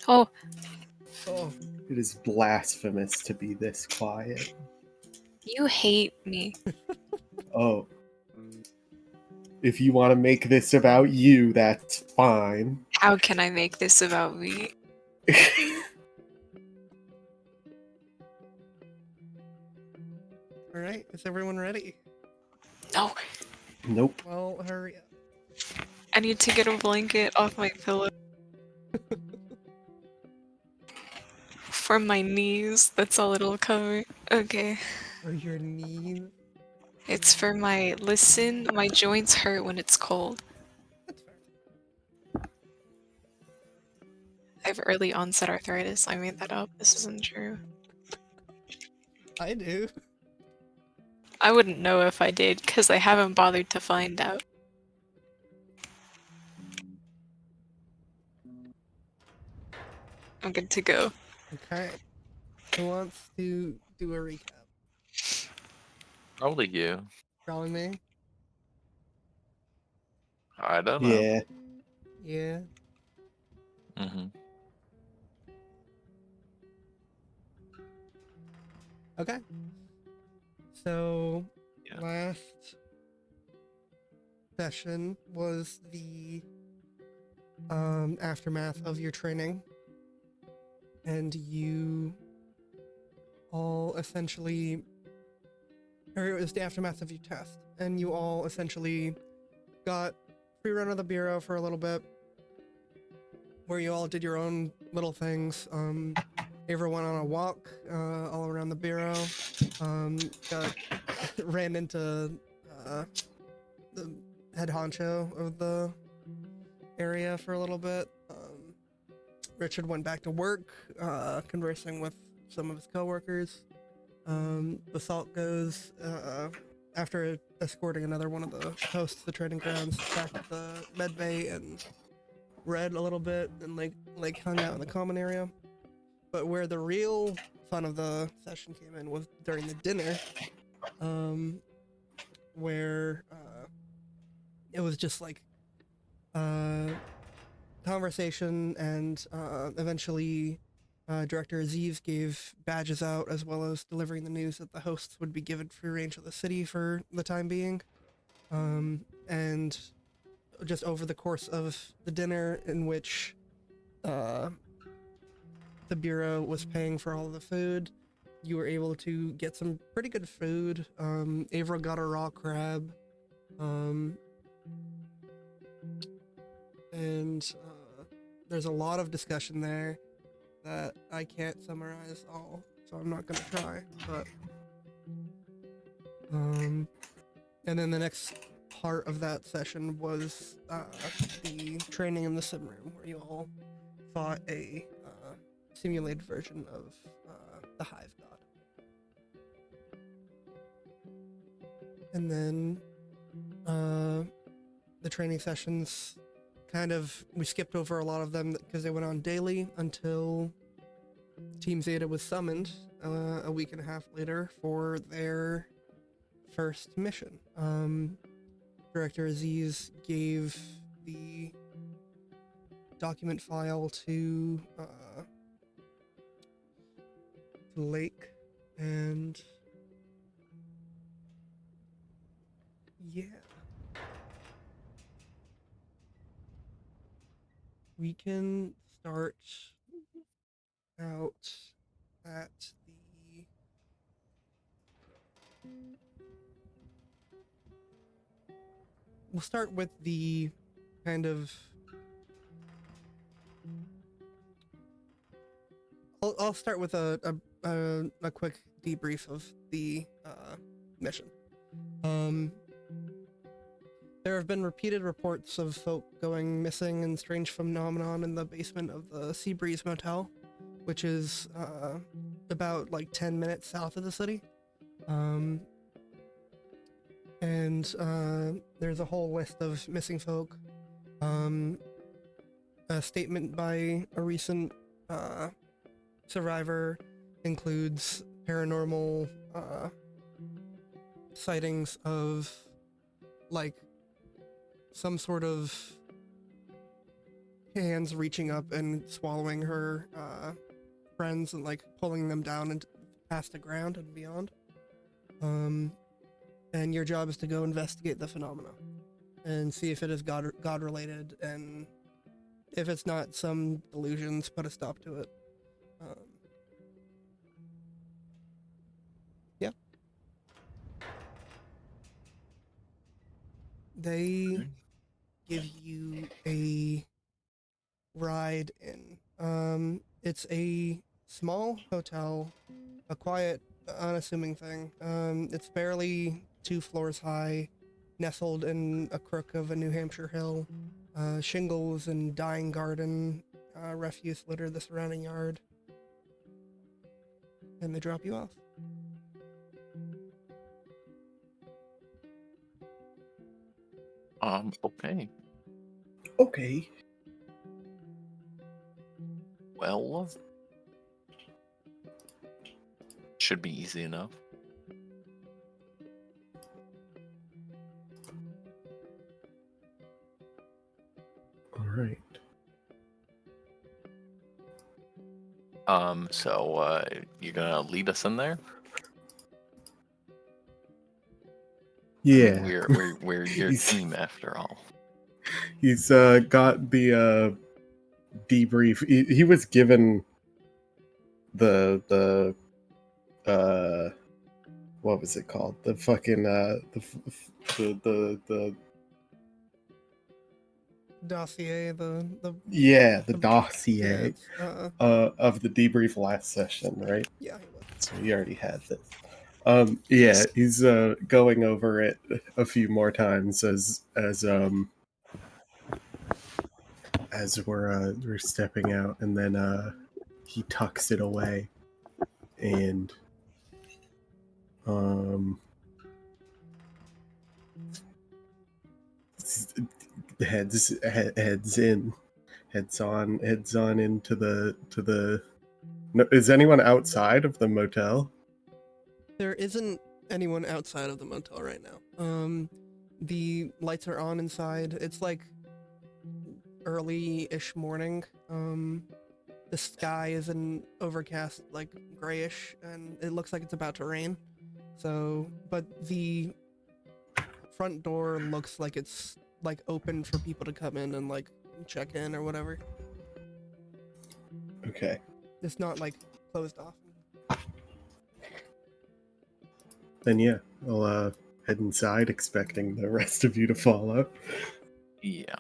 Oh, Oh, It is blasphemous to be this quiet. you hate me. Oh. If you want to make this about you, that's fine. How can I make this about me? all right. Is everyone ready? No, Nope. Well, hurry up. I need to get a blanket off my pillow. For my knees, that's all it'll cover. Okay. Or your knees. It's for my... Listen, my joints hurt when it's cold. That's fair. I have early onset arthritis. I made that up. This isn't true. I do. I wouldn't know if I did, because I haven't bothered to find out. I'm good to go. Okay. Who wants to do a recap? Probably you. Probably me. I don't know. Yeah. Yeah. Mm-hmm. Okay. So Yeah. last session was the aftermath of your training, and you all essentially, or it was the aftermath of your test, and you all essentially got free run of the bureau for a little bit, where you all did your own little things. Ava went on a walk all around the bureau. Got ran into the head honcho of the area for a little bit. Richard went back to work, conversing with some of his coworkers. Basalt goes after escorting another one of the hosts of the training grounds back to the med bay and read a little bit and like hung out in the common area. But where the real fun of the session came in was during the dinner, where it was just like conversation, and eventually Director Aziz gave badges out, as well as delivering the news that the hosts would be given free range of the city for the time being. And just over the course of the dinner, in which the Bureau was paying for all of the food, you were able to get some pretty good food. Avra got a raw crab. And there's a lot of discussion there that I can't summarize all, so I'm not gonna try. But and then the next part of that session was the training in the sim room, where you all fought a simulated version of the Hive God. And then the training sessions, we skipped over a lot of them because they went on daily until Team Zeta was summoned a week and a half later for their first mission. Director Aziz gave the document file to Lake, and yeah. We can start out at the we'll start with the kind of I'll start with a quick debrief of the mission. There have been repeated reports of folk going missing and strange phenomenon in the basement of the Seabreeze Motel, which is about like 10 minutes south of the city. And there's a whole list of missing folk. A statement by a recent survivor includes paranormal sightings of like some sort of hands reaching up and swallowing her friends and like pulling them down and past the ground and beyond. And your job is to go investigate the phenomena and see if it is God related, and if it's not some delusions, put a stop to it. Yeah. They Okay. give you a ride in. It's a small hotel, a quiet, unassuming thing. It's barely 2 floors high, nestled in a crook of a New Hampshire hill. Shingles and dying garden, refuse litter the surrounding yard. And they drop you off. Okay. Okay. Well, should be easy enough. All right. So you're gonna lead us in there? I mean, Yeah. we're your He's- team after all. He's got the debrief. He was given the what was it called? The fucking the Dossier, the yeah, the yeah, dossier it's, of the debrief last session, right? yeah, he was. So he already had this. Yeah, he's going over it a few more times as we're stepping out, and then he tucks it away and heads on into the no, is anyone outside of the motel? There isn't anyone outside of the motel right now. The lights are on inside. It's like early-ish morning. The sky is an overcast, like grayish, and it looks like it's about to rain. So, but the front door looks like it's like open for people to come in and like check in or whatever. Okay. It's not like closed off. Then yeah, I'll head inside expecting the rest of you to follow. Yeah.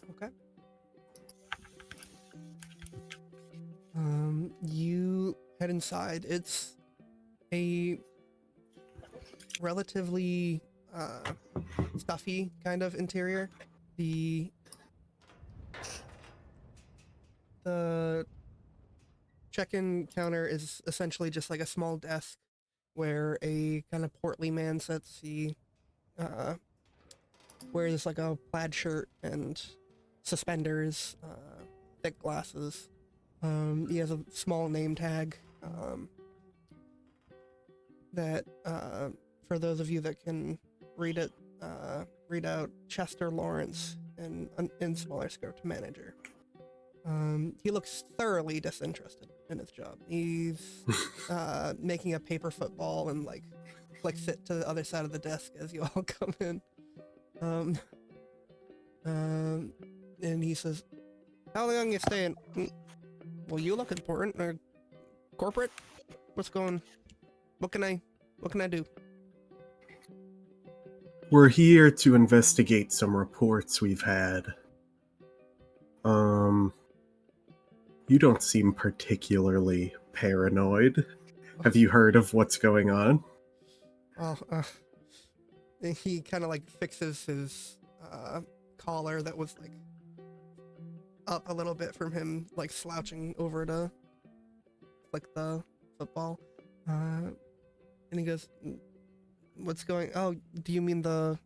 Okay. You head inside. It's a relatively stuffy kind of interior. The check-in counter is essentially just like a small desk where a kind of portly man sits. He wears like a plaid shirt and suspenders, thick glasses. He has a small name tag that, for those of you that can read it, read out Chester Lawrence in smaller script, manager. He looks thoroughly disinterested in his job. He's making a paper football and like sit to the other side of the desk as you all come in. And he says, "How long you staying?" "Well, you look important. Corporate? What's going? What can I do?" We're here to investigate some reports we've had. You don't seem particularly paranoid. Have you heard of what's going on? Well, he kind of like fixes his collar that was like up a little bit from him, like slouching over to like the football. And he goes, "What's going? Oh, do you mean the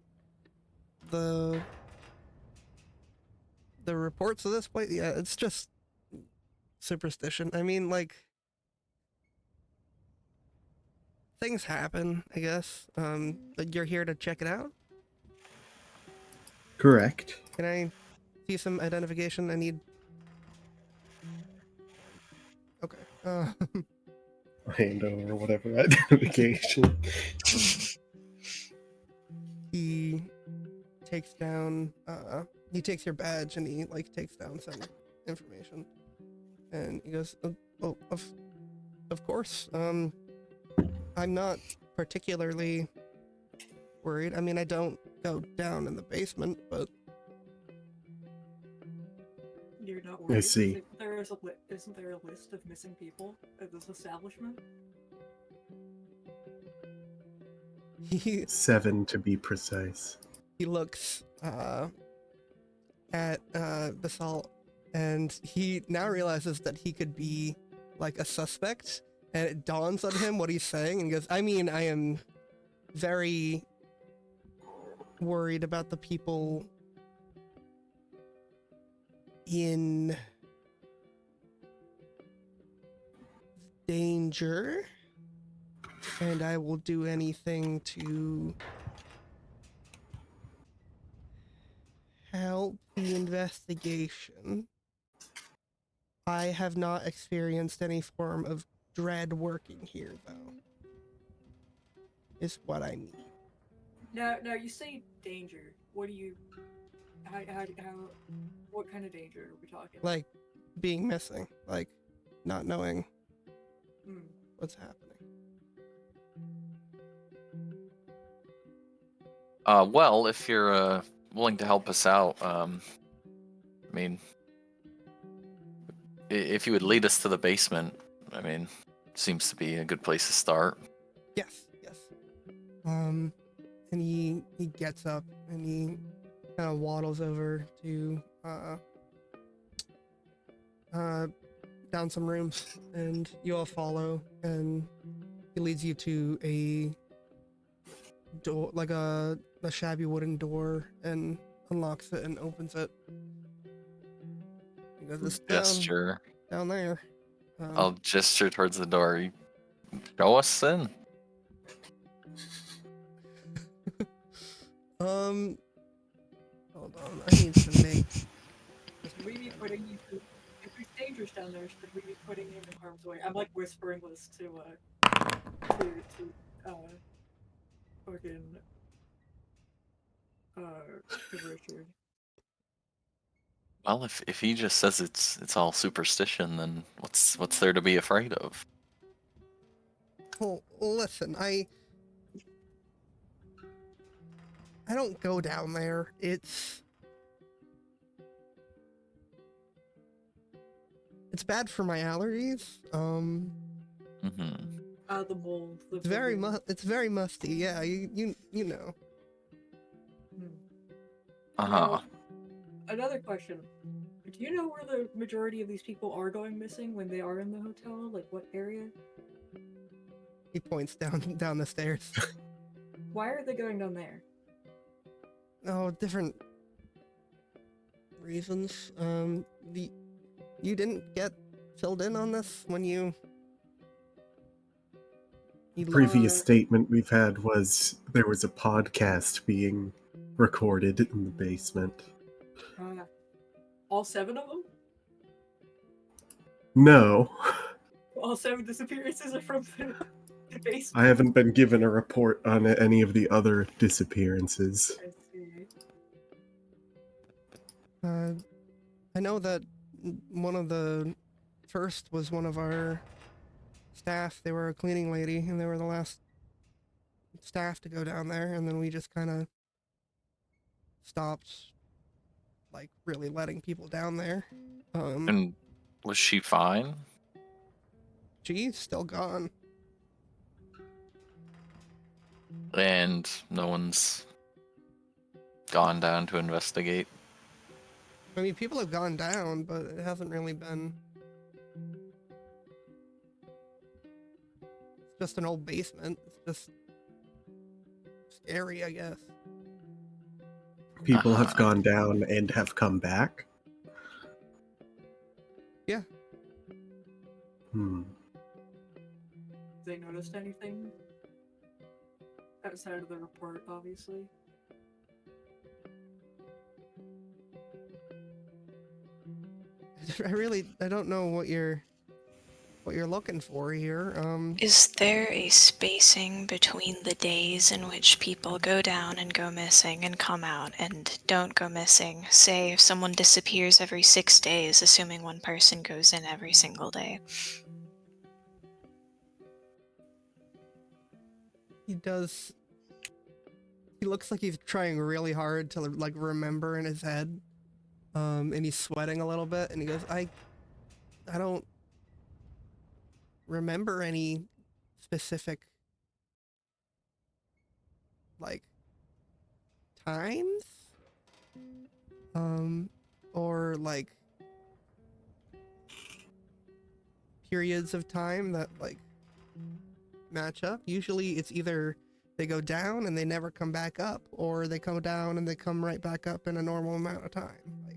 reports of this place? Yeah, it's just superstition. I mean, like, things happen, I guess. But you're here to check it out?" Correct. Can I see some identification? I need. Okay. Hand over whatever identification. He takes down. He takes your badge and he like takes down some information, and he goes, "Oh, of course. I'm not particularly worried. I mean, I don't go down in the basement, but You're not I worried? see. Isn't there a list of missing people at this establishment? he 7 to be precise. he looks at Basalt, and he now realizes that he could be like a suspect, and it dawns on him what he's saying, and he goes, I mean, I am very worried about the people in danger, and I will do anything to help the investigation. I have not experienced any form of dread working here, though. Is what I mean. Now, you say danger. What do you... How... What kind of danger are we talking? Like, being missing. Like, not knowing Hmm. what's happening. Well, if you're willing to help us out, I mean, if you would lead us to the basement, I mean, seems to be a good place to start. Yes. And he gets up and he kind of waddles over to down some rooms, and you all follow, and he leads you to a door, like a shabby wooden door, and unlocks it and opens it. He goes, "It's Gesture. down there." I'll gesture towards the door. You show us in. Hold on, I need to make. Should we be putting you through... If there's dangerous down there, should we be putting you in harm's way? I'm like whispering this to fucking, to Richard. Well, if he just says it's all superstition, then what's there to be afraid of? Well, listen, I don't go down there. It's bad for my allergies. The mold. It's very musty. Yeah, you know. Now, another question. Do you know where the majority of these people are going missing when they are in the hotel? Like, what area? He points down the stairs. Why are they going down there? Oh, different reasons. You didn't get filled in on this when you Previous statement we've had was there was a podcast being recorded in the basement. All 7 of them? No, All 7 disappearances are from the basement. I haven't been given a report on any of the other disappearances. I see. I know that one of the first was one of our staff. They were a cleaning lady, and they were the last staff to go down there, and then we just kind of stopped, like, really letting people down there. And was she fine? She's still gone. And no one's gone down to investigate? I mean, people have gone down, but it hasn't really been... It's just an old basement. It's just scary, I guess. People have gone down and have come back? Yeah. Hmm. They noticed anything? Outside of the report, obviously. I don't know what you're looking for here. Is there a spacing between the days in which people go down and go missing and come out and don't go missing? Say if someone disappears every 6 days, assuming one person goes in every single day. He looks like he's trying really hard to like remember in his head. And he's sweating a little bit, and he goes, I don't remember any specific like times or like periods of time that like match up. Usually it's either they go down and they never come back up, or they come down and they come right back up in a normal amount of time. Like,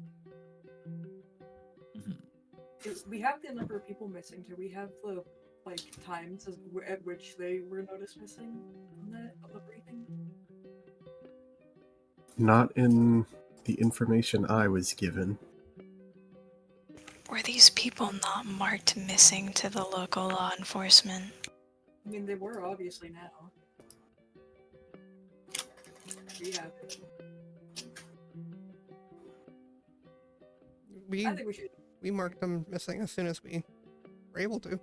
we have the number of people missing. Do we have the like times at which they were noticed missing on the briefing? Not in the information I was given. Were these people not marked missing to the local law enforcement? I mean, they were obviously now. We have it. I think we should. we marked them missing as soon as we were able to.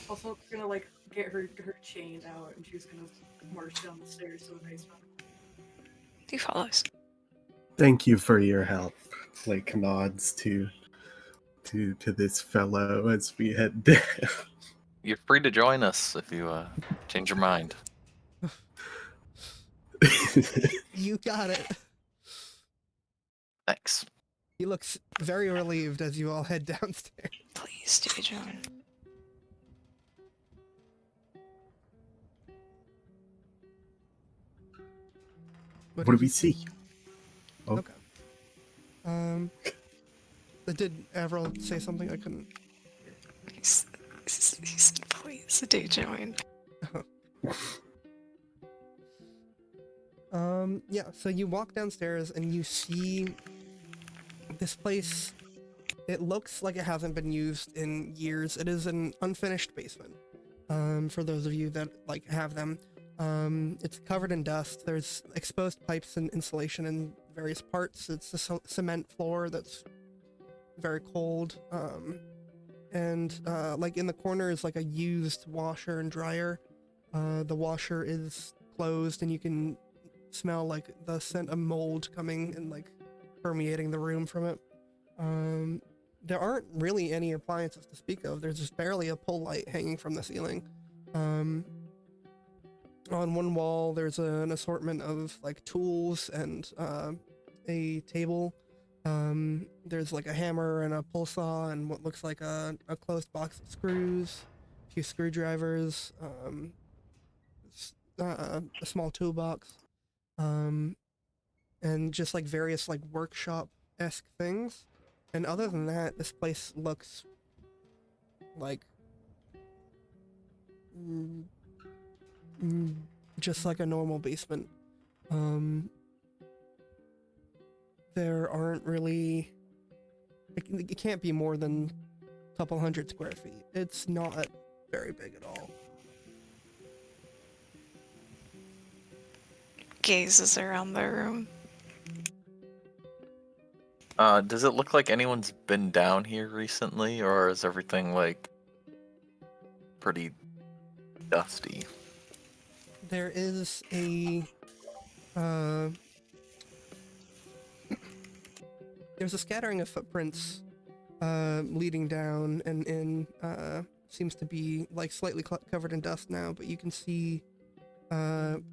Also, gonna like get her chain out, and she's gonna march down the stairs to the basement. He follows. Thank you for your help. Lake nods to this fellow as we head down. You're free to join us if you change your mind. You got it. Thanks. He looks very relieved as you all head downstairs. Please do join. What do we see? Oh. Okay. Did Avril say something I couldn't? He said, please do join. Yeah, so you walk downstairs and you see this place. It looks like it hasn't been used in years. It is an unfinished basement. For those of you that like have them. It's covered in dust. There's exposed pipes and insulation in various parts. It's a cement floor that's very cold. And like in the corner is like a used washer and dryer. The washer is closed and you can smell like the scent of mold coming and like permeating the room from it. There aren't really any appliances to speak of. There's just barely a pull light hanging from the ceiling. On one wall, there's an assortment of like tools and a table. There's like a hammer and a pull saw and what looks like a closed box of screws, a few screwdrivers, a small toolbox, and just like various like workshop-esque things. And other than that, this place looks like just like a normal basement. There aren't really... It can't be more than a couple hundred square feet. It's not very big at all. Gazes around the room. Does it look like anyone's been down here recently, or is everything like pretty dusty? There is a... there's a scattering of footprints leading down and in seems to be like slightly covered in dust now, but you can see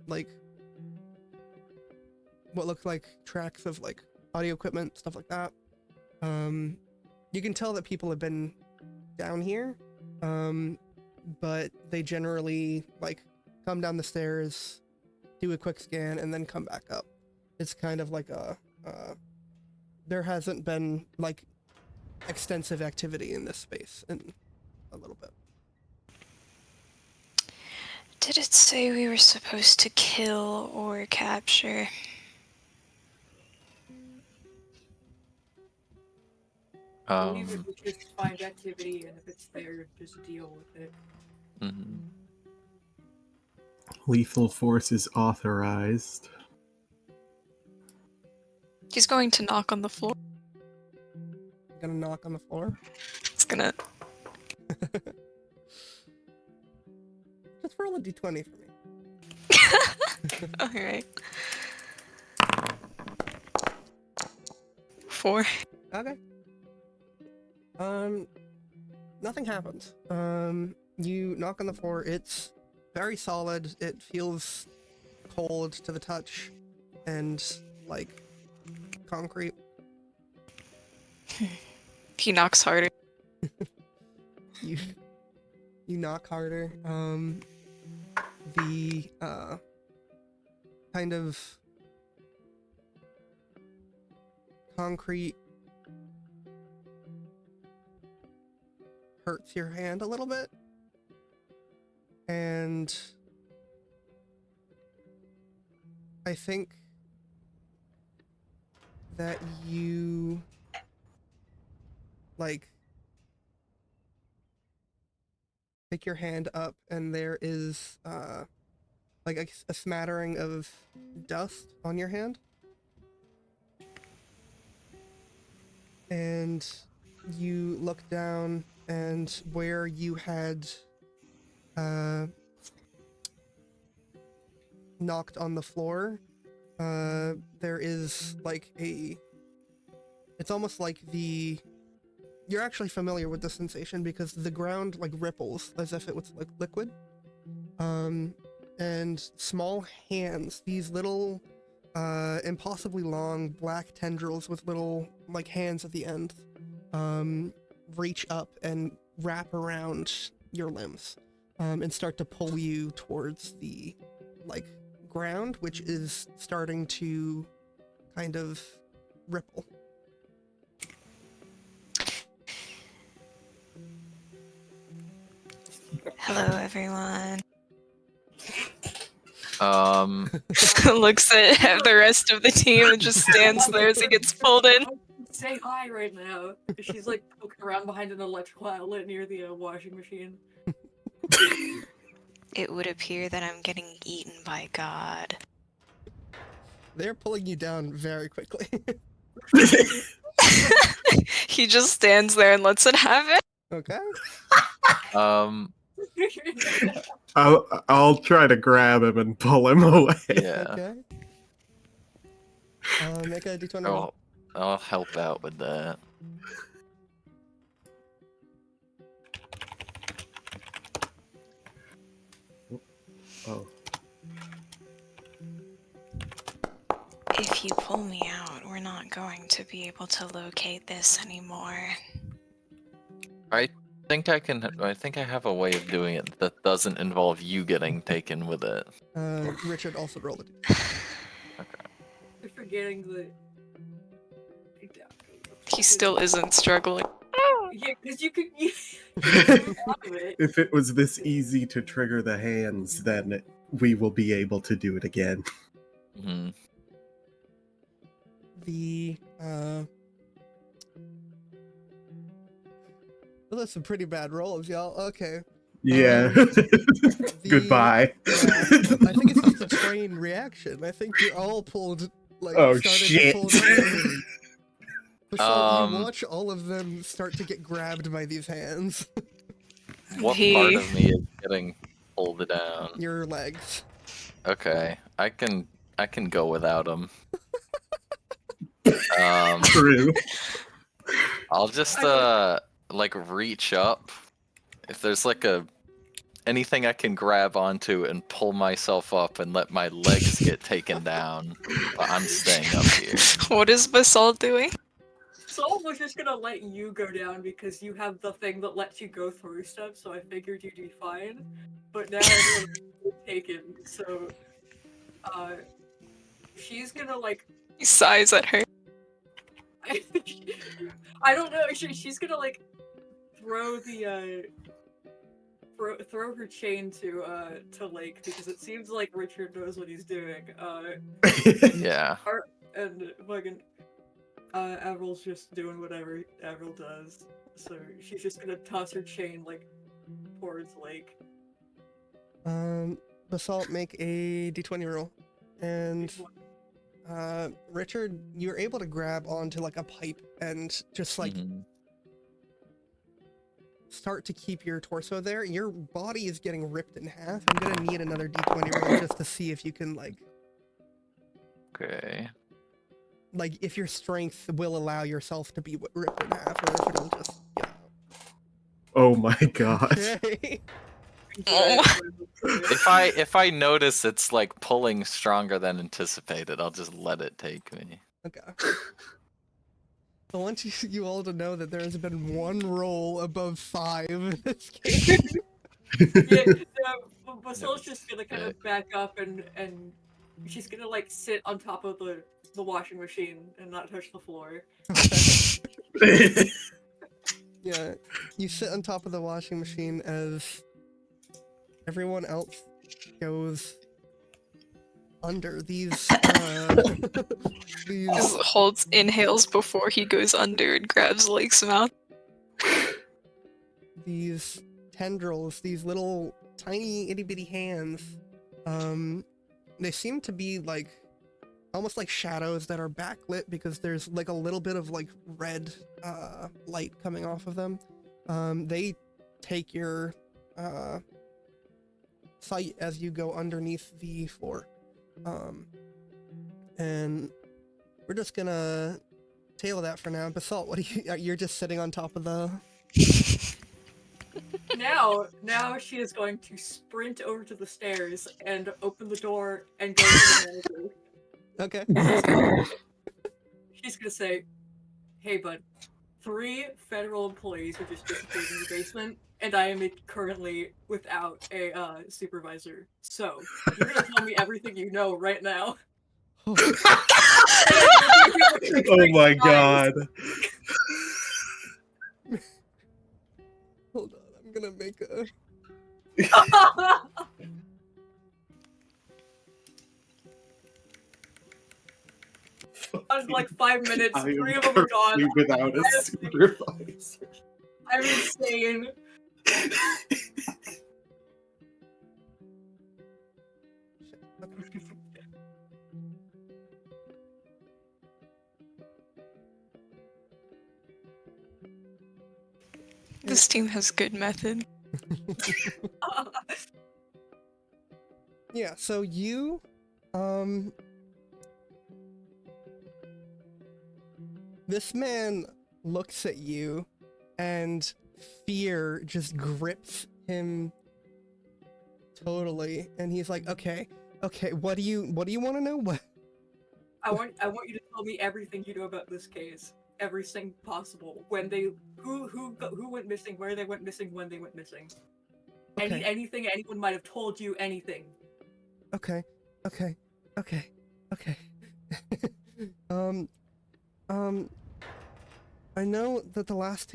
like what look like tracks of like audio equipment, stuff like that. You can tell that people have been down here, but they generally like come down the stairs, do a quick scan, and then come back up. It's kind of like a there hasn't been like extensive activity in this space in a little bit. Did it say we were supposed to kill or capture? I believe it was just find activity, and if it's there, just deal with it. Mhm. Lethal force is authorized. He's going to knock on the floor. Gonna knock on the floor. He's gonna. Just roll a d20 for me. Alright. 4. Okay. Nothing happens. You knock on the floor. It's very solid. It feels cold to the touch, and like concrete. He knocks harder. You knock harder. The kind of concrete hurts your hand a little bit, and I think that you like pick your hand up, and there is like a smattering of dust on your hand, and you look down, and where you had knocked on the floor, there is like it's almost like you're actually familiar with the sensation because the ground like ripples as if it was like liquid. And small hands, these little impossibly long black tendrils with little like hands at the end, reach up and wrap around your limbs, and start to pull you towards the like ground, which is starting to kind of ripple. Hello, everyone. Looks at the rest of the team and just stands there as he gets pulled in. Say hi right now. She's like poking around behind an electrical outlet near the washing machine. It would appear that I'm getting eaten by God. They're pulling you down very quickly. He just stands there and lets it happen. Okay. I'll try to grab him and pull him away. Yeah. Okay. Make a d20 roll. I'll help out with that. Oh. If you pull me out, we're not going to be able to locate this anymore. I think I have a way of doing it that doesn't involve you getting taken with it. Richard also rolled it. You're forgetting the. He still isn't struggling. Yeah, because you could. If it was this easy to trigger the hands, then we will be able to do it again. Hmm. The well, that's some pretty bad rolls, y'all. Okay. Yeah. Goodbye. Yeah, I think it's just a train reaction. I think you're all pulled like Oh, started shit. to pull down. So you Um, watch all of them start to get grabbed by these hands. What part of me is getting pulled down? Your legs. Okay, I can go without him. True. I'll just like reach up. If there's like anything I can grab onto and pull myself up and let my legs get taken down, but I'm staying up here. What is Basalt doing? Saul was just gonna let you go down because you have the thing that lets you go through stuff, so I figured you'd be fine. But now everyone's taken, so she's gonna like He sighs at her. I don't know, she's gonna like throw throw her chain to Lake because it seems like Richard knows what he's doing. Yeah. And fucking Avril's just doing whatever Avril does. So she's just gonna toss her chain like towards Lake. Basalt, make a d20 roll. And Richard, you're able to grab onto like a pipe and just like Mhm. start to keep your torso there. Your body is getting ripped in half. I'm gonna need another d20 roll just to see if you can like Okay. if your strength will allow yourself to be ripped in half, or if it'll just Oh my god. Okay. If I notice it's like pulling stronger than anticipated, I'll just let it take me. Okay. I want you all to know that there has been one roll above 5 in this game. Basil's just gonna kind of back up and she's gonna like sit on top of the washing machine and not touch the floor. Yeah, you sit on top of the washing machine as everyone else goes under these Just inhales before he goes under and grabs Lake's mouth. these tendrils, these little tiny itty bitty hands. They seem to be like almost like shadows that are backlit because there's like a little bit of like red light coming off of them. They take your sight as you go underneath the floor. And we're just gonna tail that for now. Basalt, what do you're just sitting on top of the... Now she is going to sprint over to the stairs and open the door and go to the manager. Okay. She's gonna say, "Hey, bud, 3 federal employees were just disappeared in the basement, and I am currently without a supervisor. So you're gonna tell me everything you know right now." Oh my god. Hold on, I'm gonna make a... In like 5 minutes, I am 3 of them are gone. currently without a supervisor. I'm insane. This team has good method. Yeah, so you, this man looks at you and fear just grips him totally, and he's like, okay, what do you want to know? What? I want you to tell me everything you know about this case. Everything possible. When they who went missing, where they went missing, when they went missing. Okay. Anything anyone might have told you, anything. Okay. I know that the last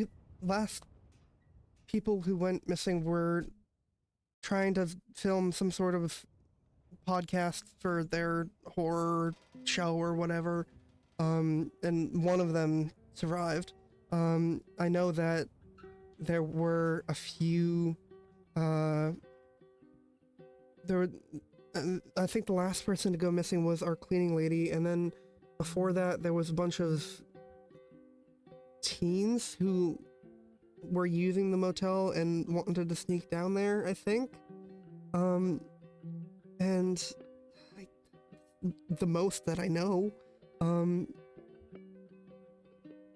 people who went missing were trying to film some sort of podcast for their horror show or whatever, and one of them survived. I know that there were a few, I think the last person to go missing was our cleaning lady, and then before that there was a bunch of teens who were using the motel and wanted to sneak down there, I think. And the most that I know.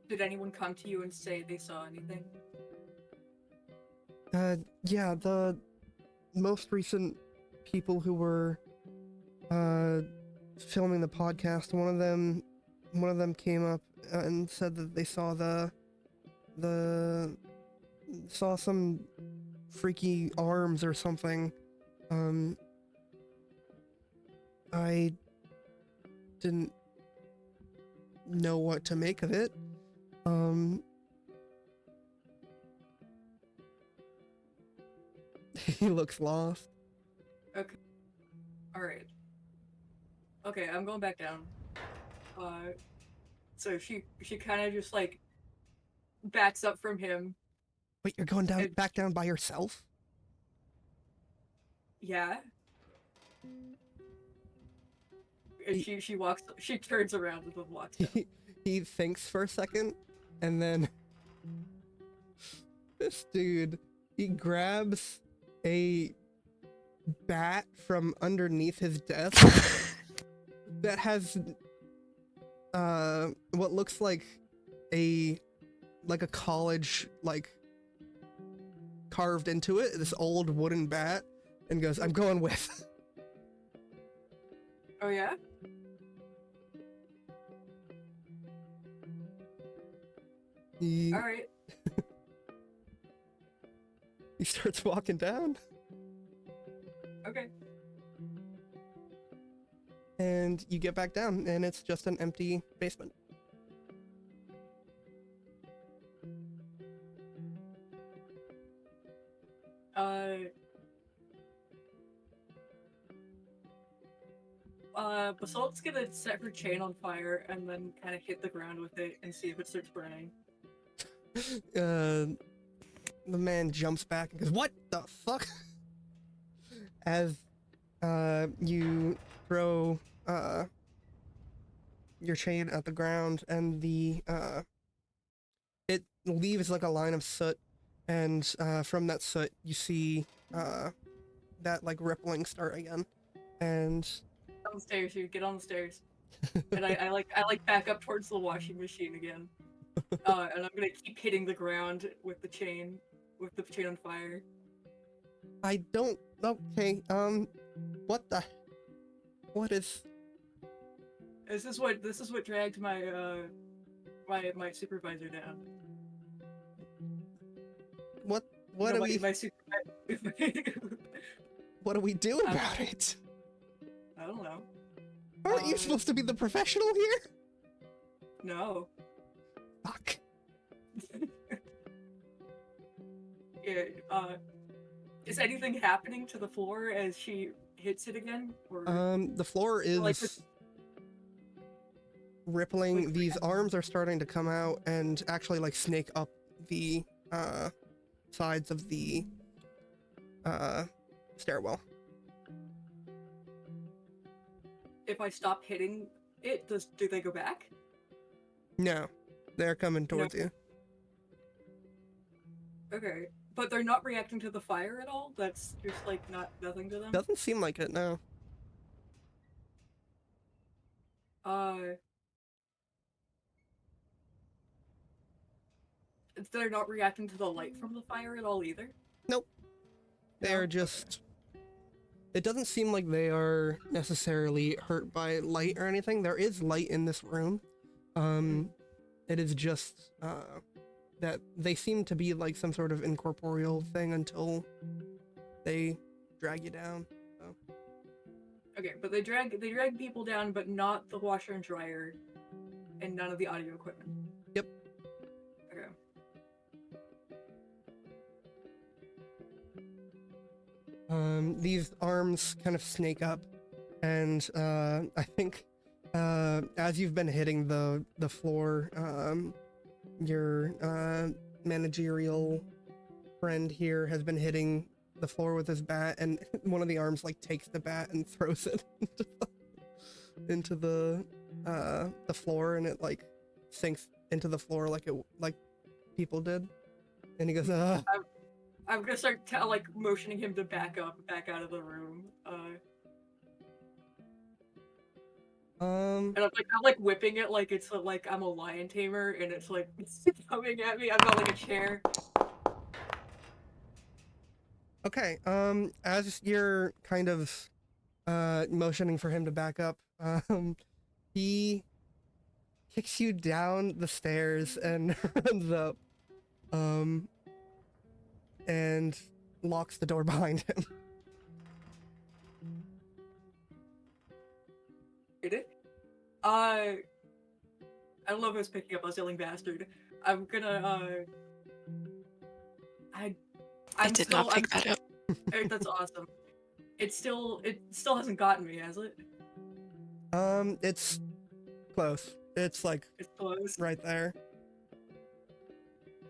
Did anyone come to you and say they saw anything? Yeah, the most recent people who were filming the podcast, one of them came up and said that they saw saw some freaky arms or something. I didn't know what to make of it. He looks lost. Alright. Okay, I'm going back down. So she kind of just like backs up from him. Wait, you're going down It- back down by yourself? Yeah. And she turns around and then walks down. He thinks for a second, and then this dude, he grabs a bat from underneath his desk that has what looks like a college carved into it, this old wooden bat, and goes, "I'm going with." Oh yeah? He, Alright. he starts walking down, Okay. and you get back down, and it's just an empty basement. Basalt's gonna set her chain on fire and then kind of hit the ground with it and see if it starts burning. The man jumps back and goes, "What the fuck?" As you throw your chain at the ground, and the it leaves like a line of soot, and from that soot you see that like rippling start again, and On the stairs, you get on the stairs. And I back up towards the washing machine again. And I'm gonna keep hitting the ground with the chain on fire. I don't. Okay. What is? This is what dragged my my supervisor down. What No, do we? my supervisor. What do we do about it? I don't know. Aren't you supposed to be the professional here? No. Fuck. Yeah, is anything happening to the floor as she hits it again? Or The floor is like this- rippling. like- These arms are starting to come out and actually like snake up the sides of the stairwell. if I stop hitting it, do they go back? No, they're coming towards you. Okay. But they're not reacting to the fire at all? That's just like nothing to them? Doesn't seem like it. No. They're not reacting to the light from the fire at all either? Nope. They're No? just. It doesn't seem like they are necessarily hurt by light or anything. There is light in this room. It is just that they seem to be like some sort of incorporeal thing until they drag you down. So. Okay, but they drag people down, but not the washer and dryer, and none of the audio equipment. Yep. Okay. These arms kind of snake up, and I think as you've been hitting the floor, your managerial friend here has been hitting the floor with his bat, and one of the arms like takes the bat and throws it into the floor, and it like sinks into the floor like people did, and he goes, I'm gonna start motioning him to back out of the room. And I'm whipping it like it's like I'm a lion tamer, and it's like coming at me. I've got like a chair. Okay, as you're kind of motioning for him to back up, he kicks you down the stairs and runs up, and locks the door behind him. Did it? I don't know if I was picking up. I was yelling "bastard." I'm gonna. I did not pick that up. Alright, that's awesome. It still hasn't gotten me, has it? It's close. It's like It's close. right there.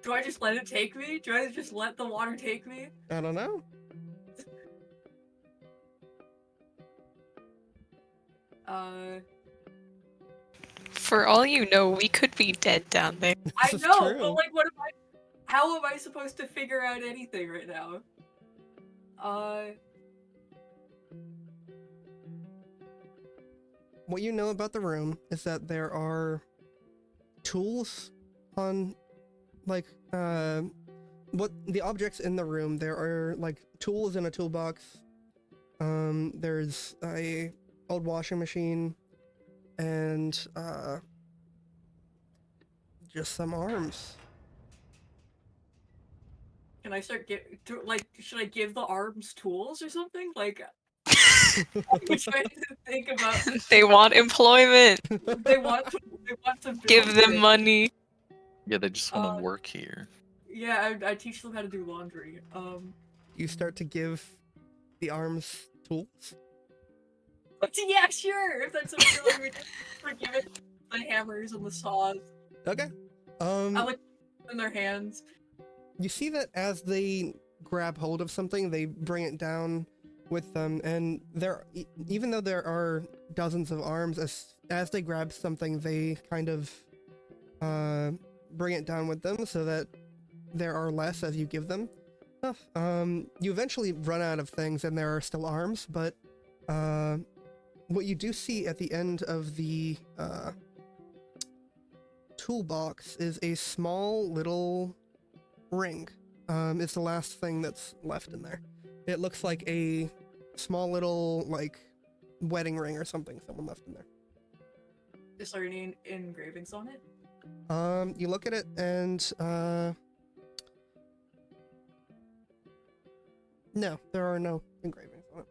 Do I just let it take me? Do I just let the water take me? I don't know. For all you know, we could be dead down there. I This is know, true. but like, what am I? How am I supposed to figure out anything right now? What you know about the room is that there are tools on, like, what the objects in the room. There are like tools in a toolbox. There's a old washing machine, and just some arms. Can I start should I give the arms tools or something? Like, I'm trying to think about. They want employment. They want to build Give them things. money. Yeah, they just want Uh, to work here. Yeah, I teach them how to do laundry. You start to give the arms tools. But yeah, sure. If that's what you're like, we're giving the hammers and the saws. Okay. I like in their hands. You see that as they grab hold of something, they bring it down with them, and even though there are dozens of arms, as they grab something, they kind of bring it down with them so that there are less as you give them stuff. You eventually run out of things, and there are still arms, but what you do see at the end of the toolbox is a small little ring. It's the last thing that's left in there. It looks like a small little, like, wedding ring or something someone left in there. Is there any engravings on it? You look at it and, no, there are no engravings on it.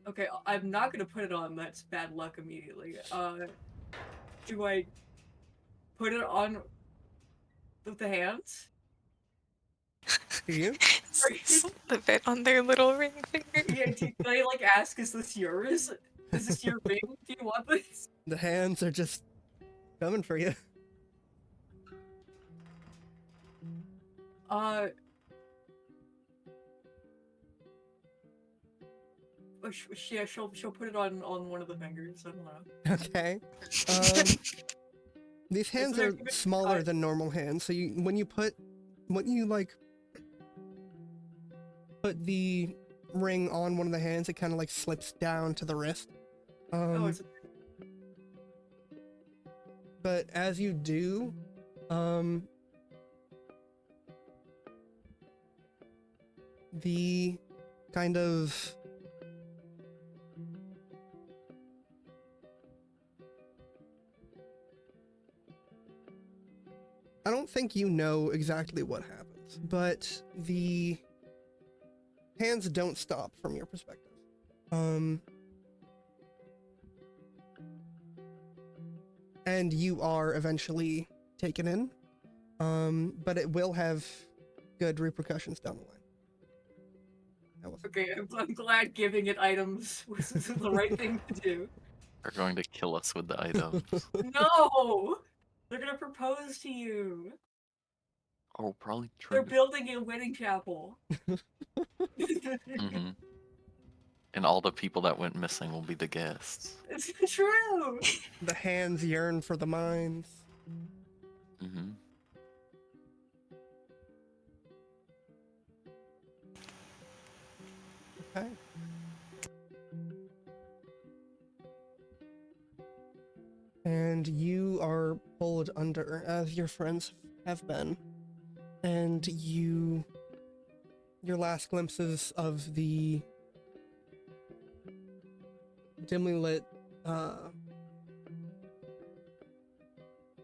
Okay, I'm not gonna put it on. That's bad luck immediately. Do I put it on with the hands? Do you? Slip it on their little ring finger. Yeah, do I like ask, is this yours? Is this your ring? Do you want this? The hands are just coming for you. Yeah, she'll put it on one of the fingers. I don't know. Okay. These hands there are even- smaller than normal hands, so when you put the ring on one of the hands, it kind of like slips down to the wrist. Oh, it's But as you do, the kind of I don't think you know exactly what happens, but the hands don't stop from your perspective. And you are eventually taken in, but it will have good repercussions down the line. That was okay. I'm glad giving it items was the right thing to do. They're going to kill us with the items. No, they're gonna propose to you. Oh, probably They're true. building a wedding chapel. Hmm. And all the people that went missing will be the guests. It's true. the hands yearn for the minds. Hmm. Okay. And you are pulled under, as your friends have been. And your last glimpses of the dimly lit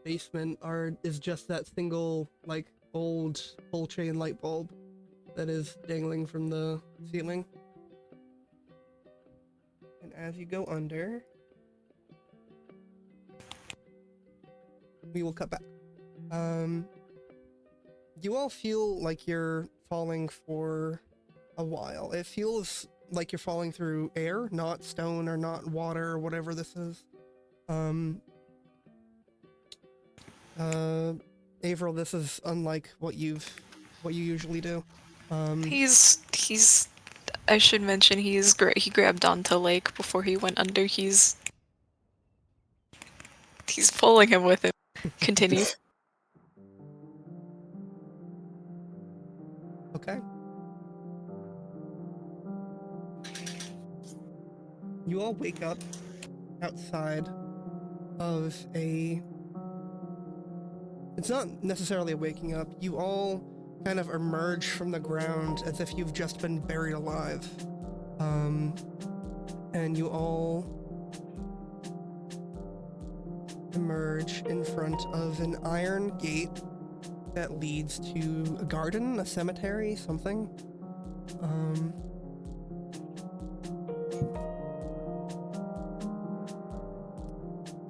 basement is just that single, like, old pull chain light bulb that is dangling from the ceiling. And as you go under, we will cut back. You all feel like you're falling for a while. It feels like you're falling through air, not stone or not water or whatever this is. Avril, this is unlike what you usually do. He's. I should mention he grabbed onto Lake before he went under. He's pulling him with him. Continue. Okay. You all wake up outside of a... It's not necessarily a waking up. You all kind of emerge from the ground as if you've just been buried alive. And you all emerge in front of an iron gate that leads to a garden, a cemetery, something.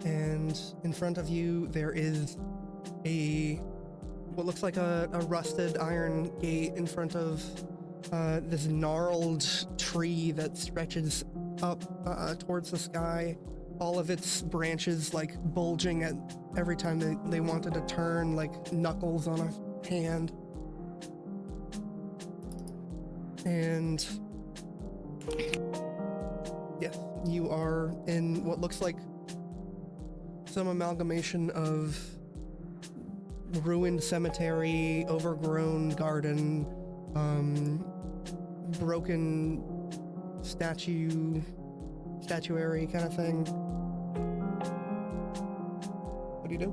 And in front of you there is what looks like a rusted iron gate in front of this gnarled tree that stretches up towards the sky. All of its branches like bulging at every time they wanted to turn, like knuckles on a hand. And yes, you are in what looks like some amalgamation of ruined cemetery, overgrown garden, broken statuary kind of thing. What do you do?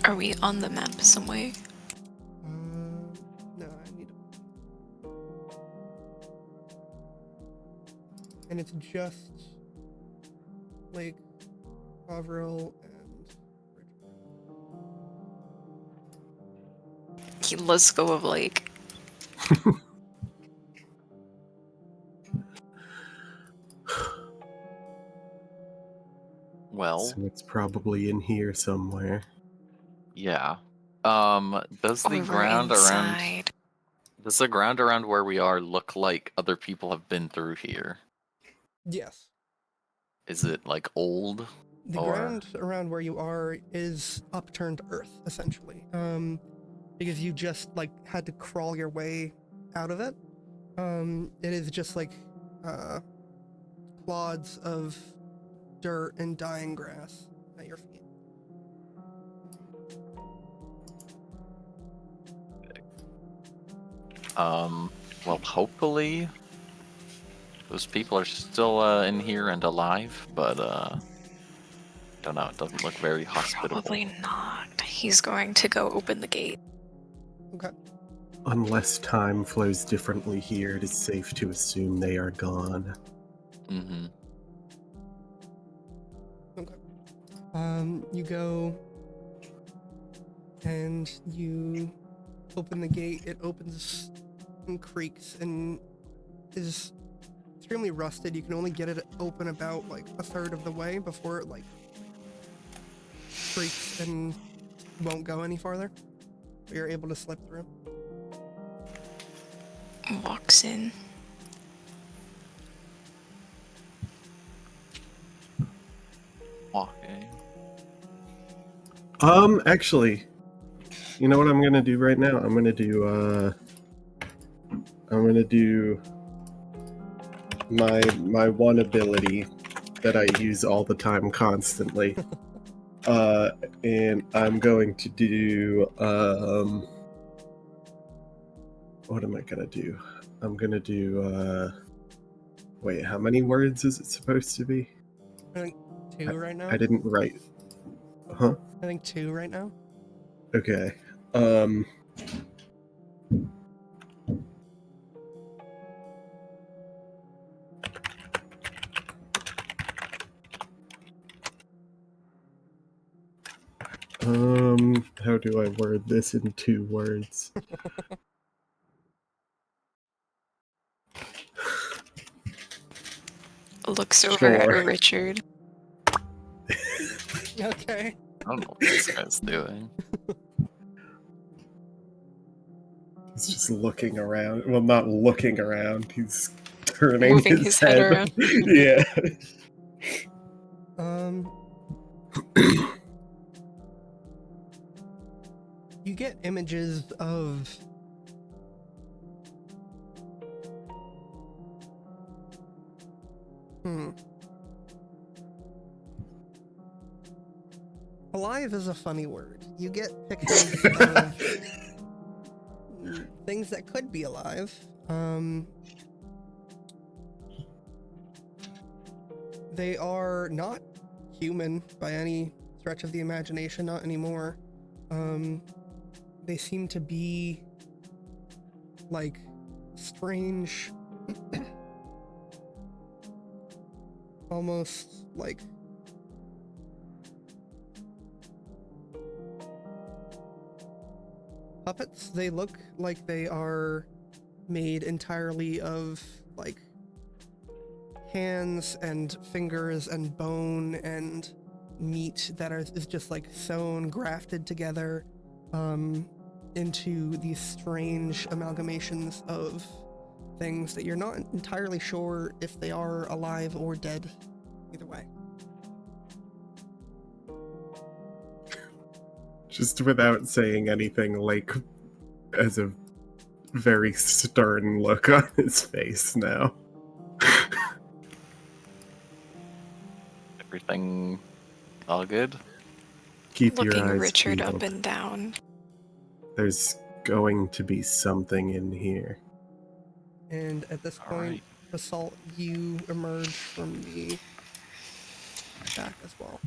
Are we on the map some way? No, I need to... And it's just Lake, Avril, and Richard. Let's go of Lake. Well, So it's probably in here somewhere. yeah. Does the Or we're ground around inside. does the ground around where we are look like other people have been through here? Yes. Is it like old? The Or- ground around where you are is upturned earth, essentially. Because you just like had to crawl your way out of it. It is just like clods of dirt and dying grass at your feet. Well, hopefully those people are still in here and alive, but don't know. It doesn't look very hospitable. Probably not. He's going to go open the gate. Okay. Unless time flows differently here, it is safe to assume they are gone. Mm-hmm. You go and you open the gate. It opens and creaks and is extremely rusted. You can only get it open about like a third of the way before it like creaks and won't go any farther. But you're able to slip through. Walks in. Walking. Actually, you know what I'm gonna do right now? I'm gonna do my one ability that I use all the time, constantly. And I'm going to do what am I gonna do? I'm gonna do wait, how many words is it supposed to be? I think 2 right now. I didn't write. Huh? I think 2 right now. Okay. How do I word this in 2 words? Looks over Sure. at Richard. Okay. I don't know what this guy's doing. He's just looking around. Well, not looking around. He's turning Moving his his head around. Yeah. You get images of alive is a funny word. You get pictures of things that could be alive. They are not human by any stretch of the imagination, not anymore. They seem to be like strange, almost like puppets. They look like they are made entirely of like hands and fingers and bone and meat that is just like sewn, grafted together into these strange amalgamations of things that you're not entirely sure if they are alive or dead. Either way. Just without saying anything, like, as a very stern look on his face now. Everything all good? Keep Looking your eyes Richard peeled. up and down. There's going to be something in here. And at this All point, right. Basalt, you emerge from the shack as well.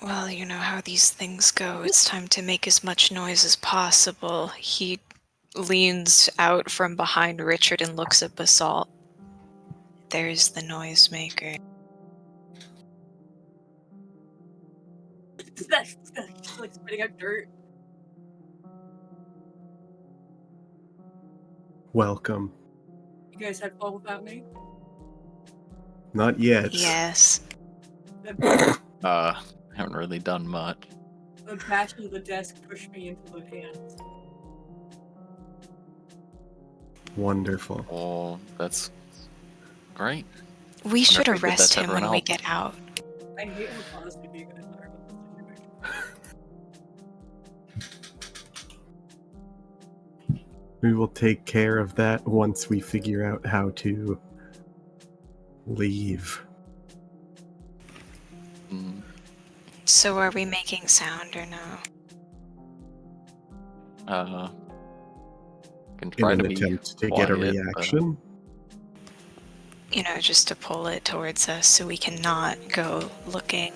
Well, you know how these things go. It's time to make as much noise as possible. He leans out from behind Richard and looks at Basalt. There's the noisemaker. That's like spitting out dirt. Welcome. You guys had fun without me? Not yet. Yes. Haven't really done much. The passion of the desk pushed me into the hands. Wonderful. Oh, that's great. We should if we did that arrest to him when everyone we else. get out. I hate how positive you guys are about this situation. We will take care of that once we figure out how to leave. Mm, So are we making sound or no? can In try an to be attempt to get a quiet, reaction. You know, just to pull it towards us so we can not go looking.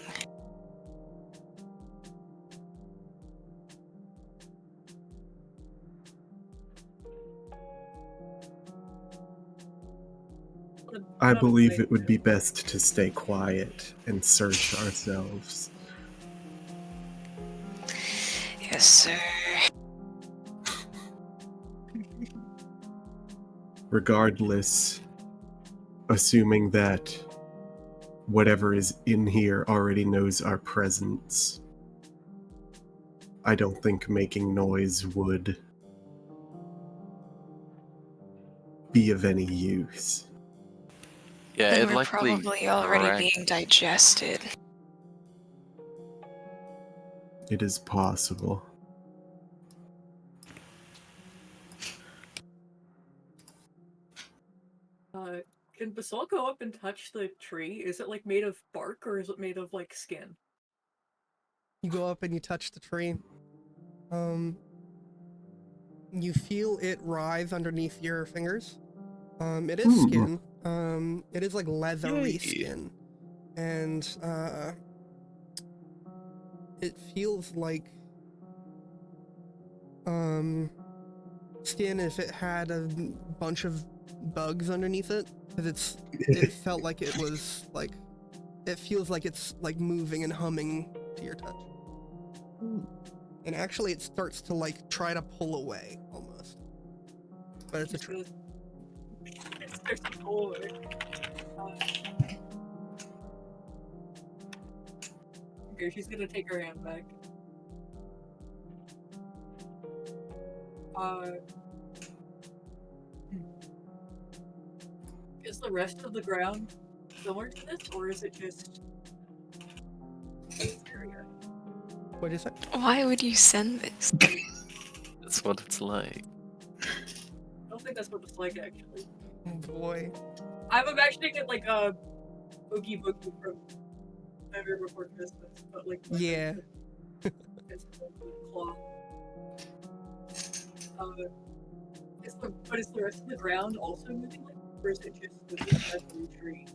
I believe it would be best to stay quiet and search ourselves. Yes, sir. Regardless, assuming that whatever is in here already knows our presence, I don't think making noise would be of any use. Yeah, Then it we're likely probably already correct. being digested. It is possible. Can Basalt go up and touch the tree? Is it like made of bark or is it made of like skin? You go up and you touch the tree. You feel it writhe underneath your fingers. It is skin. It is like leathery Yay. skin. And it feels like skin if it had a bunch of bugs underneath it. Because it felt like it was like, it feels like it's like moving and humming to your touch. And actually it starts to like try to pull away almost. But it's a tree. It starts to pull away. Okay, she's gonna take her hand back. Uh, is the rest of the ground similar to this, or is it just this area? What is it? Why would you send this? That's what it's like. I don't think that's what it's like, actually. Oh boy. I'm imagining it like a Oogie Boogie from Nightmare Before Christmas, but like Yeah. it's a claw. But is the rest of the ground also moving like, or is it just the special tree?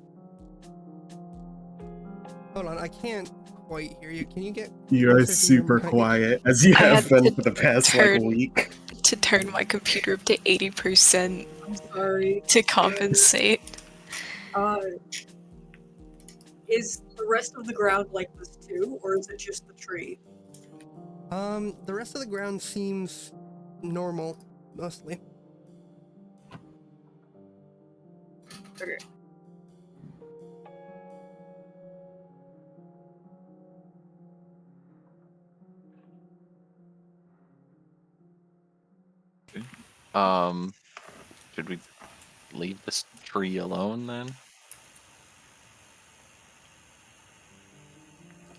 Hold on, I can't quite hear you. Can you get You are closer to your super mic? quiet, as you I have had been to for the past turn- week. To turn my computer up to 80% I'm sorry. to compensate. Is the rest of the ground like this too, or is it just the tree? The rest of the ground seems normal, mostly. Okay. Should we leave this tree alone then?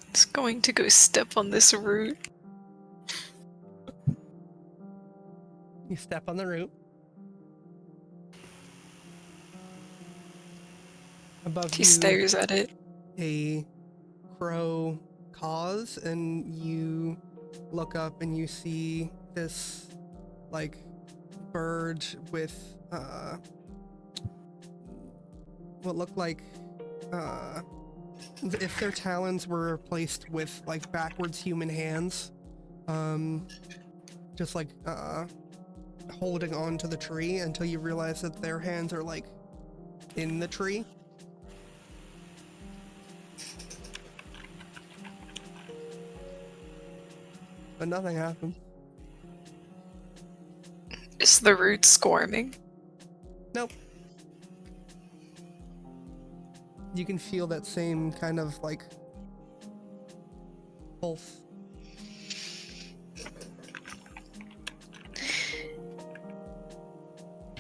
It's going to go step on this root. You step on the root. Above He you, stares at it. a crow caws, and you look up and you see this, like, bird with, what looked like, if their talons were replaced with, like, backwards human hands, just, like, holding on to the tree until you realize that their hands are, like, in the tree. But nothing happened. Is the root squirming? Nope. You can feel that same kind of, like, pulse.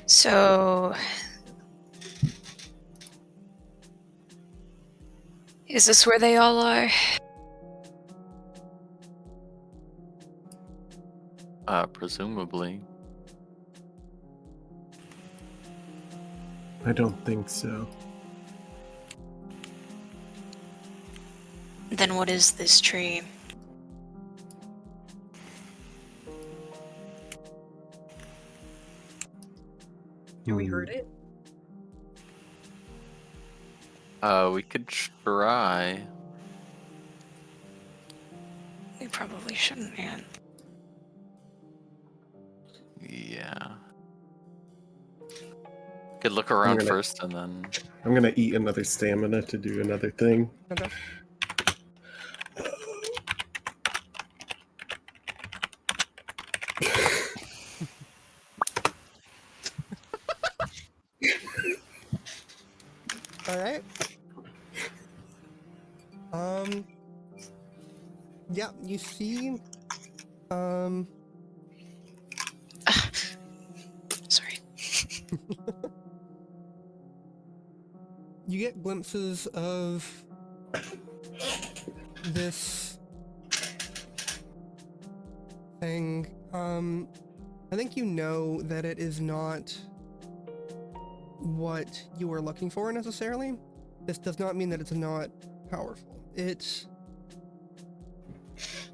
So... Is this where they all are? Presumably. I don't think so. Then what is this tree? Do we hurt it? We could try. We probably shouldn't, man. Yeah. Could look around gonna- first and then. I'm gonna eat another stamina to do another thing. Okay. Alright. Yeah, you see, Sorry. you get glimpses of this thing. I think you know that it is not what you were looking for necessarily. This does not mean that it's not powerful.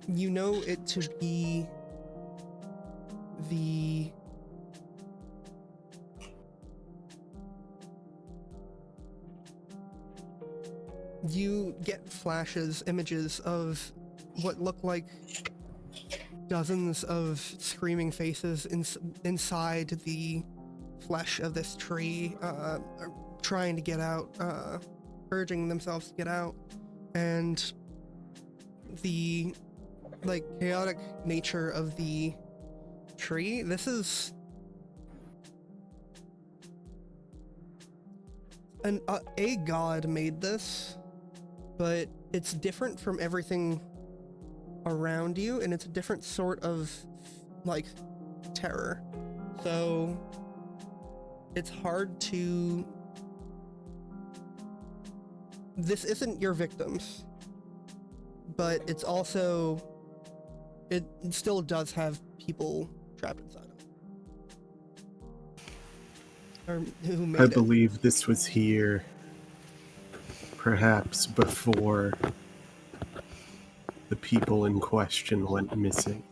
You know it to be the you get flashes, images of what look like dozens of screaming faces inside the flesh of this tree, trying to get out, urging themselves to get out, and the, like, chaotic nature of the tree. This is a god made this, but it's different from everything around you, and it's a different sort of, like, terror. So it's hard to... This isn't your victims, but it's also... It still does have people trapped inside of it. Or who made I it. believe this was here perhaps before the people in question went missing.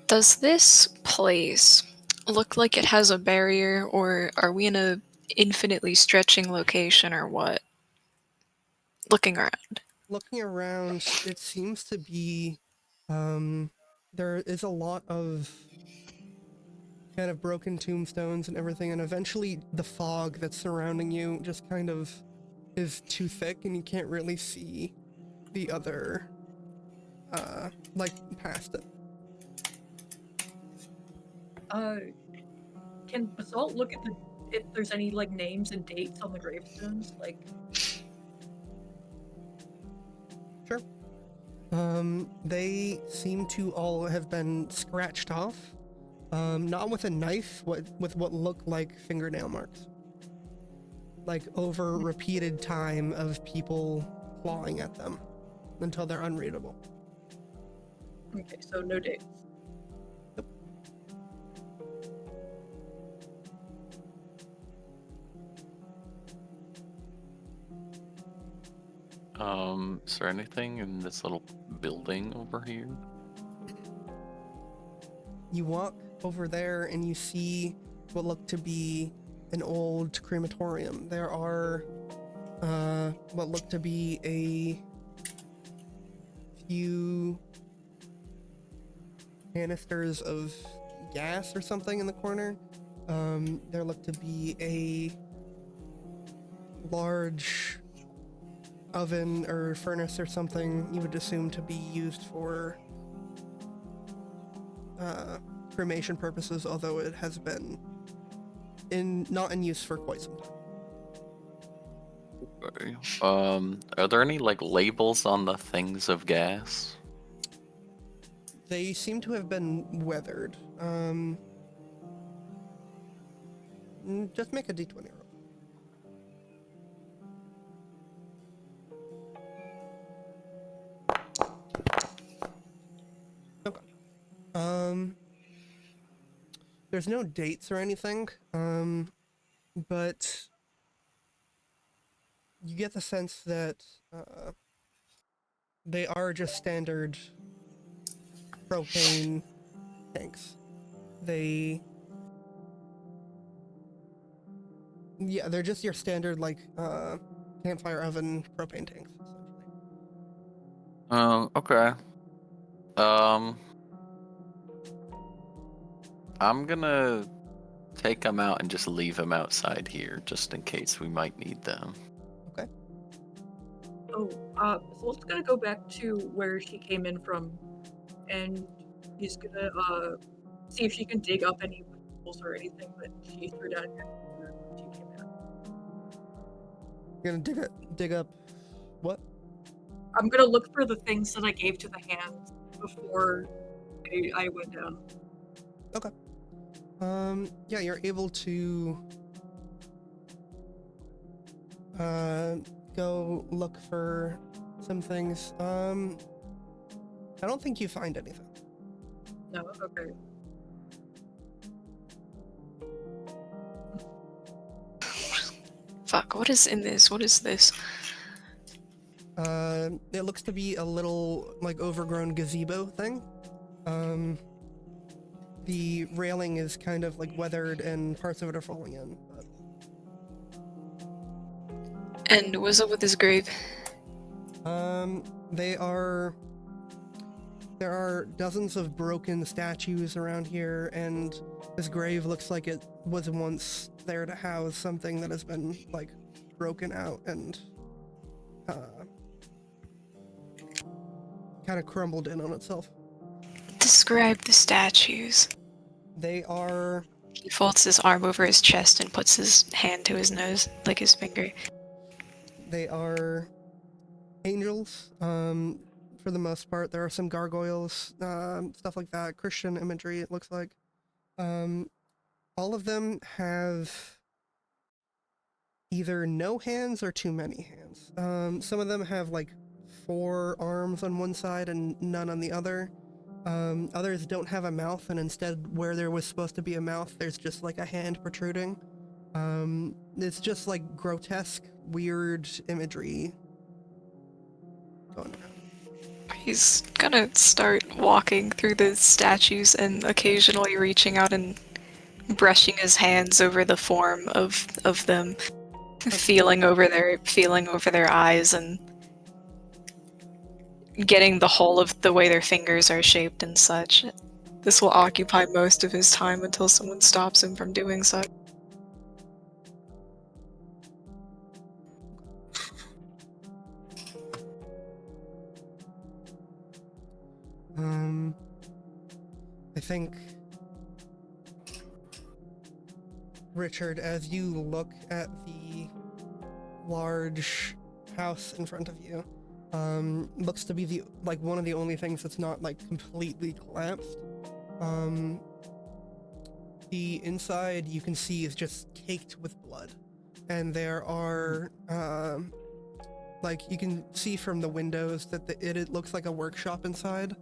Does this place look like it has a barrier, or are we in a infinitely stretching location, or what? Looking around. Looking around, it seems to be, there is a lot of kind of broken tombstones and everything, and eventually the fog that's surrounding you just kind of is too thick and you can't really see the other, like, past it. Can Basalt look at if there's any, like, names and dates on the gravestones? Like, Sure. They seem to all have been scratched off. Not with a knife, with what look like fingernail marks. Like over repeated time of people clawing at them until they're unreadable. okay, so no dates. Is there anything in this little building over here? You walk over there and you see what look to be an old crematorium. There are what look to be a few canisters of gas or something in the corner. There look to be a large oven or furnace or something you would assume to be used for cremation purposes, although it has been not in use for quite some time. Okay. Are there any like labels on the things of gas? They seem to have been weathered. Just make a d20 roll. Okay. There's no dates or anything, but you get the sense that they are just standard propane tanks. They're just your standard, like, campfire oven propane tanks, essentially. Okay. I'm gonna take them out and just leave them outside here, just in case we might need them. Oh, Basalt's gonna go back to where she came in from, and she's gonna, see if she can dig up any tools or anything that she threw down here when she came in. You're gonna dig up what? I'm gonna look for the things that I gave to the hands before I went down. Yeah, you're able to go look for some things. I don't think you find anything. No, okay. Fuck, what is in this? What is this? It looks to be a little, like, overgrown gazebo thing. The railing is kind of, like, weathered and parts of it are falling in. But... And what's up with this grave? There are dozens of broken statues around here, and this grave looks like it was once there to house something that has been, like, broken out and kind of crumbled in on itself. Describe the statues. They are... He folds his arm over his chest and puts his hand to his nose, like his finger. They are angels, for the most part. There are some gargoyles, stuff like that, Christian imagery, it looks like. All of them have either no hands or too many hands. Some of them have like 4 arms on one side and none on the other. Others don't have a mouth, and instead, where there was supposed to be a mouth, there's just like a hand protruding. It's just like grotesque, weird imagery going on. He's gonna start walking through the statues and occasionally reaching out and brushing his hands over the form of them, feeling over their eyes and getting the whole of the way their fingers are shaped and such. This will occupy most of his time until someone stops him from doing so. I think, Richard, as you look at the large house in front of you, looks to be one of the only things that's not like completely collapsed. The inside you can see is just caked with blood, and there are like you can see from the windows that it looks like a workshop inside.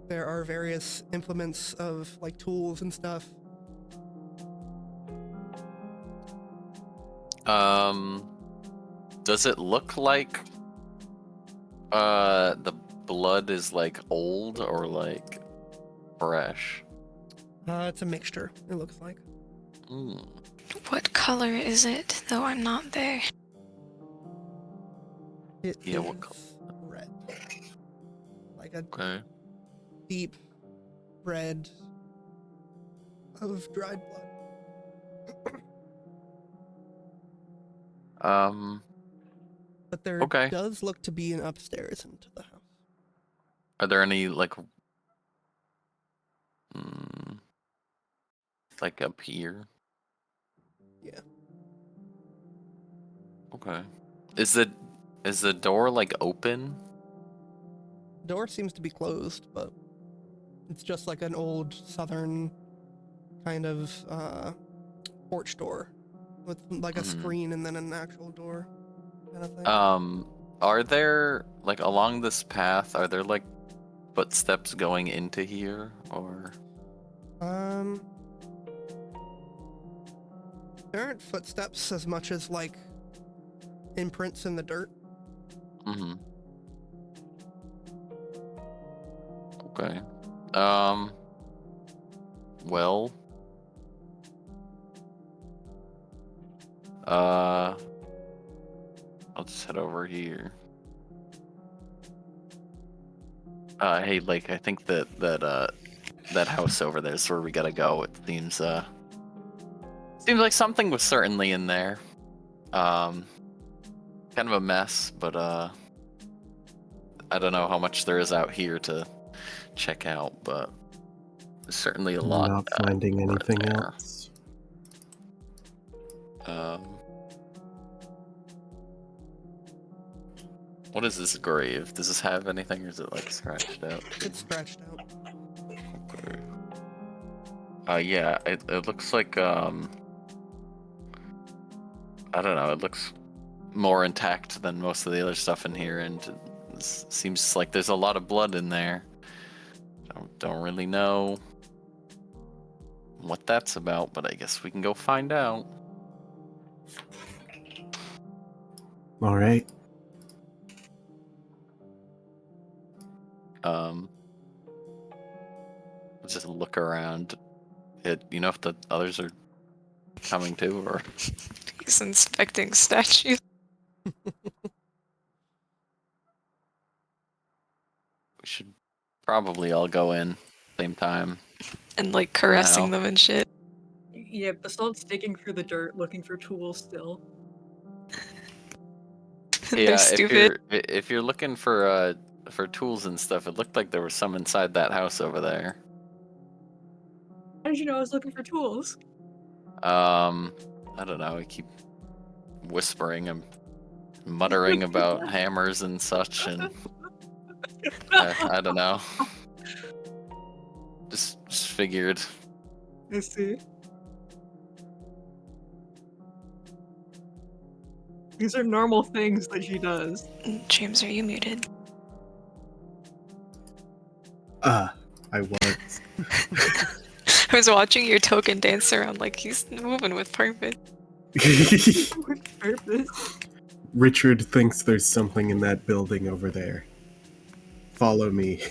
There are various implements of like tools and stuff. Does it look like the blood is like old or like fresh? It's a mixture, it looks like. What color is it, though I'm not there? It Yeah, is what color? red. Like a Okay. deep red of dried blood. But there Okay. does look to be an upstairs into the house. Are there any like up here? Yeah. Okay. Is the door like open? Door seems to be closed, but it's just like an old southern kind of porch door with like a screen and then an actual door kind of thing. Are there like along this path, are there like footsteps going into here or there aren't footsteps as much as like imprints in the dirt. Okay. Well, I'll just head over here. Hey, like, I think that house over there is where we gotta go. It seems like something was certainly in there. Kind of a mess, but I don't know how much there is out here to check out, but there's certainly a lot. Not finding anything there. else. What is this grave? Does this have anything, or is it like scratched out? It's scratched out. Okay. Yeah, it looks like I don't know. It looks more intact than most of the other stuff in here, and it seems like there's a lot of blood in there. Don't really know what that's about, but I guess we can go find out. All right. Let's just look around. You know if the others are coming too, or He's inspecting statues. we should probably all go in same time. And like caressing Wow. them and shit. Yeah, Basalt's digging through the dirt looking for tools still. They're stupid. If you're looking for tools and stuff, it looked like there was some inside that house over there. How did you know I was looking for tools? I don't know. I keep whispering and muttering about hammers and such, and I don't know. Just figured. I see. These are normal things that she does. James, are you muted? Ah, I was. I was watching your token dance around like he's moving with purpose. With purpose. Richard thinks there's something in that building over there. Follow me.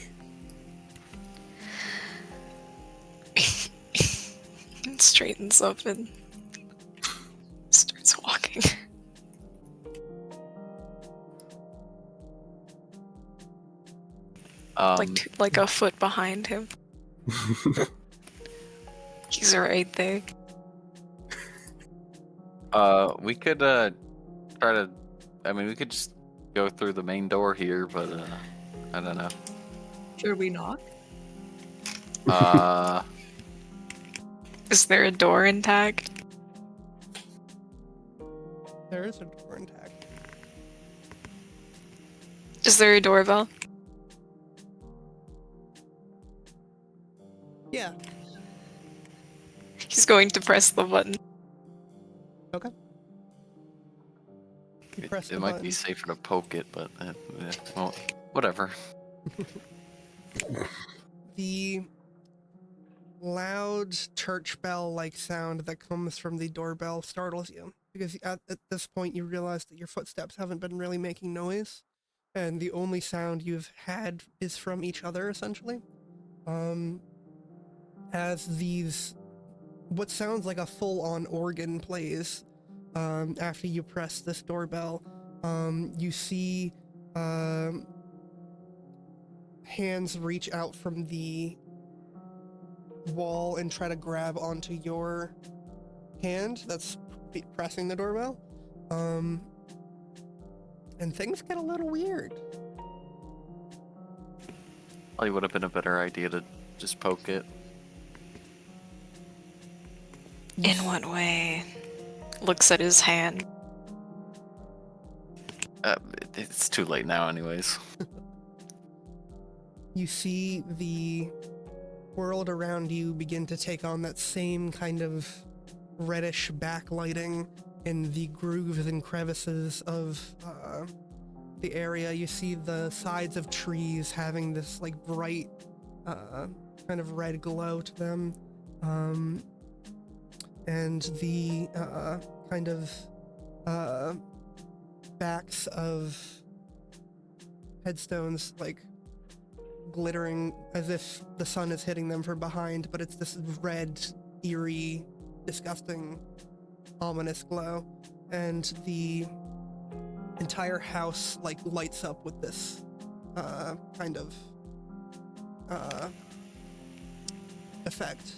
Straightens up and starts walking. Like a foot behind him. He's right there. We could try to. I mean, we could just go through the main door here, but I don't know. Should we knock? Is there a door intact? There is a door intact. Is there a doorbell? Yeah. He's going to press the button. Okay. You press It the might button. be safer to poke it, but well, whatever. The loud church bell like sound that comes from the doorbell startles you because at this point you realize that your footsteps haven't been really making noise and the only sound you've had is from each other essentially. As these what sounds like a full-on organ plays after you press this doorbell, you see hands reach out from the wall and try to grab onto your hand that's pressing the doorbell. And things get a little weird. Probably would have been a better idea to just poke it. In what way? Looks at his hand. It's too late now, anyways. You see the world around you begin to take on that same kind of reddish backlighting in the grooves and crevices of the area. You see the sides of trees having this like bright kind of red glow to them, and the kind of backs of headstones like glittering as if the sun is hitting them from behind, but it's this red, eerie, disgusting, ominous glow, and the entire house like lights up with this kind of effect.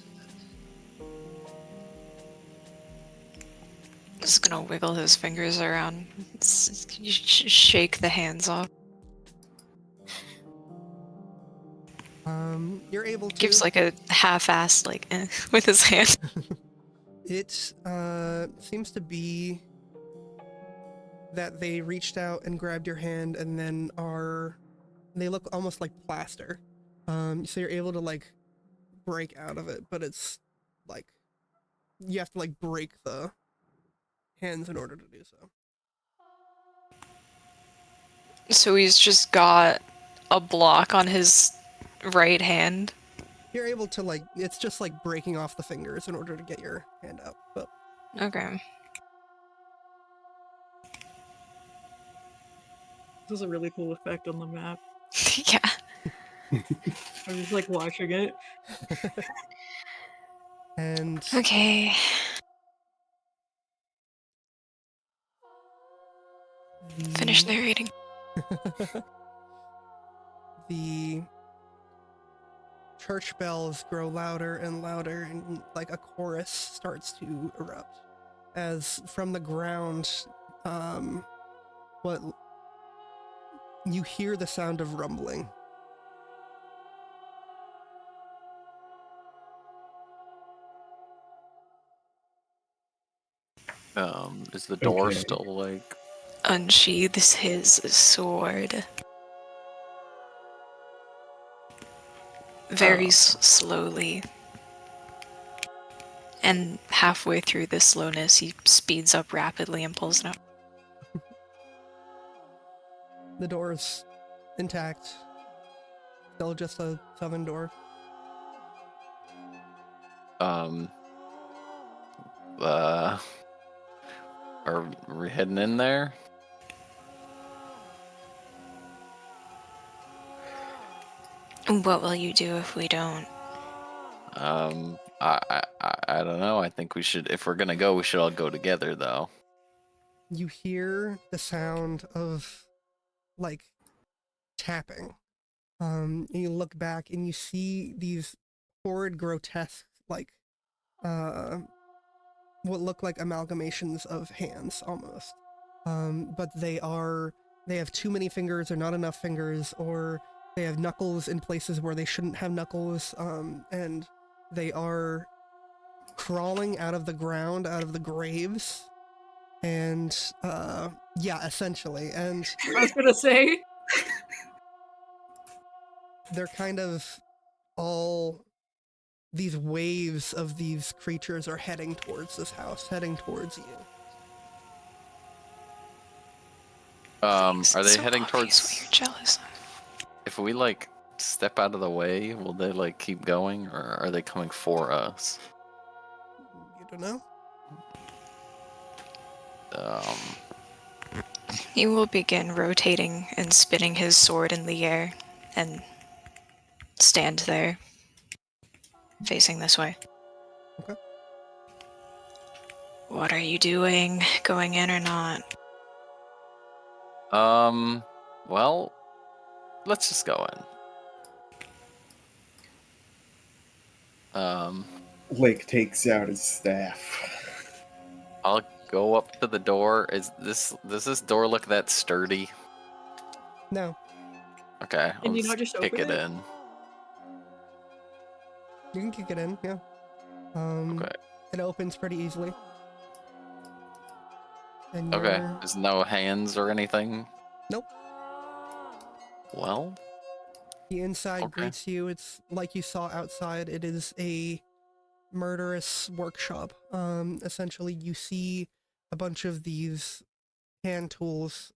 Just gonna wiggle his fingers around, shake the hands off. You're able to Gives like a half-assed with his hand. It seems to be that they reached out and grabbed your hand and then they look almost like plaster. So you're able to like break out of it, but it's like you have to like break the hands in order to do so. So he's just got a block on his right hand. You're able to like, it's just like breaking off the fingers in order to get your hand out, but Okay. This is a really cool effect on the map. Yeah. I'm just like watching it. and Okay. Finish narrating. The church bells grow louder and louder, and like a chorus starts to erupt as from the ground, what you hear the sound of rumbling. Is the door Okay. still, like... Unsheathes his sword. very Oh. slowly. And halfway through this slowness, he speeds up rapidly and pulls it up. The door's intact. Still just a southern door. Are we heading in there? What will you do if we don't? I don't know. I think we should, if we're gonna go, we should all go together, though. You hear the sound of, like, tapping. And you look back and you see these horrid, grotesque, like, what look like amalgamations of hands, almost. But they have too many fingers or not enough fingers, or they have knuckles in places where they shouldn't have knuckles, and they are crawling out of the ground, out of the graves, and, yeah, essentially, and I was gonna say. they're kind of all these waves of these creatures are heading towards this house, heading towards you. Are they So heading obvious towards? what you're jealous of. If we like step out of the way, will they like keep going, or are they coming for us? You don't know? He will begin rotating and spinning his sword in the air and stand there, facing this way. Okay. What are you doing? Going in or not? Well, let's just go in. Lake takes out his staff. I'll go up to the door. Does this door look that sturdy? No. Okay, Can I'll you not just kick open it it? in. You can kick it in, yeah. Okay. It opens pretty easily. And Okay. you're- There's no hands or anything. Nope. Well, The inside Okay. greets you. It's like you saw outside. It is a murderous workshop. Essentially, you see a bunch of these hand tools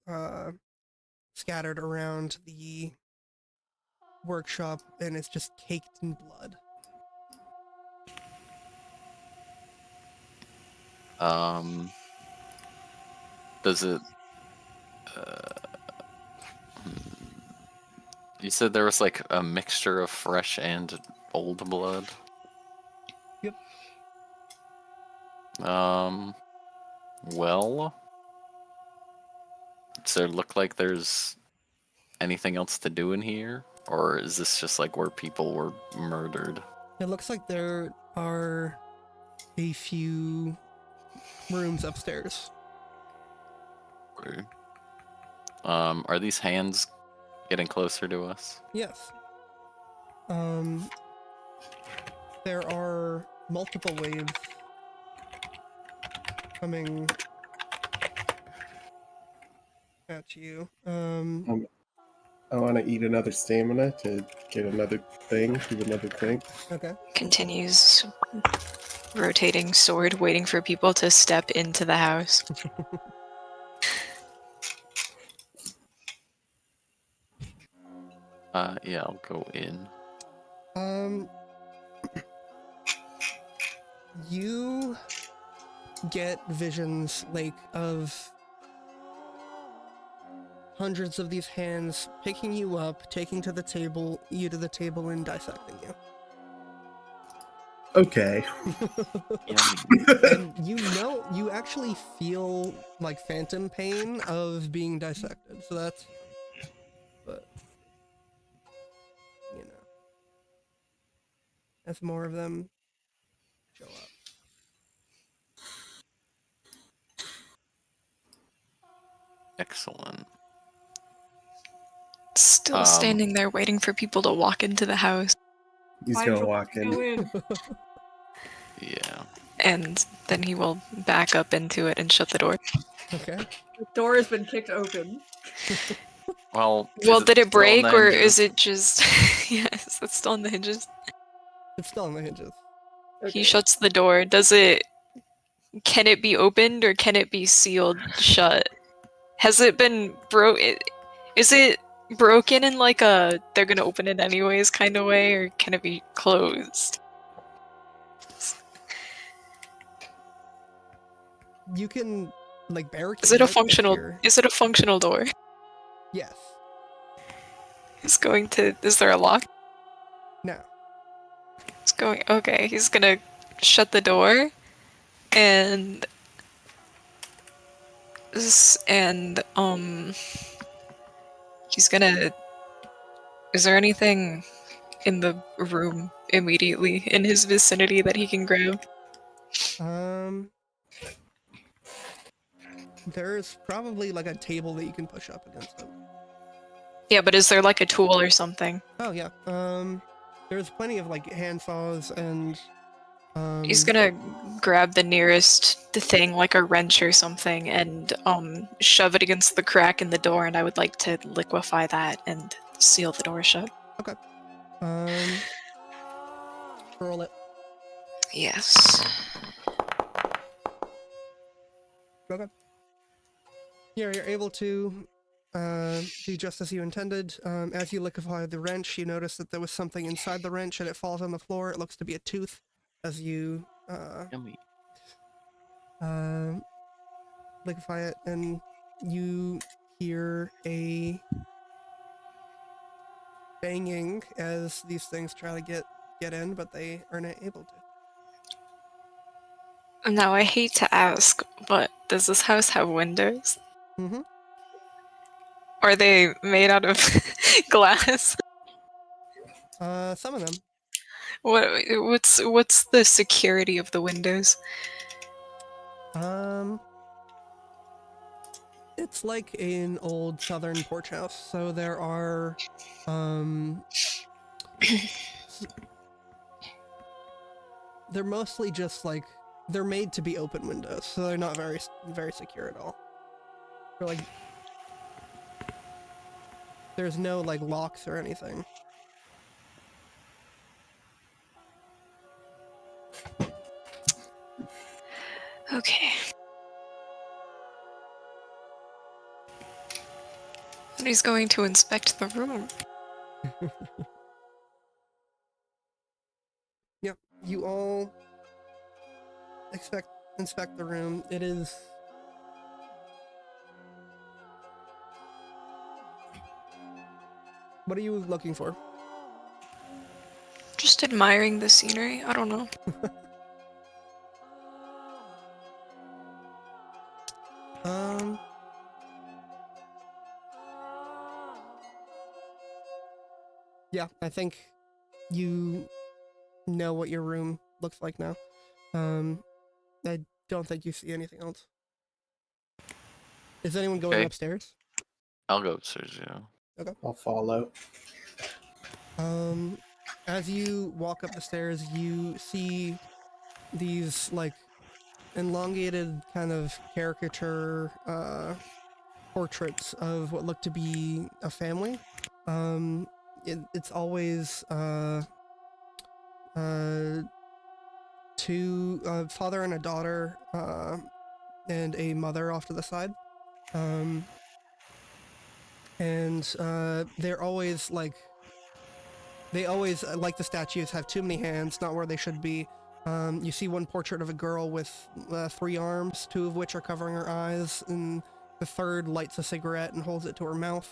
scattered around the workshop, and it's just caked in blood. does it? You said there was like a mixture of fresh and old blood. Yep. Well, does there look like there's anything else to do in here? Or is this just like where people were murdered? It looks like there are a few rooms upstairs. Or- are these hands getting closer to us? Yes. There are multiple waves coming at you. I want to eat another stamina to get another thing, do another thing. Okay. Continues rotating sword, waiting for people to step into the house. Yeah, I'll go in. You get visions, like, of hundreds of these hands picking you up, taking you to the table, and dissecting you. Okay. And you actually feel like phantom pain of being dissected, so that's, but, you know, as more of them show up. Excellent. Still standing there waiting for people to walk into the house. He's Why gonna don't walk you go in. Yeah. And then he will back up into it and shut the door. Okay. The door has been kicked open. Well, Well, is did it still break or dangerous? is it just... Yes. it still on the hinges? It's still on the hinges. Okay. He shuts the door. Can it be opened or can it be sealed shut? Has it been is it broken in like a they're gonna open it anyways kind of way, or can it be closed? You can like barricade Is it a if functional you're- is it a functional door? Yes. Is there a lock? No. Okay, he's gonna shut the door and he's gonna is there anything in the room immediately in his vicinity that he can grab? There's probably like a table that you can push up against it. Yeah, but is there like a tool or something? Oh yeah. There's plenty of like handsaws and He's gonna grab the nearest thing, like a wrench or something, and shove it against the crack in the door, and I would like to liquefy that and seal the door shut. roll it. Yes. Okay. Yeah, you're able to do just as you intended. As you liquefy the wrench, you notice that there was something inside the wrench and it falls on the floor. It looks to be a tooth. As you Yummy. liquefy it, and you hear a banging as these things try to get in, but they are not able to. Now, I hate to ask, but does this house have windows? Mm-hmm. Are they made out of glass? Some of them. What's the security of the windows? It's like an old southern porch house, so there are, they're mostly just like, they're made to be open windows, so they're not very secure at all. They're like, there's no like locks or anything. Okay. And he's going to inspect the room. Yep, you all inspect the room. It is what are you looking for? Just admiring the scenery. I don't know. Yeah, I think you know what your room looks like now. I don't think you see anything else. Is anyone going Okay. upstairs? I'll go upstairs, yeah. I'll follow. As you walk up the stairs, you see these like elongated kind of caricature portraits of what look to be a family. It's always two father and a daughter and a mother off to the side. They're always like like the statues have too many hands, not where they should be. You see one portrait of a girl with 3 arms, 2 of which are covering her eyes, and the third lights a cigarette and holds it to her mouth.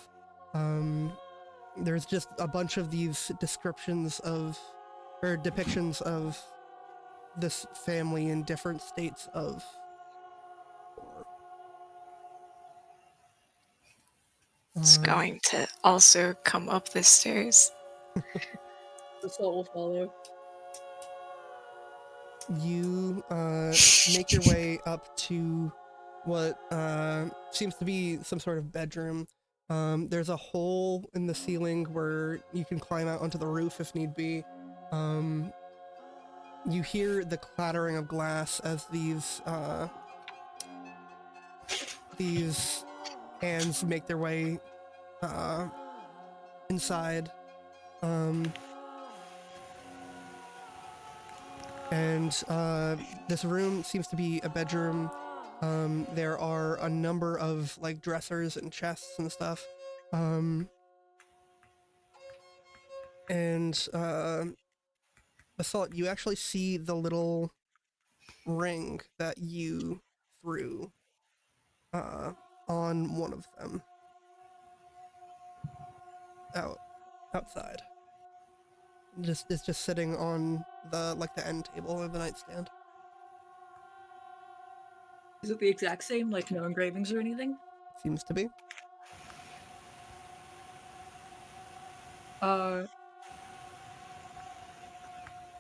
There's just a bunch of these depictions of this family in different states of horror. It's going to also come up the stairs. The soul will follow. You make your way up to what seems to be some sort of bedroom. There's a hole in the ceiling where you can climb out onto the roof if need be. You hear the clattering of glass as these hands make their way inside. And this room seems to be a bedroom. There are a number of like dressers and chests and stuff. And Assault, you actually see the little ring that you threw on one of them outside. It's just sitting on the end table of the nightstand. Is it the exact same, like no engravings or anything? Seems to be.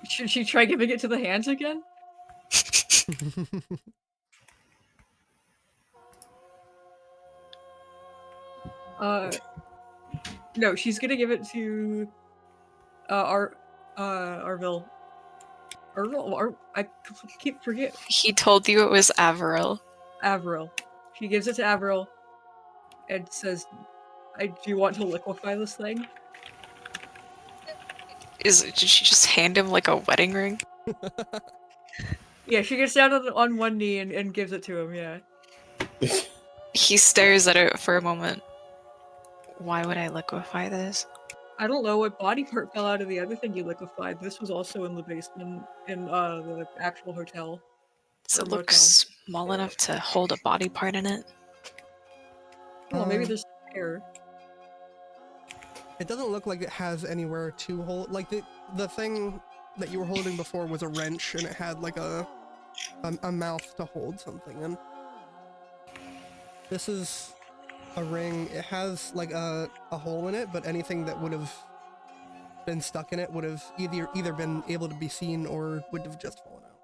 Should she try giving it to the hands again? No, she's gonna give it to Arvil. I keep forget. He told you it was Averil. Avril. She gives it to Avril and says, do you want to liquefy this thing? Did she just hand him like a wedding ring? Yeah, she gets down on one knee and gives it to him, yeah. He stares at it for a moment. Why would I liquefy this? I don't know what body part fell out of the other thing you liquefied. This was also in the basement in the actual hotel. Does Or it look motel. small enough to hold a body part in it? Well, maybe there's hair. It doesn't look like it has anywhere to hold. Like the thing that you were holding before was a wrench, and it had like a mouth to hold something in. This is a ring. It has like a hole in it, but anything that would have been stuck in it would have either been able to be seen or would have just fallen out.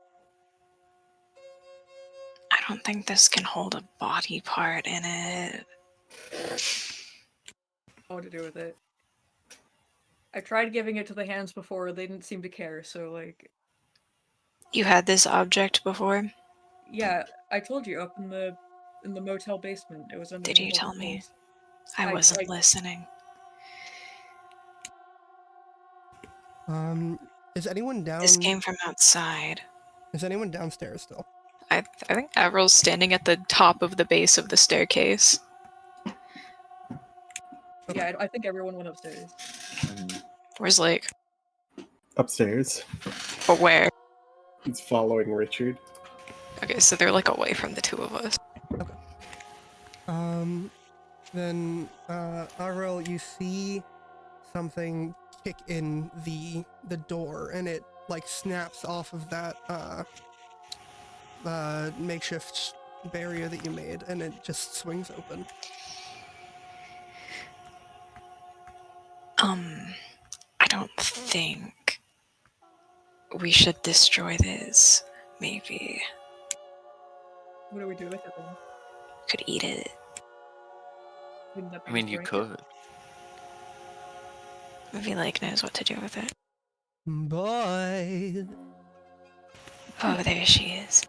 I don't think this can hold a body part in it. What to do with it? I tried giving it to the hands before. They didn't seem to care. So like, You had this object before? yeah, I told you up in the motel basement. It was under. Did you tell me? I wasn't listening. Is anyone down? This came from outside. Is anyone downstairs still? I think Averil's standing at the top of the base of the staircase. Yeah, I think everyone went upstairs. Where's Lake? Upstairs. But where? He's following Richard. Okay, so they're like away from the two of us. Okay. Then, Arel, you see something kick in the door, and it like snaps off of that makeshift barrier that you made, and it just swings open. I don't think we should destroy this. Maybe What do we do with it then? could eat it. Wouldn't that be I mean, you destroying could. Maybe Lake knows what to do with it. Boy. Oh, there she is.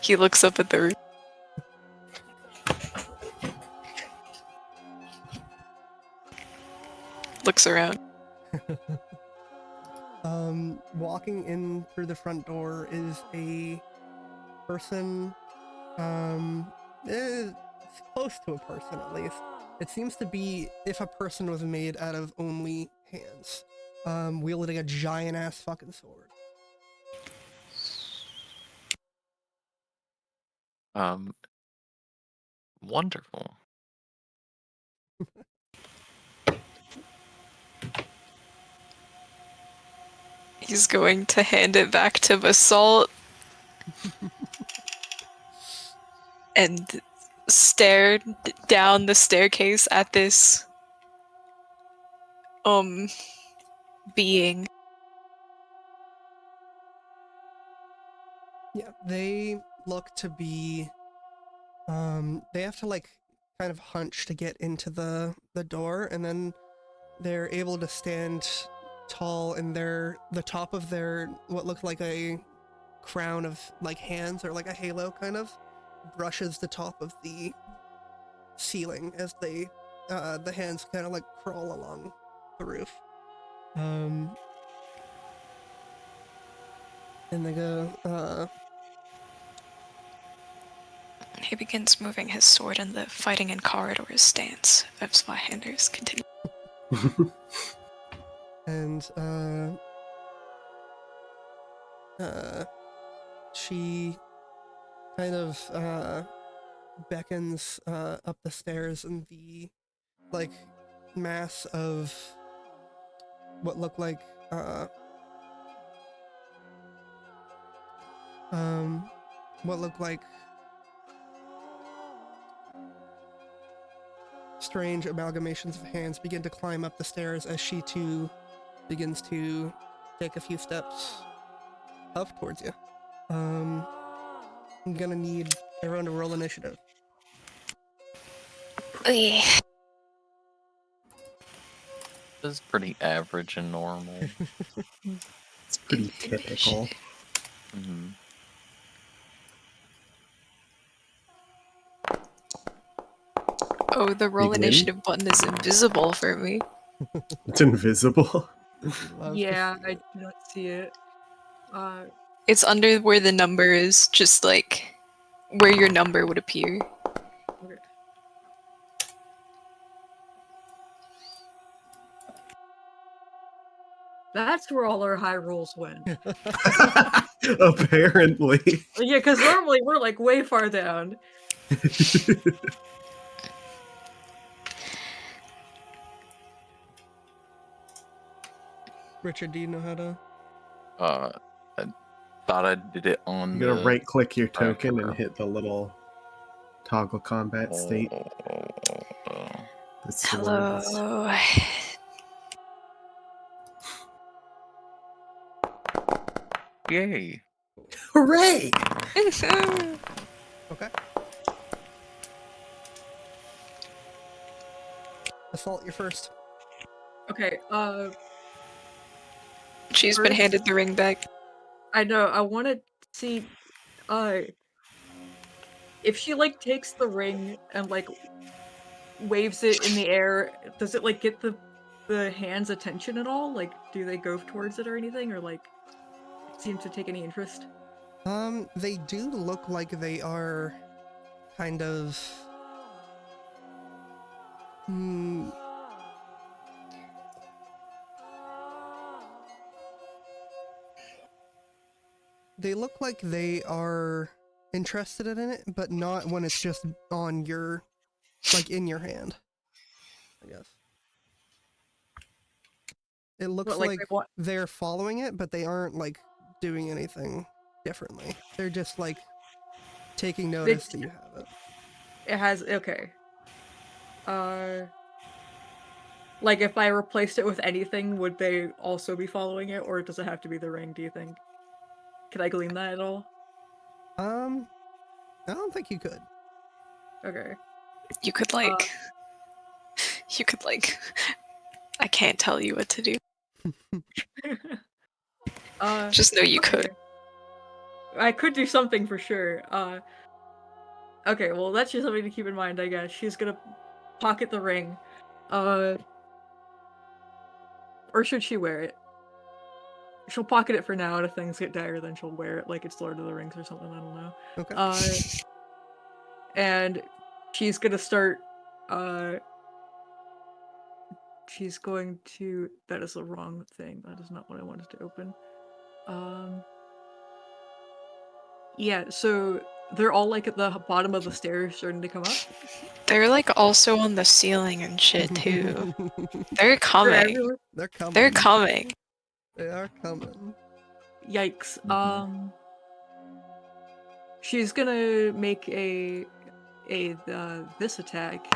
He looks up at the roof. Looks around. Walking in through the front door is a person, it's close to a person at least. It seems to be if a person was made out of only hands, wielding a giant ass fucking sword. Wonderful. He's going to hand it back to Basalt and stare down the staircase at this being. Yeah, they look to be, they have to like kind of hunch to get into the door, and then they're able to stand tall, and the top of their what looked like a crown of like hands or like a halo kind of brushes the top of the ceiling as they the hands kind of like crawl along the roof. And they go, He begins moving his sword in the fighting in corridors stance of Spyhanders. Continue. and she kind of beckons up the stairs, and the like mass of what look like strange amalgamations of hands begin to climb up the stairs as she too begins to take a few steps up towards you. I'm gonna need everyone to roll initiative. Oy. This is pretty average and normal. It's pretty typical. Mhm. Oh, the roll Begin? initiative button is invisible for me. It's invisible. Love. Yeah, I do not see it. It's under where the number is, just like where your number would appear. Okay. That's where all our high rolls went. Apparently. Yeah, because normally we're like way far down. Richard, do you know how to? I thought I did it on You're gonna the right click your token and tracker. hit the little toggle combat state. Oh. The swords. Hello. Yay. Hooray! Okay. Assault, you're first. Okay, She's been First- handed the ring back. I know, I want to see, if she, like, takes the ring and, like, waves it in the air, does it, like, get the hand's attention at all? Like, do they go towards it or anything, or, like, seem to take any interest? They do look like they are kind of they look like they are interested in it, but not when it's just on your, like, in your hand, I guess. It looks But, like, like they want- they're following it, but they aren't, like, doing anything differently. They're just, like, taking notice that you have it. It has, okay. Like, if I replaced it with anything, would they also be following it, or does it have to be the ring, do you think? Can I glean that at all? I don't think you could. Okay. You could like. You could like. I can't tell you what to do. Just know you could. okay. I could do something for sure. Okay, well, that's just something to keep in mind, I guess. She's gonna pocket the ring. Or should she wear it? She'll pocket it for now, and if things get dire, then she'll wear it like it's Lord of the Rings or something, I don't know. Okay. And she's gonna start, she's going to... That is the wrong thing. That is not what I wanted to open. Yeah, so they're all, like, at the bottom of the stairs starting to come up. They're like also on the ceiling and shit too. They're They're coming. everywhere. They're coming. They're coming. They are coming. Yikes. Mhm. She's gonna make this attack.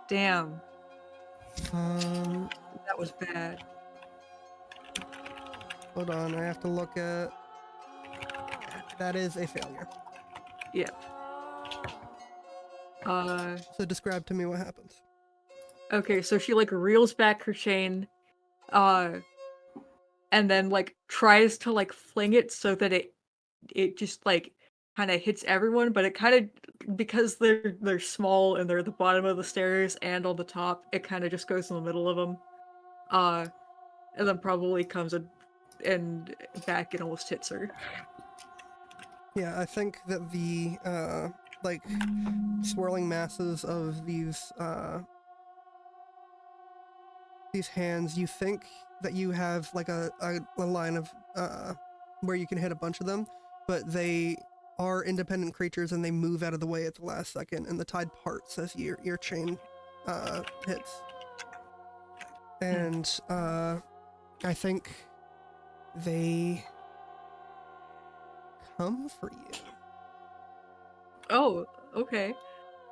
Damn, that was bad. Hold on, I have to look at... That is a failure. Yeah. So describe to me what happens. Okay, so she, like, reels back her chain, and then, like, tries to, like, fling it so that it just, like, kind of hits everyone, but it kind of, because they're small and they're at the bottom of the stairs and on the top, it kind of just goes in the middle of them. and then probably comes and back and almost hits her. Yeah, I think that the like swirling masses of these hands, you think that you have like a line of where you can hit a bunch of them, but they are independent creatures and they move out of the way at the last second, and the tide parts as your chain hits. And I think they come for you. Oh, okay.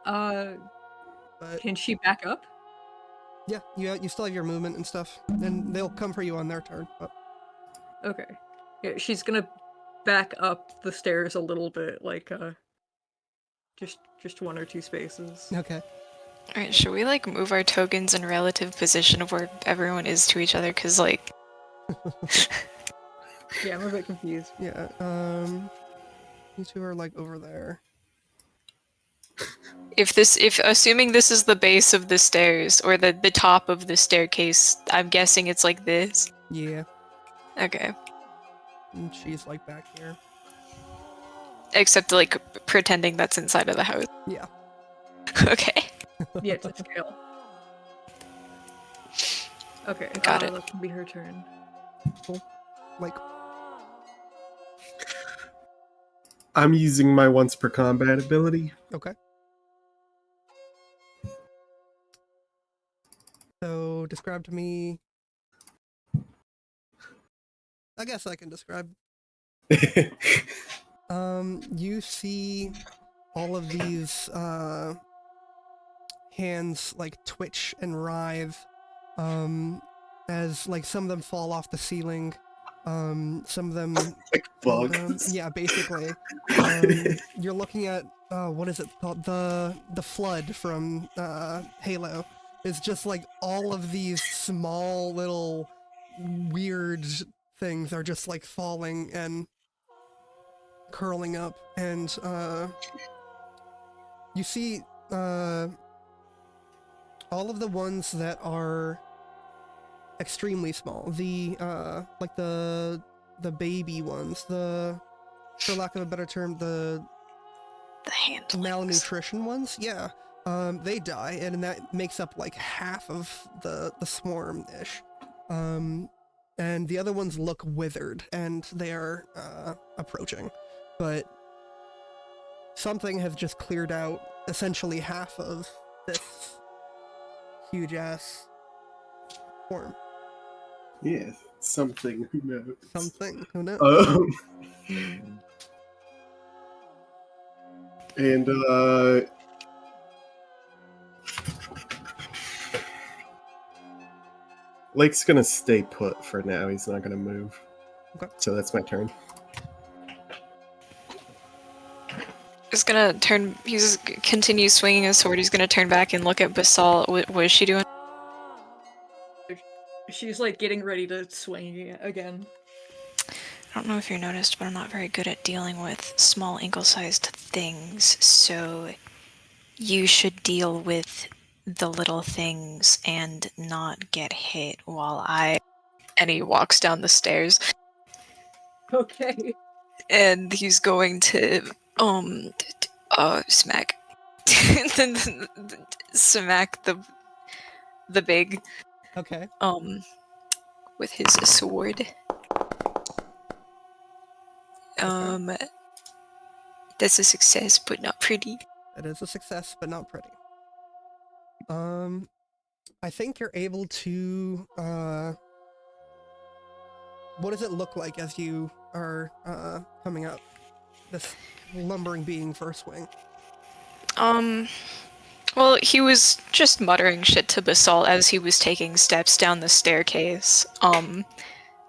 But Can she back up? yeah, you still have your movement and stuff, and they'll come for you on their turn. But Okay. Yeah, she's gonna back up the stairs a little bit, like just 1 or 2 spaces. okay. Alright, should we like move our tokens in relative position of where everyone is to each other? Cause like Yeah, I'm a bit confused. Yeah, you two are like over there. if assuming this is the base of the stairs or the top of the staircase, I'm guessing it's like this. Yeah, Okay. and she's like back here. Except like pretending that's inside of the house. Yeah. Okay. Yeah, to scale. Okay, Got it. That can be her turn. Cool. Like, I'm using my once per combat ability. okay. So describe to me. I guess I can describe. You see all of these hands like twitch and writhe, as like some of them fall off the ceiling, some of them Like fall down. bugs. Yeah, basically. You're looking at what is it called? The flood from Halo. It's just like all of these small little weird things are just like falling and curling up, and you see all of the ones that are extremely small, the like the baby ones, the, for lack of a better term, the The malnutrition ones, yeah, they die, and that makes up like half of the swarm-ish. And the other ones look withered, and they are approaching. But something has just cleared out essentially half of this huge-ass swarm. Yeah, something. Who knows? Something, who knows? And Lake's gonna stay put for now. He's not gonna move. Okay. So that's my turn. He's gonna turn. He's continue swinging his sword. He's gonna turn back and look at Basalt. What is she doing? She's like getting ready to swing again. I don't know if you noticed, but I'm not very good at dealing with small ankle-sized things. So you should deal with the little things and not get hit while I. And he walks down the stairs. Okay. And he's going to smack smack the big Okay. with his sword. That's a success, but not pretty. That is a success, but not pretty. I think you're able to, what does it look like as you are, coming up? This lumbering being for a swing. Well, he was just muttering shit to Basalt as he was taking steps down the staircase,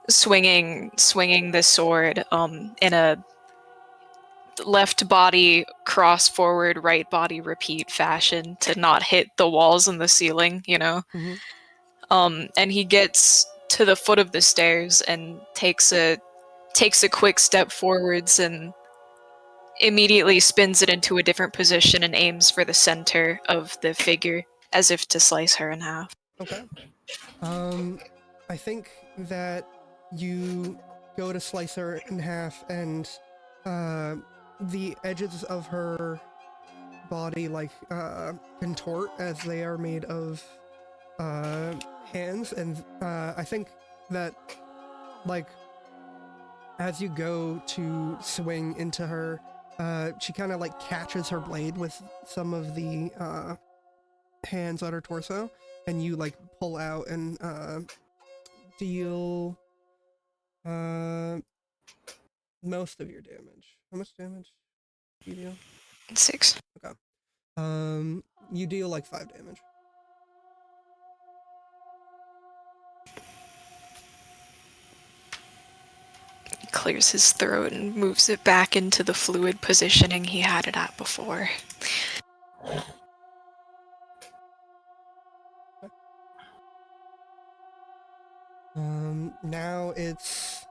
swinging the sword, in a left body cross forward, right body repeat fashion to not hit the walls and the ceiling, you know? Mm-hmm. And he gets to the foot of the stairs and takes a quick step forwards and immediately spins it into a different position and aims for the center of the figure, as if to slice her in half. Okay. I think that you go to slice her in half, and the edges of her body like contort as they are made of hands, and I think that like as you go to swing into her, she kind of like catches her blade with some of the hands on her torso, and you like pull out and deal most of your damage. How much damage do you deal? 6. You deal like 5 damage. He clears his throat and moves it back into the fluid positioning he had it at before. Now it's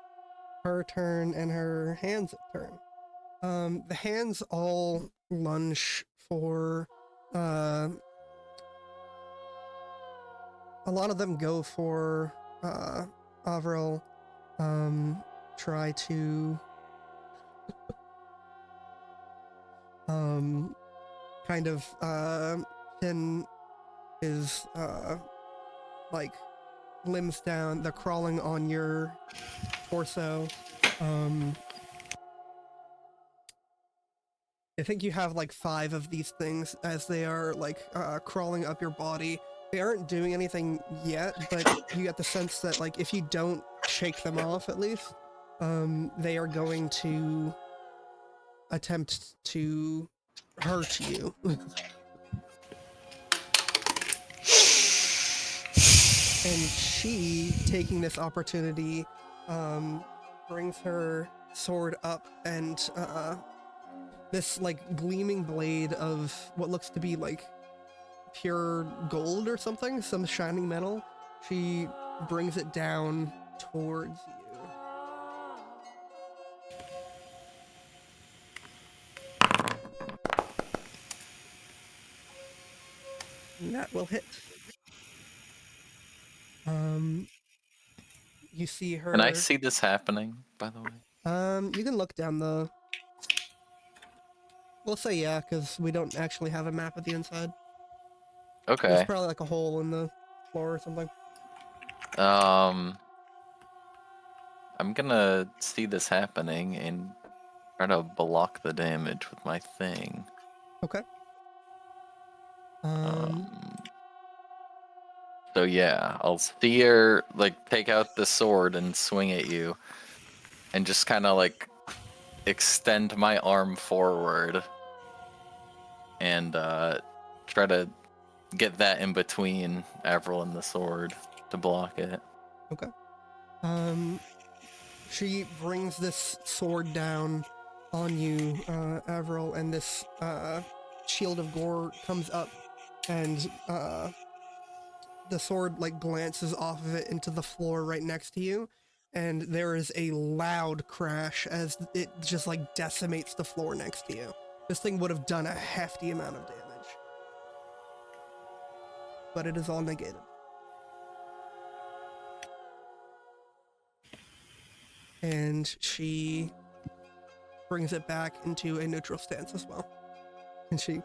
her turn and her hands' turn. The hands all lunge for, a lot of them go for, Avril, try to, kind of, pin his, like, limbs down. They're crawling on your torso. I think you have like 5 of these things as they are like crawling up your body. They aren't doing anything yet, but you get the sense that like if you don't shake them off at least, they are going to attempt to hurt you. And she, taking this opportunity, brings her sword up, and this like gleaming blade of what looks to be like pure gold or something, some shining metal, she brings it down towards you. And that will hit. You see her. Can I see this happening, by the way? You can look down the. We'll say yeah, because we don't actually have a map of the inside. There's Okay. probably like a hole in the floor or something. I'm gonna see this happening and try to block the damage with my thing. Okay. So yeah, I'll see her like take out the sword and swing at you, and just kind of like extend my arm forward and try to get that in between Avril and the sword to block it. Okay. She brings this sword down on you, Avril, and this shield of gore comes up, and the sword like glances off of it into the floor right next to you, and there is a loud crash as it just like decimates the floor next to you. This thing would have done a hefty amount of damage, but it is all negated. And she brings it back into a neutral stance as well. And she...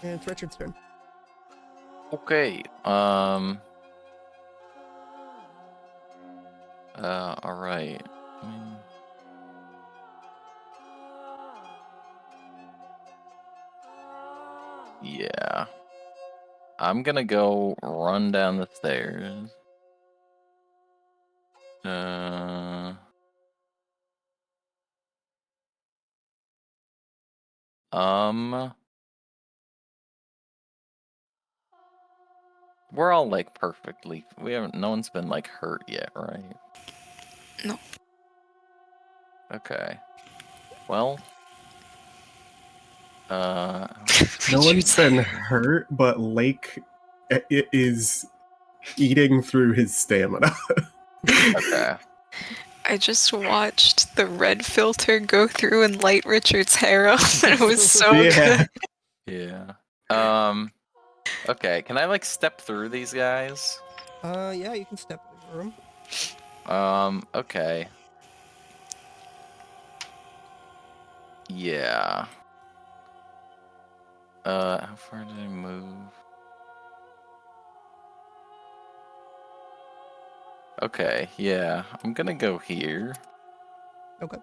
And it's Richard's turn. Okay. All right. Yeah. I'm gonna go run down the stairs. We're all like perfectly. No one's been like hurt yet, right? No. Okay. Well. No one's been hurt, but Lake is eating through his stamina. Okay. I just watched the red filter go through and light Richard's hair up, and it was so good. Yeah. Okay, can I like step through these guys? Yeah, you can step over them. Okay. Yeah. How far did I move? Okay, yeah. I'm gonna go here. Okay.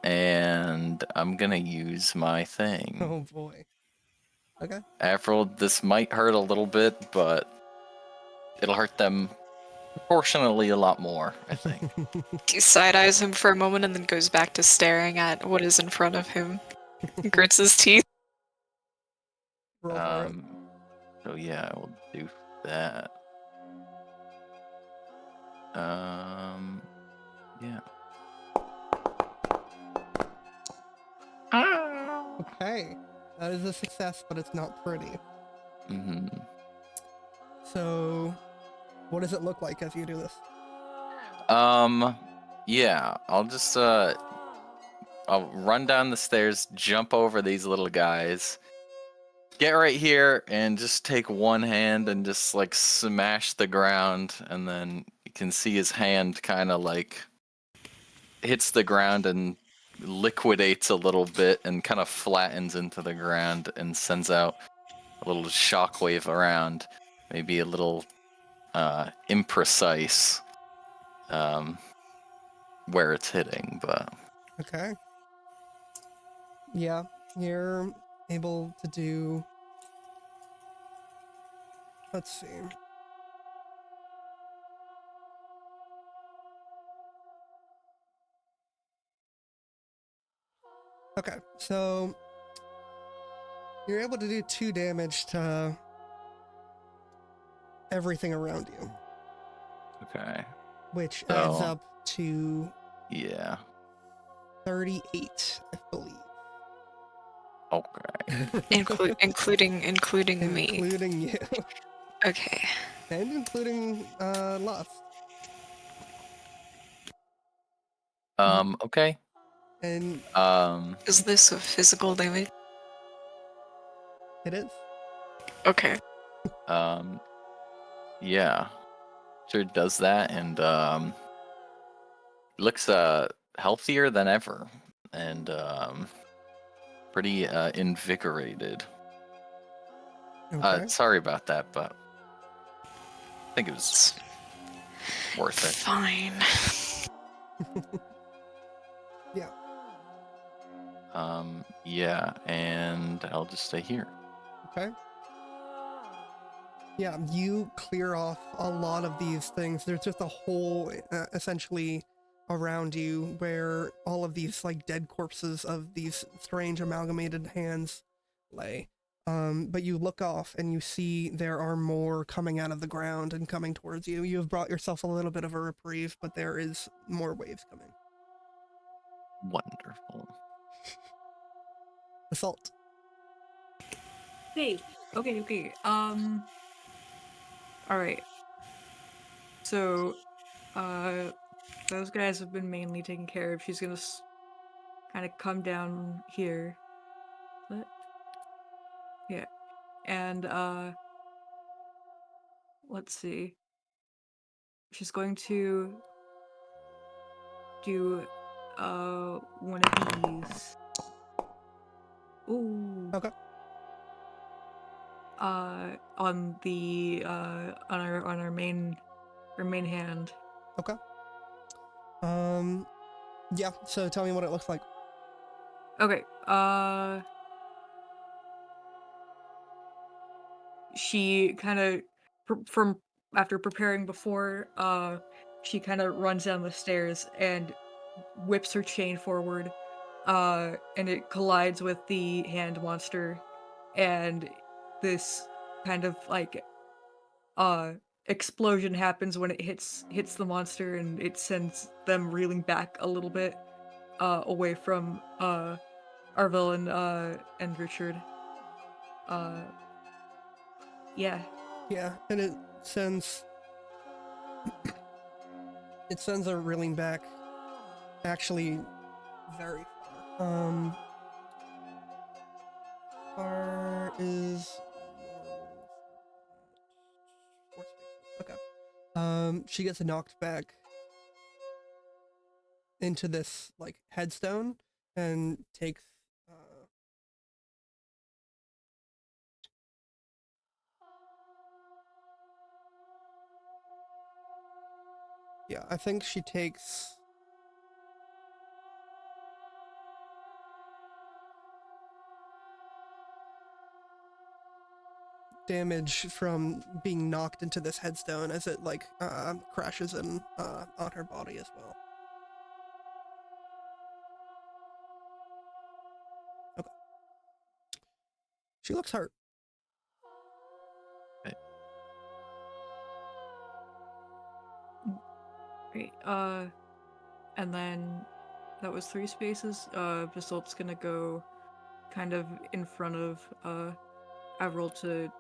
And I'm gonna use my thing. Oh boy. Okay. Avril, this might hurt a little bit, but it'll hurt them proportionally a lot more, I think. He side eyes him for a moment and then goes back to staring at what is in front of him. Grits his teeth. Roll for it. So yeah, I will do that. Yeah. Okay. That is a success, but it's not pretty. Mm-hmm. So, what does it look like as you do this? Yeah, I'll just I'll run down the stairs, jump over these little guys, get right here, and just take one hand and just like smash the ground, and then you can see his hand kind of like hits the ground and liquidates a little bit and kind of flattens into the ground and sends out a little shockwave around, maybe a little imprecise where it's hitting, but Okay. Yeah, you're able to do. Let's see. Okay, so you're able to do 2 damage to everything around you, okay. which adds So- up to Yeah. 38, I believe. Okay. Including me. Including you. Okay. And including Lust. Okay. And Is this a physical damage? it is. Okay. Yeah. Sure does that, and looks healthier than ever, and pretty invigorated. Okay. Sorry about that, but I think it was It's worth it. fine. Yeah. Yeah, and I'll just stay here. Okay. Yeah, you clear off a lot of these things. There's just a hole essentially around you where all of these like dead corpses of these strange amalgamated hands lay. But you look off and you see there are more coming out of the ground and coming towards you. You have brought yourself a little bit of a reprieve, but there is more waves coming. Wonderful. Assault. Hey, okay. Alright. So, those guys have been mainly taken care of. She's gonna kind of come down here. What? Yeah. And, let's see. She's going to do, one of these. Ooh. Okay. On the, on our main hand. Okay. Yeah, so tell me what it looks like. Okay, she kind of, from after preparing before, she kind of runs down the stairs and whips her chain forward, and it collides with the hand monster, and this kind of like explosion happens when it hits the monster, and it sends them reeling back a little bit, away from our villain and Richard. Yeah. Yeah, and it sends a reeling back actually very far. Far is She gets knocked back into this like headstone and takes yeah, I think she takes damage from being knocked into this headstone as it like crashes in on her body as well. Okay. She looks hurt. Great. And then that was 3 spaces. Basilt's gonna go kind of in front of Avril to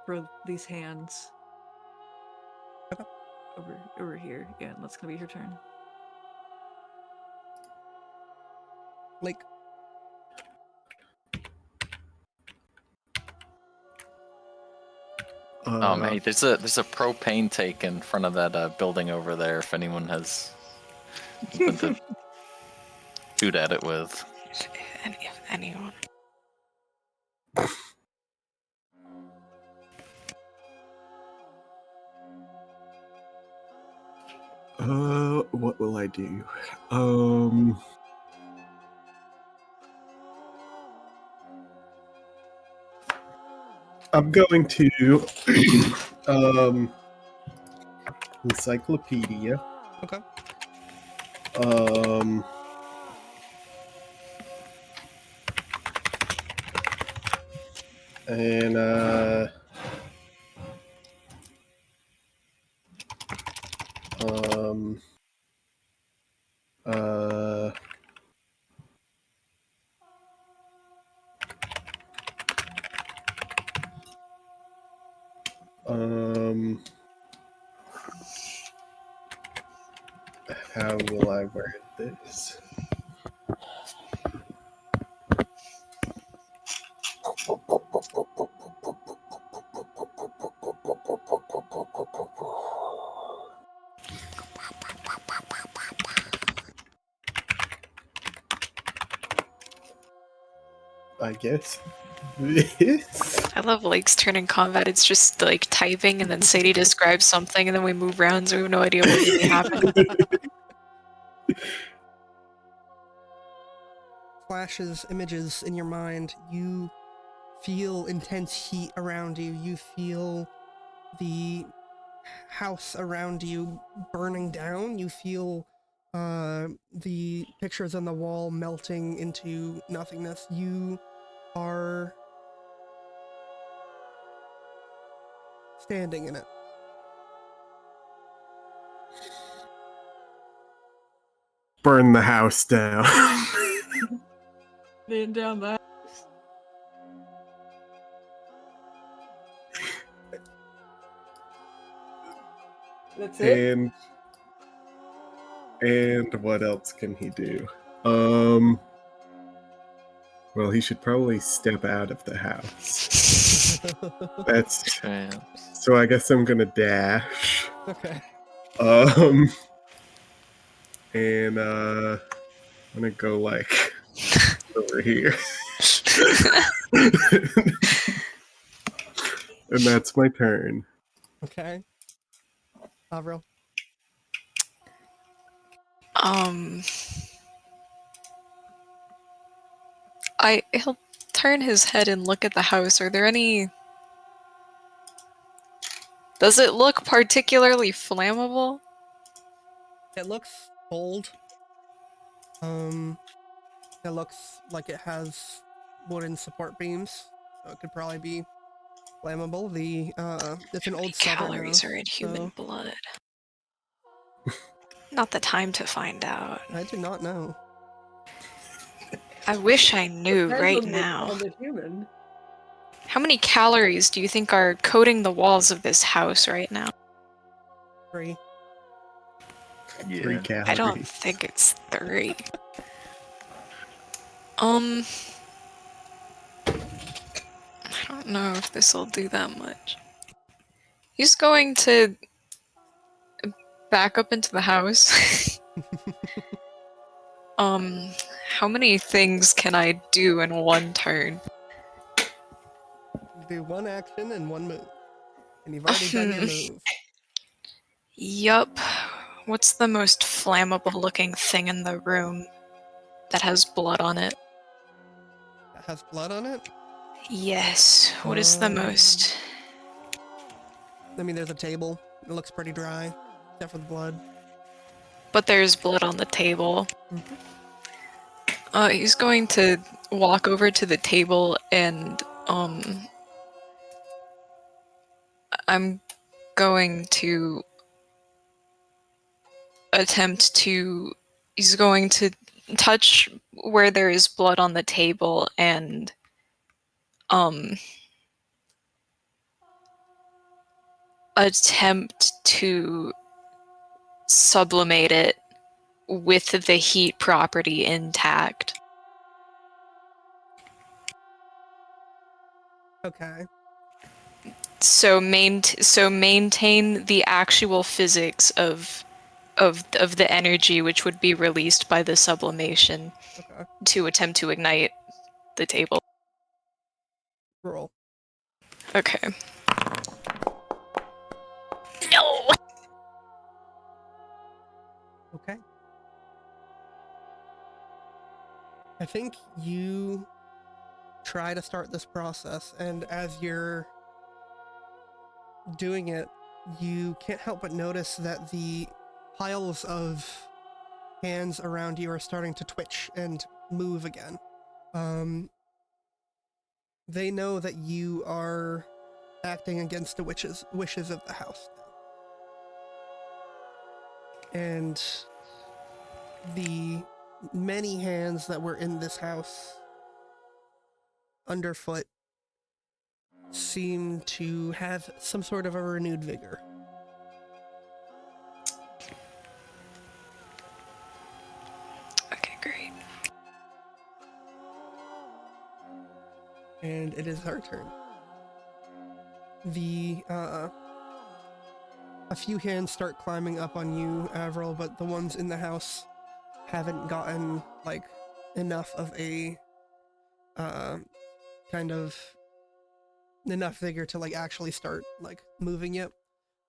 release hands. Okay. Over here. Yeah, and that's gonna be her turn. Like Hey, there's a propane tank in front of that building over there. If anyone has something to shoot at it with. If anyone. What will I do? I'm going to encyclopedia. okay. And how will I word this? I guess this. I love Lake's turn in combat. It's just like typing, and then Sadie describes something, and then we move around, so we have no idea what really happened. Flashes, images in your mind. You feel intense heat around you. You feel the house around you burning down. You feel the pictures on the wall melting into nothingness. You are standing in it. Burn the house down. Laying down that. That's it. And what else can he do? Well, he should probably step out of the house. That's so. I guess I'm gonna dash. Okay. And I'm gonna go like over here. And that's my turn. Okay. Avril. He'll turn his head and look at the house. Are there any... Does it look particularly flammable? It looks old. It looks like it has wooden support beams, so it could probably be flammable. It's an old southern Calories house, are in human so blood. Not the time to find out. I do not know. I wish I knew Depends right on now. on the human. How many calories do you think are coating the walls of this house right now? 3. 3 calories. I don't think it's 3. I don't know if this will do that much. He's going to back up into the house. How many things can I do in one turn? You do one action and one move. And you've already done your move. Yup. What's the most flammable looking thing in the room that has blood on it? That has blood on it? Yes. What is the most? I mean, there's a table. It looks pretty dry, except for the blood. But there's blood on the table. Mhm. He's going to walk over to the table and, I'm going to attempt to... He's going to touch where there is blood on the table and, attempt to sublimate it with the heat property intact. Okay. So maintain the actual physics of the energy which would be released by the sublimation Okay. to attempt to ignite the table. Roll. Okay. No. Okay. I think you try to start this process, and as you're doing it, you can't help but notice that the piles of hands around you are starting to twitch and move again. They know that you are acting against the wishes of the house now. And the many hands that were in this house underfoot seem to have some sort of a renewed vigor. Okay, great. And it is her turn. A few hands start climbing up on you, Avril, but the ones in the house haven't gotten, like, enough of a, kind of, enough vigor to, like, actually start, like, moving yet.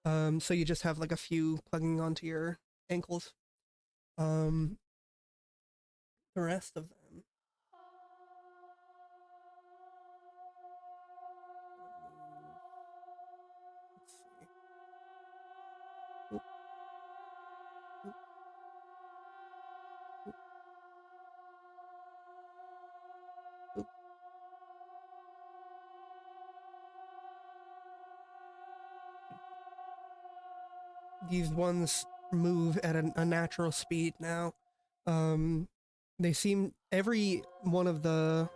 So you just have, like, a few plugging onto your ankles. The rest of them... Let's see. Oop. Oop. Oop. Oop. These ones move at a natural speed now. They seem... Every one of the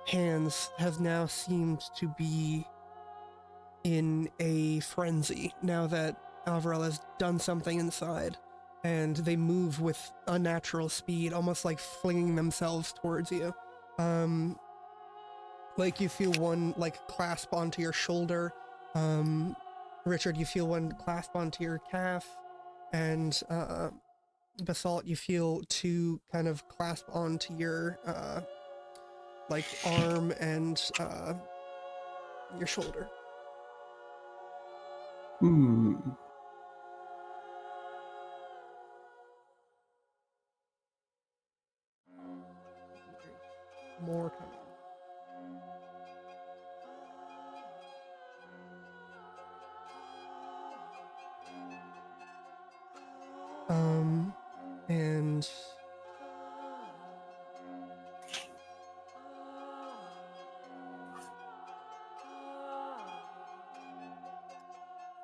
hands has now seemed to be in a frenzy now that Avril has done something inside, and they move with unnatural speed, almost like flinging themselves towards you. Like you feel one like clasp onto your shoulder. Richard, you feel one clasp onto your calf, and Basalt, you feel two kind of clasp onto your like arm and your shoulder. More coming. And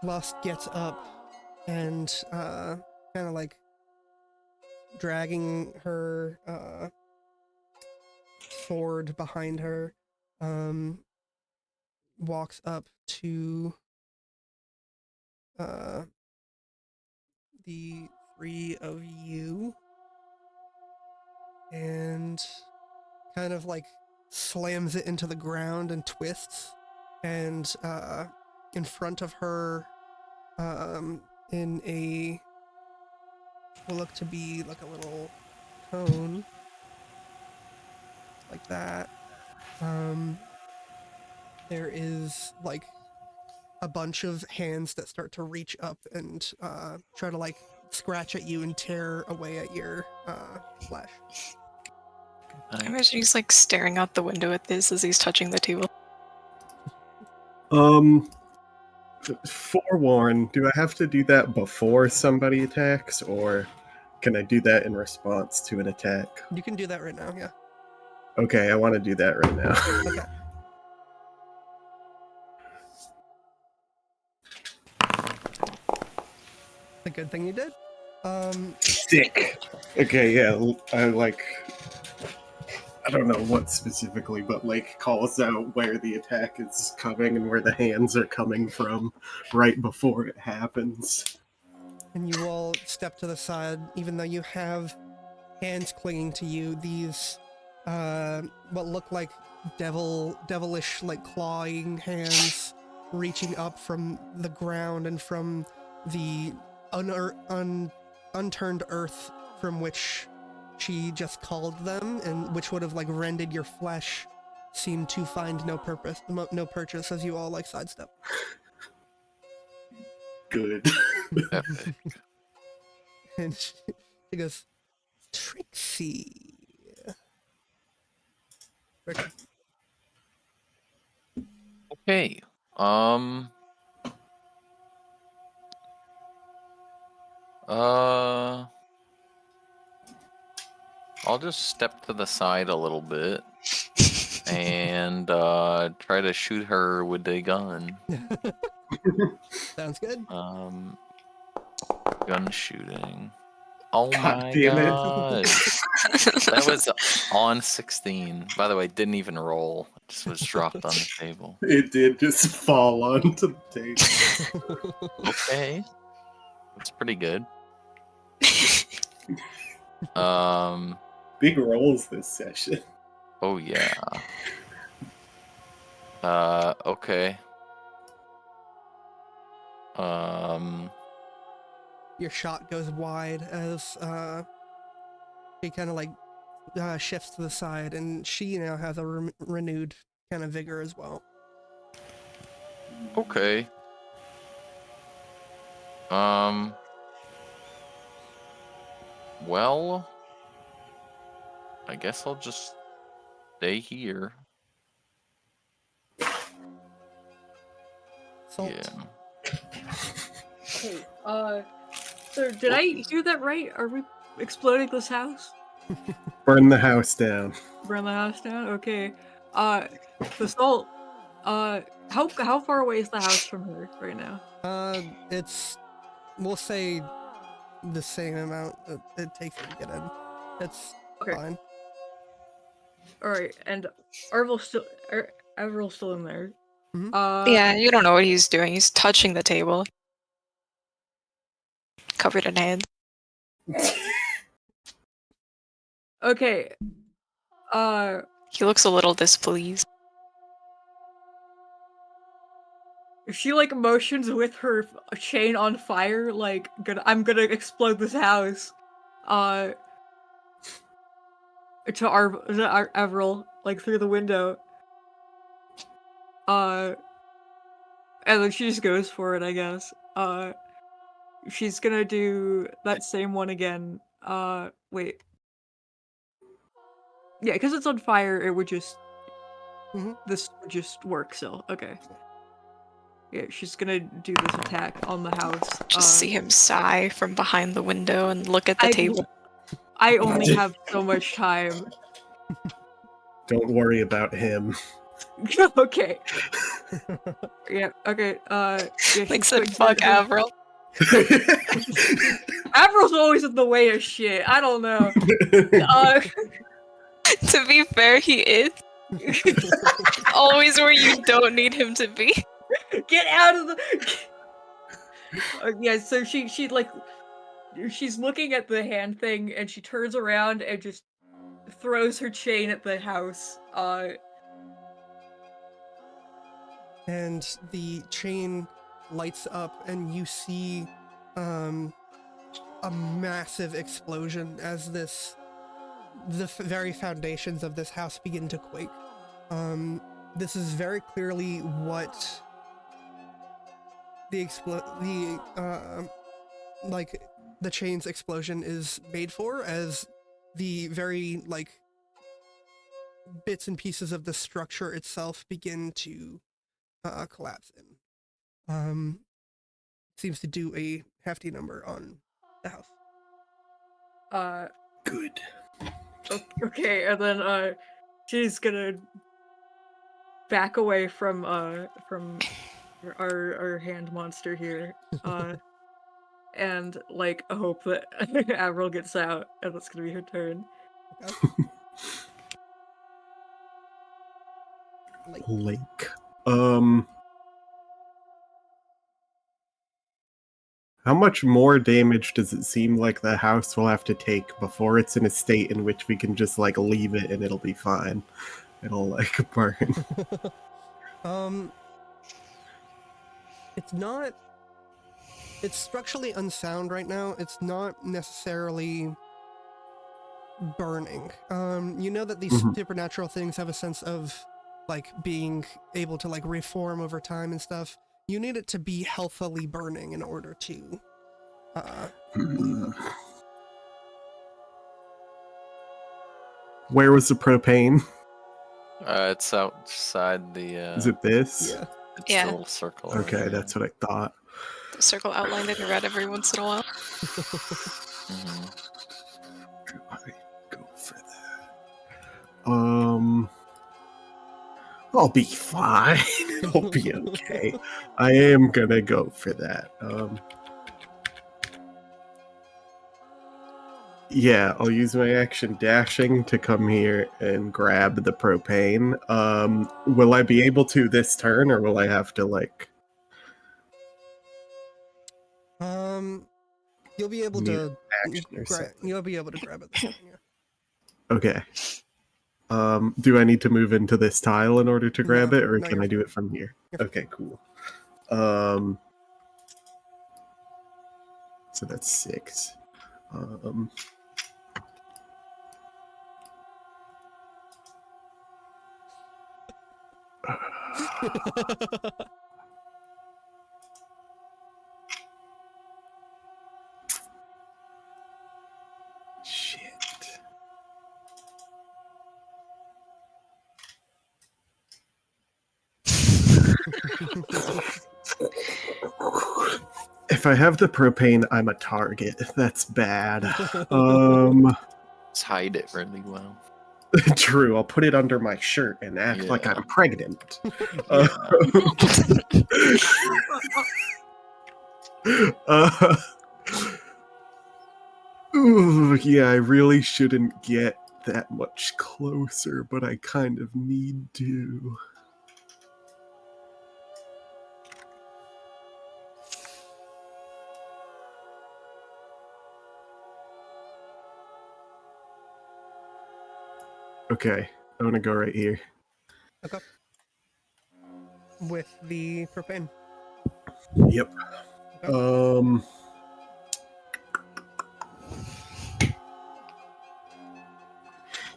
Lust gets up and kind of like dragging her sword behind her, walks up to the three of you and kind of like slams it into the ground and twists, and in front of her, in a will look to be like a little cone, like that. There is like a bunch of hands that start to reach up and try to like scratch at you and tear away at your flesh. I imagine he's like staring out the window at this as he's touching the table. Forewarn, do I have to do that before somebody attacks, or can I do that in response to an attack? You can do that right now, yeah. Okay, I want to do that right now. Okay. A good thing you did. Sick. Okay, yeah, I don't know what specifically, but like calls out where the attack is coming and where the hands are coming from right before it happens. And you all step to the side, even though you have hands clinging to you. These, what look like devilish, like clawing hands, reaching up from the ground and from the unturned earth from which she just called them, and which would have like rended your flesh, seem to find no purchase as you all like sidestep. Good. Epic. And she goes, Trixie. Richard. Okay. I'll just step to the side a little bit and try to shoot her with a gun. Sounds good. Gun shooting. Oh God my damn it. god. That was on 16. By the way, didn't even roll. It just was dropped on the table. It did just fall onto the table. Okay. That's pretty good. Big rolls this session. Oh yeah. Okay. Your shot goes wide as he kind of like shifts to the side, and she now has a renewed kind of vigor as well. Okay. Well, I guess I'll just stay here. Salt. Yeah. Hey, so did I hear that right? Are we exploding this house? Burn the house down. Burn the house down? Okay. The Salt, how far away is the house from her right now? It's, we'll say, the same amount that it takes to get in. It's Okay. fine. Alright, and Avril's still in there. Mhm. Yeah, you don't know what he's doing. He's touching the table. Covered in hands. Okay. He looks a little displeased. If she like motions with her chain on fire, like I'm gonna explode this house. To Avril, like through the window. And then she just goes for it, I guess. She's gonna do that same one again. Wait. Yeah, because it's on fire, it would just... This would just work, so, okay. Yeah, she's gonna do this attack on the house. Just see him sigh from behind the window and look at the table. I only have so much time. Don't worry about him. Okay. Yeah, okay, yeah, Like said, fuck Avril. Avril's always in the way of shit. I don't know. To be fair, he is. Always where you don't need him to be. Get out of the... yeah, so she like... She's looking at the hand thing, and she turns around and just throws her chain at the house. And the chain lights up, and you see a massive explosion as the very foundations of this house begin to quake. This is very clearly what the chain's explosion is made for, as the very bits and pieces of the structure itself begin to collapse in. Seems to do a hefty number on the house. Good. Okay, and then she's gonna back away from our hand monster here, and hope that Avril gets out, and that's gonna be her turn. Lake. How much more damage does it seem like the house will have to take before it's in a state in which we can just leave it and it'll be fine? It'll burn. It's structurally unsound right now. It's not necessarily burning. You know that these supernatural things have a sense of being able to reform over time and stuff. You need it to be healthily burning in order to Where was the propane? It's outside the. Is it this? Yeah. It's Yeah. the little circle. over Okay, there. that's what I thought. The circle outlined in red every once in a while. Mhm. Do I go for that? I'll be fine. I'll be okay. I am gonna go for that. Yeah, I'll use my action dashing to come here and grab the propane. Will I be able to this turn, or will I have to you'll be able Mute to action or something? you'll be able to grab it this turn, yeah. Okay. Do I need to move into this tile in order to grab No, it, or no, can you're I do fine. it from here? You're Okay, cool. So that's 6. Shit. If I have the propane, I'm a target. That's bad. Let's hide it really well. True, I'll put it under my shirt and act like Yeah. I'm pregnant. Ooh, yeah, I really shouldn't get that much closer, but I kind of need to. Okay, I'm gonna go right here. Okay. With the propane. Yep.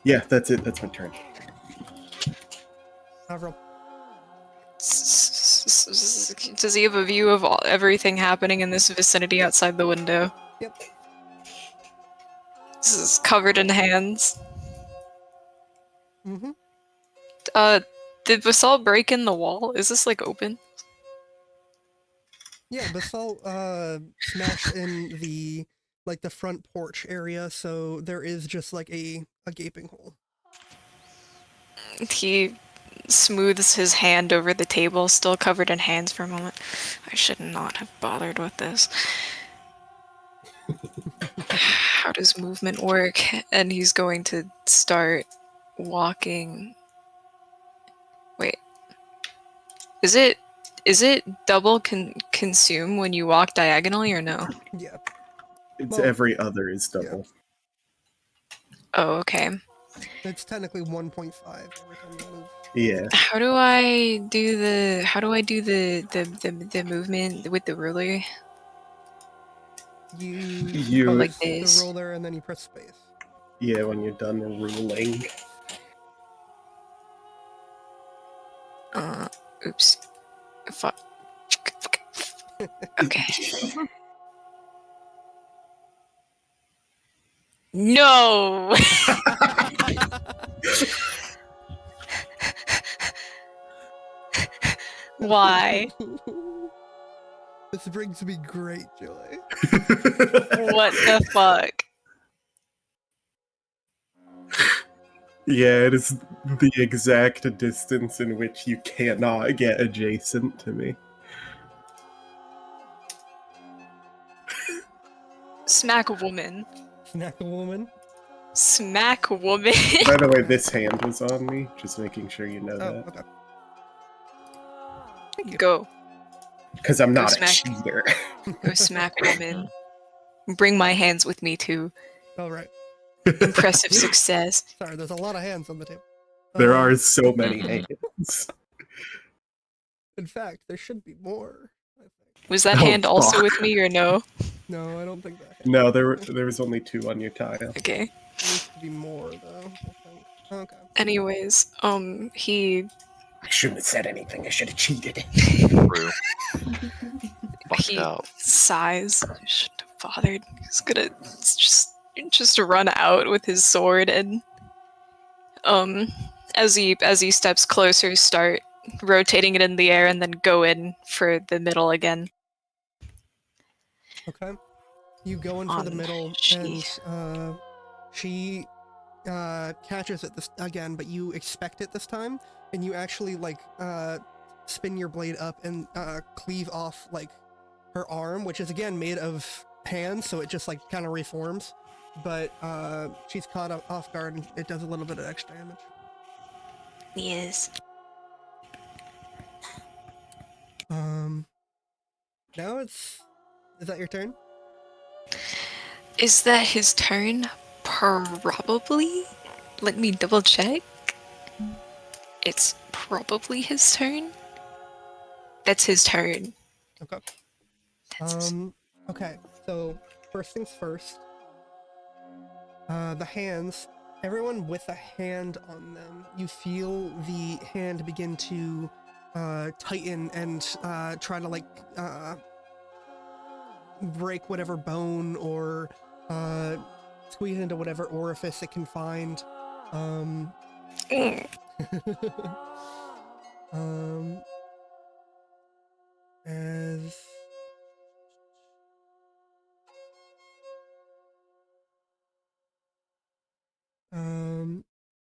Yeah, that's it. That's my turn. Avril. Does he have a view of everything happening in this vicinity outside the window? Yep. This is covered in hands. Mm-hmm. Did Basalt break in the wall? Is this open? Yeah, Basalt smashed in the the front porch area, so there is just a gaping hole. He smooths his hand over the table, still covered in hands for a moment. I should not have bothered with this. How does movement work? And he's going to start walking. Wait. Is it double consume when you walk diagonally or no? Yeah. It's Well, every other is double. Oh, okay. It's technically 1.5 every time you move. Yeah. How do I do the movement with the ruler? You- Or like press the this. roller and then you press space. Yeah, when you're done ruling. Oops. Fuck. Okay. No! Why? This brings me great joy. What the fuck? Yeah, it is the exact distance in which you cannot get adjacent to me. Smack a woman. Snack a woman. Smack a woman. By the way, this hand was on me, just making sure you know Oh, that. okay. Thank you. Go. Because I'm Go not a smack. cheater. Go smack woman. Bring my hands with me too. All right. Impressive success. Sorry, there's a lot of hands on the table. There Um, are so many Mhm. hands. In fact, there should be more. I think. Was that Oh, hand also fuck. with me or no? No, I don't think that. No, there was only 2 on your tile. Okay. There needs to be more though. I think. Okay. Anyways, he I shouldn't have said anything. I should have cheated. True. Fucked he up. sighs. Shouldn't have bothered. He's gonna just run out with his sword and as he steps closer, start rotating it in the air and then go in for the middle again. Okay. You go in for the On middle, she. and she catches it this again, but you expect it this time, and you actually like spin your blade up and cleave off like her arm, which is again made of hands, so it just like kind of reforms. But she's caught off guard, and it does a little bit of extra damage. Yes. Now is that your turn? Is that his turn? Probably. Let me double check. It's probably his turn. That's his turn. Okay. That's his- Okay, so first things first. The hands. Everyone with a hand on them, you feel the hand begin to tighten and try to like break whatever bone or squeeze into whatever orifice it can find. Mm. As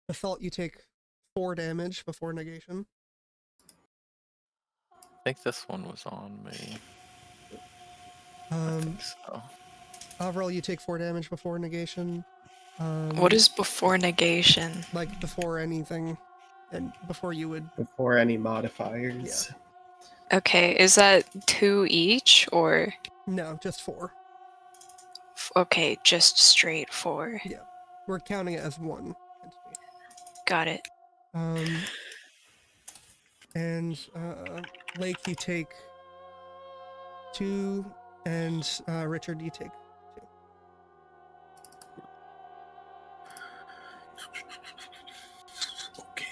assault, you take 4 damage before negation. I think this one was on me. I Um, think so. Overall, you take 4 damage before negation. What is before negation? like before anything, and before you would? Before any modifiers. Okay, is that 2 each or No, just 4. okay, just straight 4. We're counting it as one entity. Got it. And Lake, you take 2, and Richard, you take 2. Okay.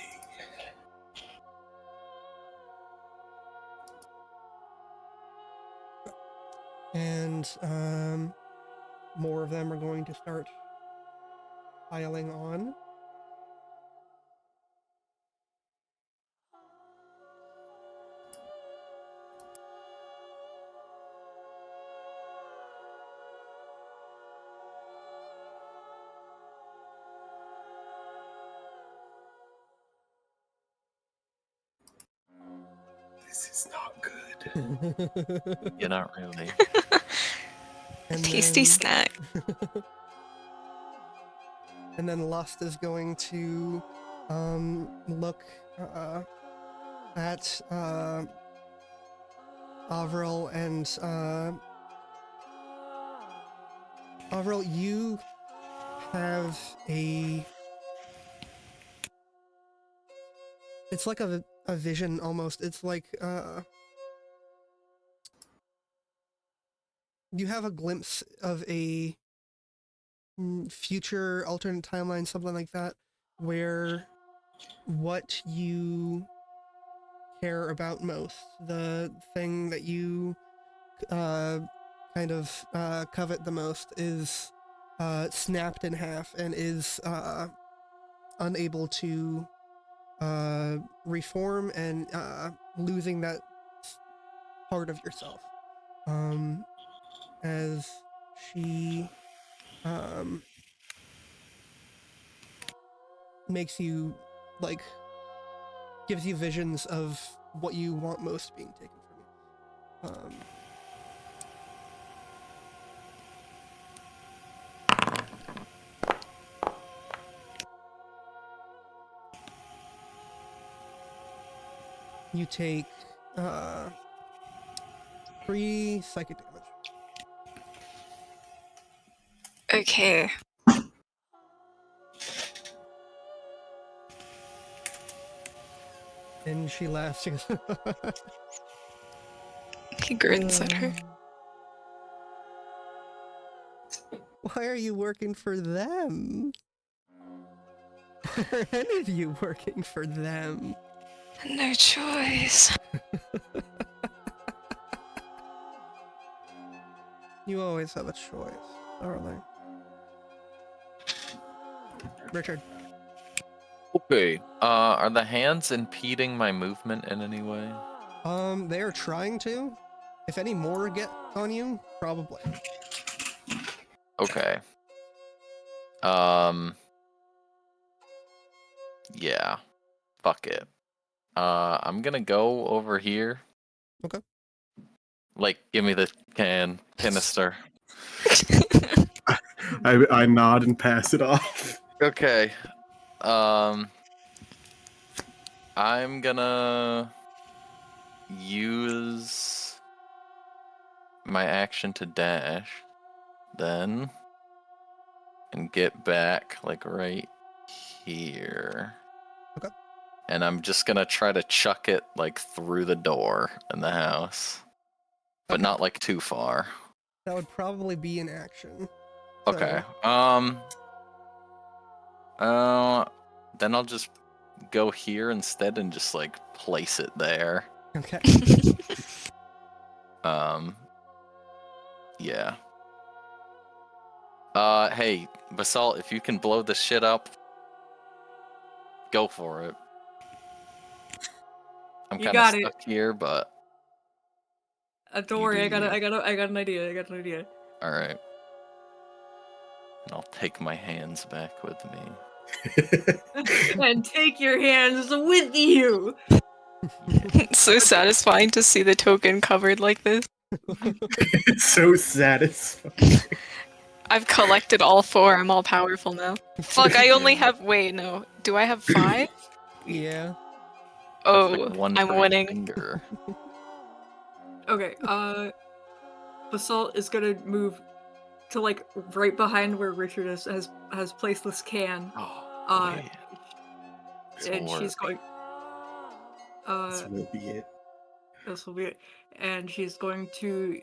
And more of them are going to start piling on. This is not good. Yeah, not really. And Tasty then- snack. And then Lust is going to look at Avril, and Avril, you have a... It's like a vision almost. It's like you have a glimpse of a future alternate timeline, something like that, where what you care about most, the thing that you kind of covet the most, is snapped in half and is unable to reform and losing that part of yourself. As she makes you, like, gives you visions of what you want most being taken from you. You take 3 psychic damage. Okay. And she laughs. She goes, He grins at her. why are you working for them? Why are any of you working for them? No choice. You always have a choice, darling. Richard. Okay. Are the hands impeding my movement in any way? They are trying to. If any more get on you, probably. Okay. Yeah. Fuck it. I'm gonna go over here. Okay. Like, give me the canister. I nod and pass it off. Okay. I'm gonna use my action to dash, then, and get back, like, right here. Okay. And I'm just gonna try to chuck it, like, through the door in the house. But Okay. not, like, too far. That would probably be an action. Okay. Then I'll just go here instead and just, like, place it there. Okay. Yeah. Hey, Basalt, if you can blow this shit up, go for it. I'm You kind of got it. stuck here, but Don't You worry, do I got you. an idea. I got an idea. all right. And I'll take my hands back with me. And take your hands with you. It's so satisfying to see the token covered like this. It's so satisfying. I've collected all 4. I'm all powerful now. Fuck, I only have. Wait, no. Do I have 5? Yeah. That's Oh, like one I'm for each winning. finger. Okay, Basalt is gonna move to, like, right behind where Richard has placed this can. Oh, wait. And she's going. This will be it. This will be it. And she's going to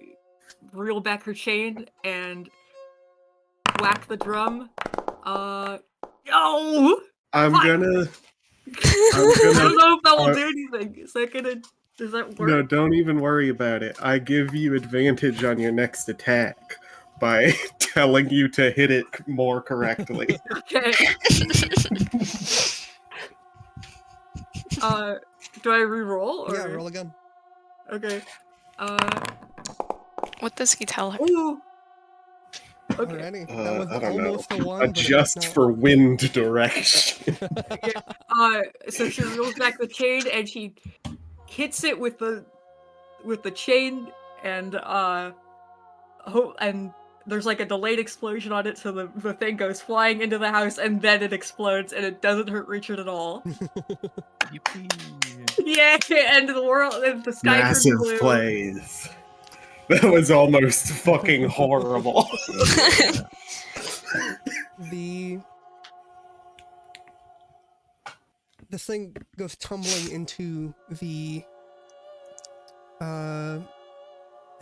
reel back her chain and whack the drum. No! I'm Fuck! gonna. I don't know if that will do anything. Does that work? No, don't even worry about it. I give you advantage on your next attack by telling you to hit it more correctly. Okay. Do I re-roll? Or... Yeah, roll again. Okay. What does he tell her? Ooh! Okay. Alrighty. That was I don't know. almost a 1. but it was Adjust not. for wind direction. So she reels back the chain and she hits it with the chain, and and there's like a delayed explosion on it, so the thing goes flying into the house and then it explodes and it doesn't hurt Richard at all. Yeah, end of the world, and the sky turns Massive blue. plays. That was almost fucking horrible. This thing goes tumbling into the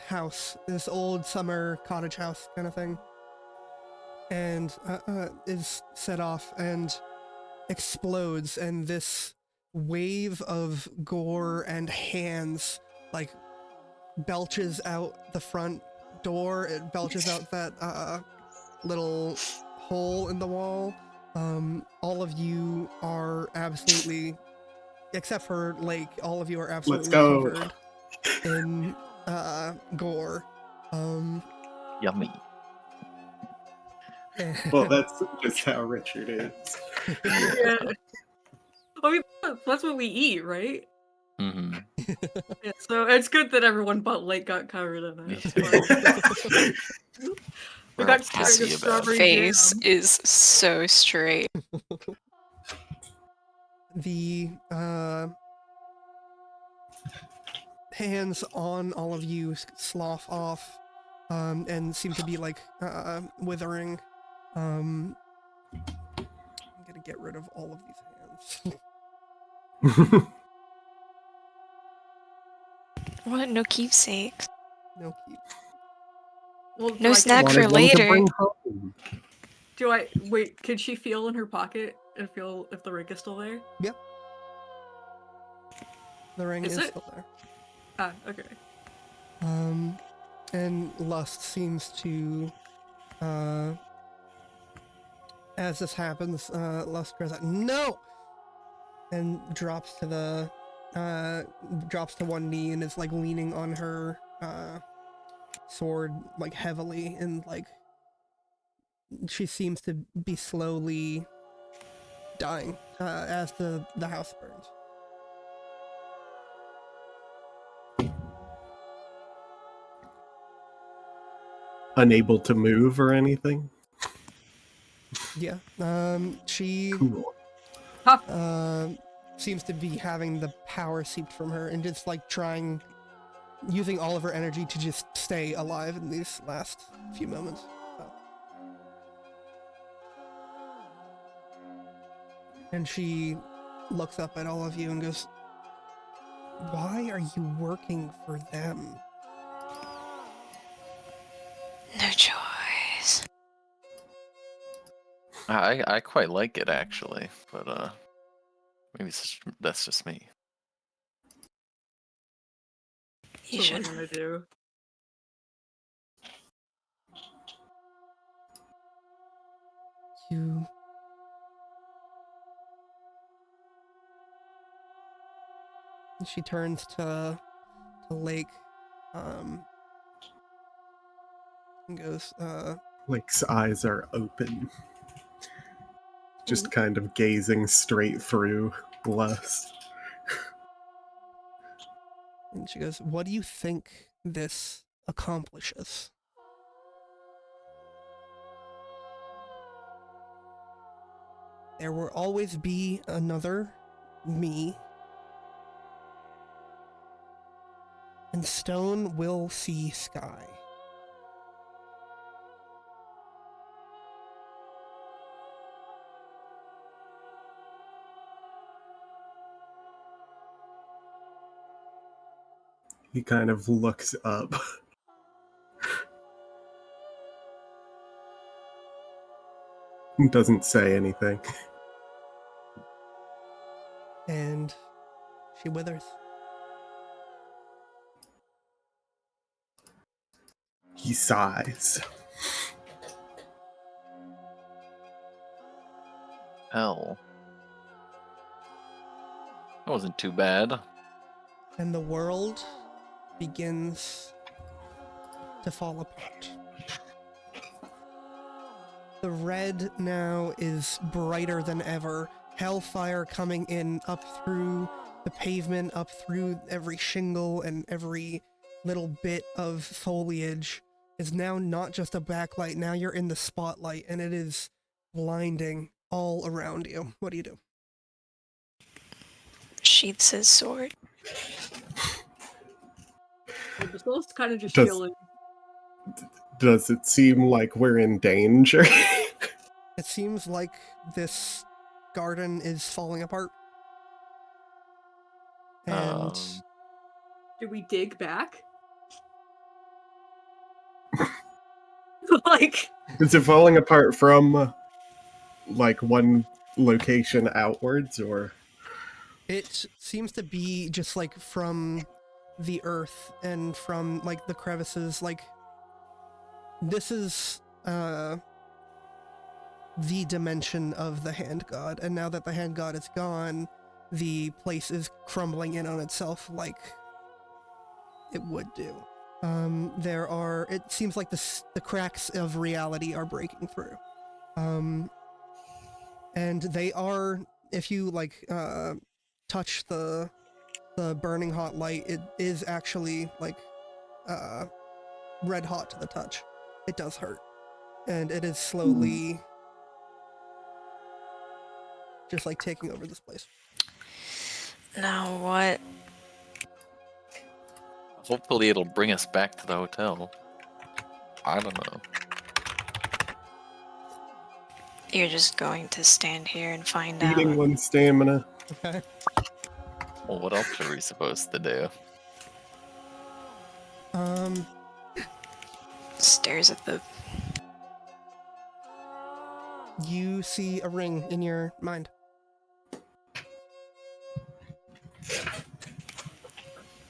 house, this old summer cottage house kind of thing, and is set off and explodes, and this wave of gore and hands like belches out the front door. It belches out that little hole in the wall. All of you are absolutely, except for Lake, all of you are absolutely go. covered in gore. Yummy. Well, that's just how Richard is. Yeah. I mean, that's what we eat, right? Mm-hmm. Yeah, so it's good that everyone but Lake got covered in it. We We're got all pissy about it. strawberry Face jam. is so straight. The hands on all of you slough off and seem to be like withering. I'm gonna get rid of all of these hands. What? No keepsakes? No keep. Well, No snack Wanted for one to later. bring home. Do I wait? Can she feel in her pocket and feel if the ring is still there? The ring Is is it? still there. Ah, okay. And Lust seems to, as this happens, Lust cries out, "No!" and drops to one knee and is like leaning on her sword like heavily, and like she seems to be slowly dying as the house burns. Unable to move or anything? Yeah. She Cool. seems to be having the power seeped from her and just like using all of her energy to just stay alive in these last few moments. So. And she looks up at all of you and goes, "Why are you working for them?" No choice. I quite like it actually, but maybe that's just me. You That's what should. we're gonna do. You... She turns to Lake, and goes, Lake's eyes are open. Just kind of gazing straight through Lust. and she goes, "What do you think this accomplishes?" There will always be another me, and stone will see sky. He kind of looks up. Doesn't say anything. And she withers. He sighs. Hell. That wasn't too bad. And the world begins to fall apart. The red now is brighter than ever. Hellfire coming in up through the pavement, up through every shingle and every little bit of foliage is now not just a backlight. Now you're in the spotlight and it is blinding all around you. What do you do? Sheaths his sword. Basil's kind of just Does- chilling. Does it seem like we're in danger? It seems like this garden is falling apart. And Do we dig back? Like, Is it falling apart from like one location outwards, or? It seems to be just like from the earth and from like the crevices. Like this is the dimension of the hand god, and now that the hand god is gone, the place is crumbling in on itself like it would do. It seems like the cracks of reality are breaking through. And they are, if you like touch the burning hot light, it is actually like red hot to the touch. It does hurt. And it is slowly just like taking over this place. Now what? Hopefully it'll bring us back to the hotel. I don't know. You're just going to stand here and find Eating out. one stamina. Okay. Well, what else are we supposed to do? Stares at the. You see a ring in your mind.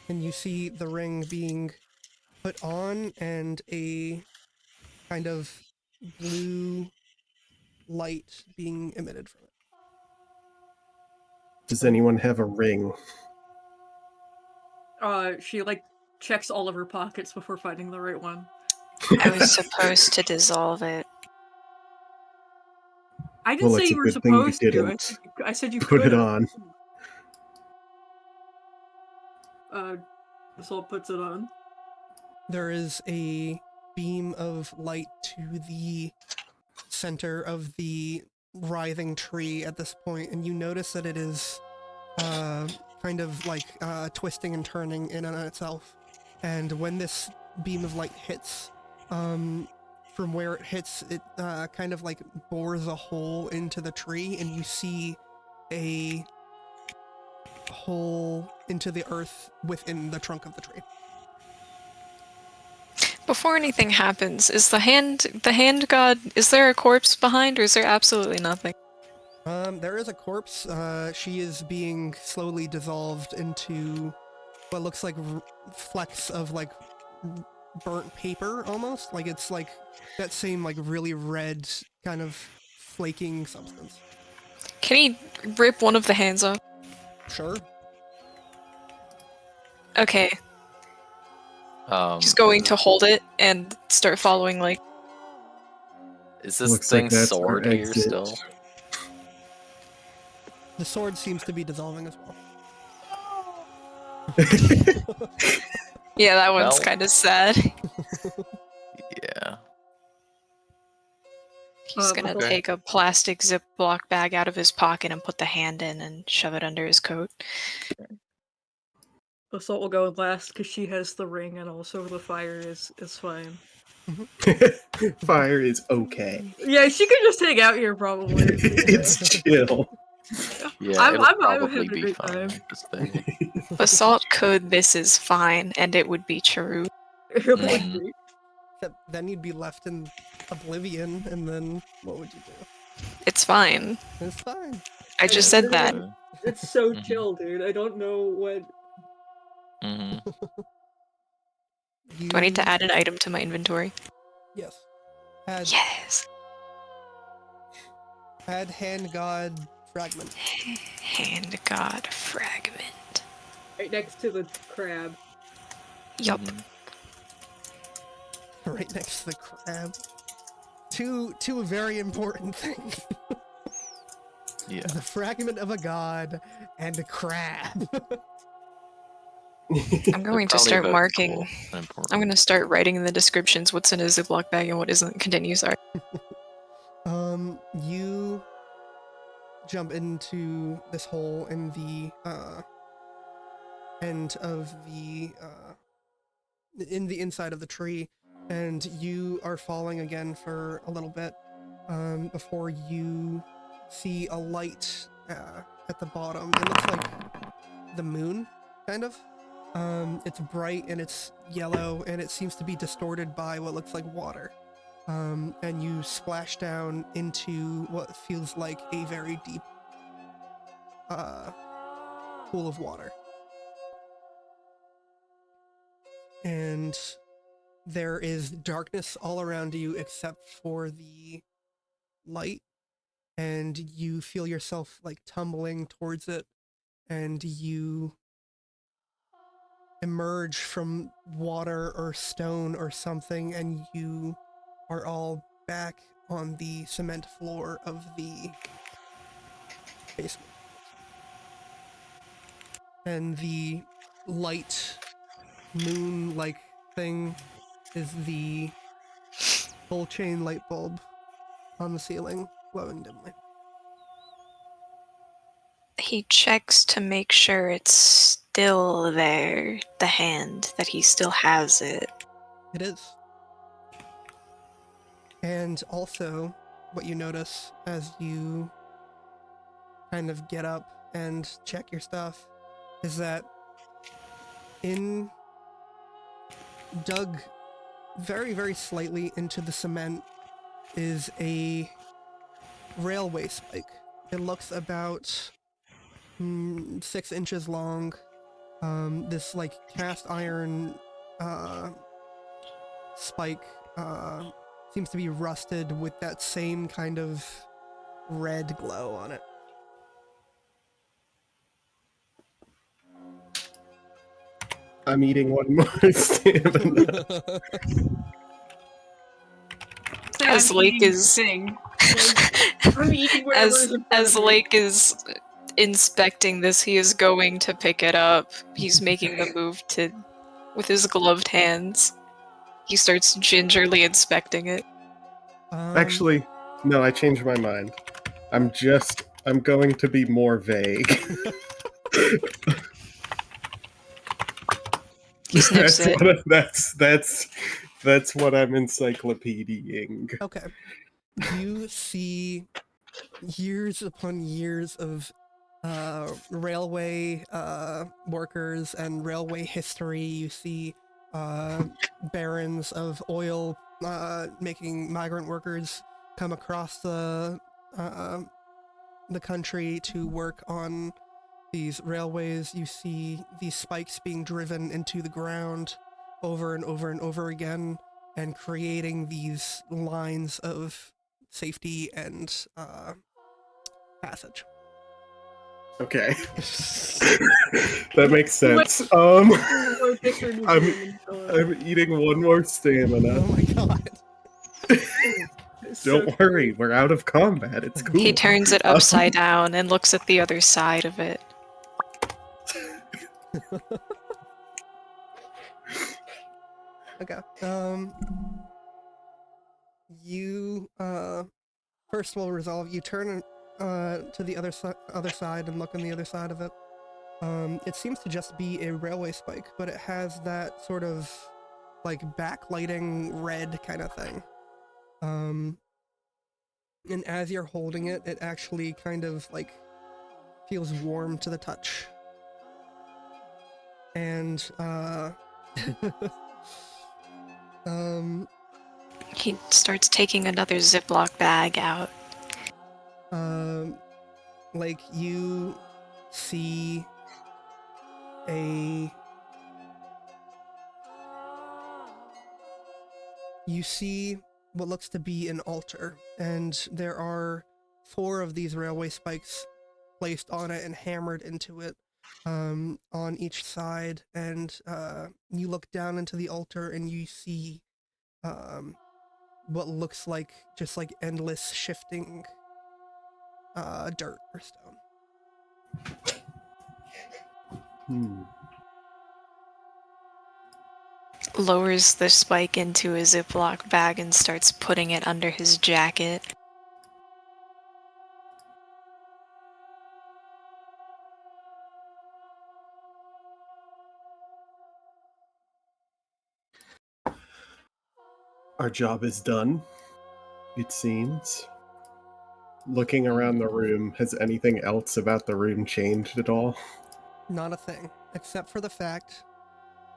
And you see the ring being put on and a kind of blue light being emitted from it. Does anyone have a ring? She like checks all of her pockets before finding the right one. I was supposed to dissolve it. I didn't Well, say it's you a were good thing you supposed to. didn't. I said you Put could. it on. Sol puts it on. There is a beam of light to the center of the writhing tree at this point, and you notice that it is kind of like twisting and turning in on itself. And when this beam of light hits, from where it hits, it kind of like bores a hole into the tree, and you see a hole into the earth within the trunk of the tree. Before anything happens, is the hand god, is there a corpse behind, or is there absolutely nothing? There is a corpse. She is being slowly dissolved into what looks like flecks of like burnt paper, almost. Like it's like that same like really red kind of flaking substance. Can he rip one of the hands off? Sure. Okay, he's going to hold it and start following, like, Is this Looks like thing that's our sword here exit. still? The sword seems to be dissolving as well. yeah, that one's Well- kind of sad. Yeah. He's gonna Okay. take a plastic Ziploc bag out of his pocket and put the hand in and shove it under his coat. Assault will go last because she has the ring, and also the fire is fine. Fire is okay. Yeah, she could just hang out here probably. It's chill. Yeah, I'm- it'll I'm probably having a be great fine. time. This thing. Assault could, this is fine, and it would be true. Mhm. Except then you'd be left in oblivion, and then what would you do? It's fine. It's fine. I just said that. It's so Mhm. chill, dude. I don't know what. Mhm. Do I need to add an item to my inventory? Yes. Add, Yes! add hand god fragment. Hand god fragment. Right next to the crab. Yup. Mhm. Right next to the crab. Two very important things. Yeah. The fragment of a god and a crab. I'm going to Probably start both marking. cool and important. I'm going to start writing in the descriptions what's in a Ziploc bag and what isn't. Continue, sorry. You jump into this hole in the end of the in the inside of the tree, and you are falling again for a little bit before you see a light at the bottom. It looks like the moon, kind of. It's bright and it's yellow and it seems to be distorted by what looks like water. And you splash down into what feels like a very deep pool of water. And there is darkness all around you except for the light, and you feel yourself like tumbling towards it, and you emerge from water or stone or something, and you are all back on the cement floor of the basement. And the light moon-like thing is the full chain light bulb on the ceiling, glowing dimly. He checks to make sure it's still there, the hand, that he still has it. It is. And also, what you notice as you kind of get up and check your stuff is that dug very, very slightly into the cement is a railway spike. It looks about 6 inches long. This like cast iron spike seems to be rusted with that same kind of red glow on it. I'm eating one more stamina. As I'm Lake eating is thing. Like, I'm eating whatever is in front as of me. Lake is inspecting this, he is going to pick it up. He's making the move to with his gloved hands. He starts gingerly inspecting it. Actually, no, I changed my mind. I'm going to be more vague. He sniffs it. That's what I'm encyclopediaing. Okay. You see years upon years of railway workers and railway history. You see barons of oil making migrant workers come across the country to work on these railways. You see these spikes being driven into the ground over and over and over again, and creating these lines of safety and passage. Okay. That makes sense. I'm eating one more stamina. Oh my god. Don't worry, we're out of combat. It's cool. He turns it upside down and looks at the other side of it. Okay. You first will resolve. You turn to the other side and look on the other side of it. It seems to just be a railway spike, but it has that sort of like backlighting red kind of thing. And as you're holding it, it actually kind of like feels warm to the touch. And He starts taking another Ziploc bag out. like you see what looks to be an altar, and there are 4 of these railway spikes placed on it and hammered into it on each side, and you look down into the altar and you see what looks like just like endless shifting dirt or stone. Lowers the spike into a Ziploc bag and starts putting it under his jacket. Our job is done, it seems. Looking around the room, has anything else about the room changed at all? Not a thing, except for the fact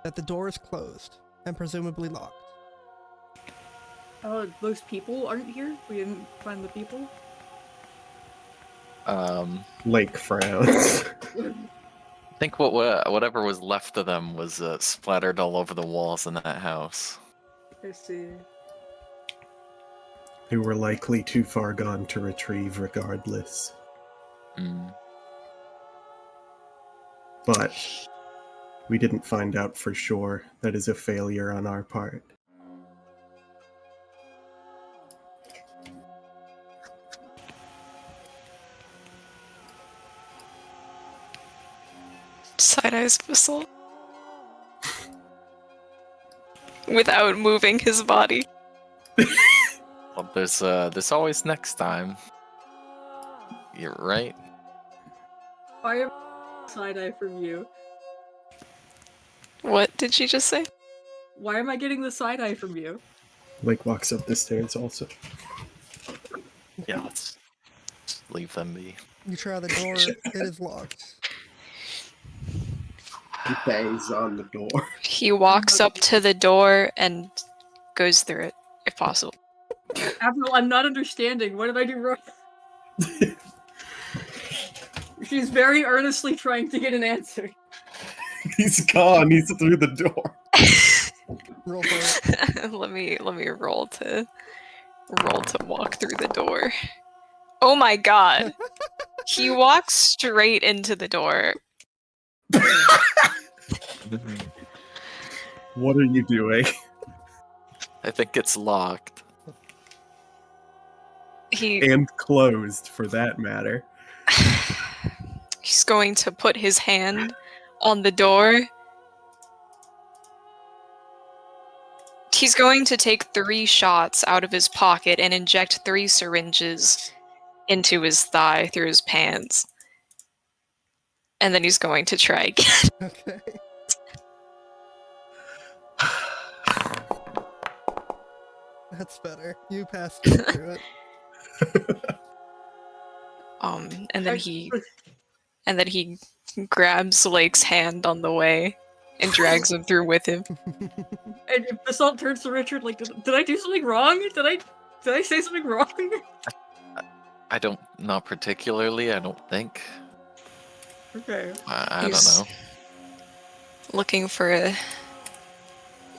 that the door is closed and presumably locked. Those people aren't here? We didn't find the people? Lake frowns. I think whatever was left of them was splattered all over the walls in that house. I see. They were likely too far gone to retrieve regardless. Mm. But we didn't find out for sure. That is a failure on our part. Side-eyes Whistle. Without moving his body. Well, there's always next time. You're right. Why am side-eye from you? What did she just say? Why am I getting the side-eye from you? Lake walks up the stairs also. Yeah, let's just leave them be. You try the door, it is locked. He bangs on the door. He walks up to the door and goes through it, if possible. Avril, I'm not understanding. What did I do wrong? She's very earnestly trying to get an answer. He's gone. He's through the door. Roll for it. let me roll to walk through the door. Oh my god. He walks straight into the door. What are you doing? I think it's locked. And closed, for that matter. He's going to put his hand on the door. He's going to take 3 shots out of his pocket and inject 3 syringes into his thigh through his pants. And then he's going to try again. Okay. That's better. You passed through it. And then he grabs Lake's hand on the way and drags him through with him. And if Basalt turns to Richard like, did I do something wrong? Did I say something wrong? Not particularly, I don't think. Okay. I don't He's know. Looking for a...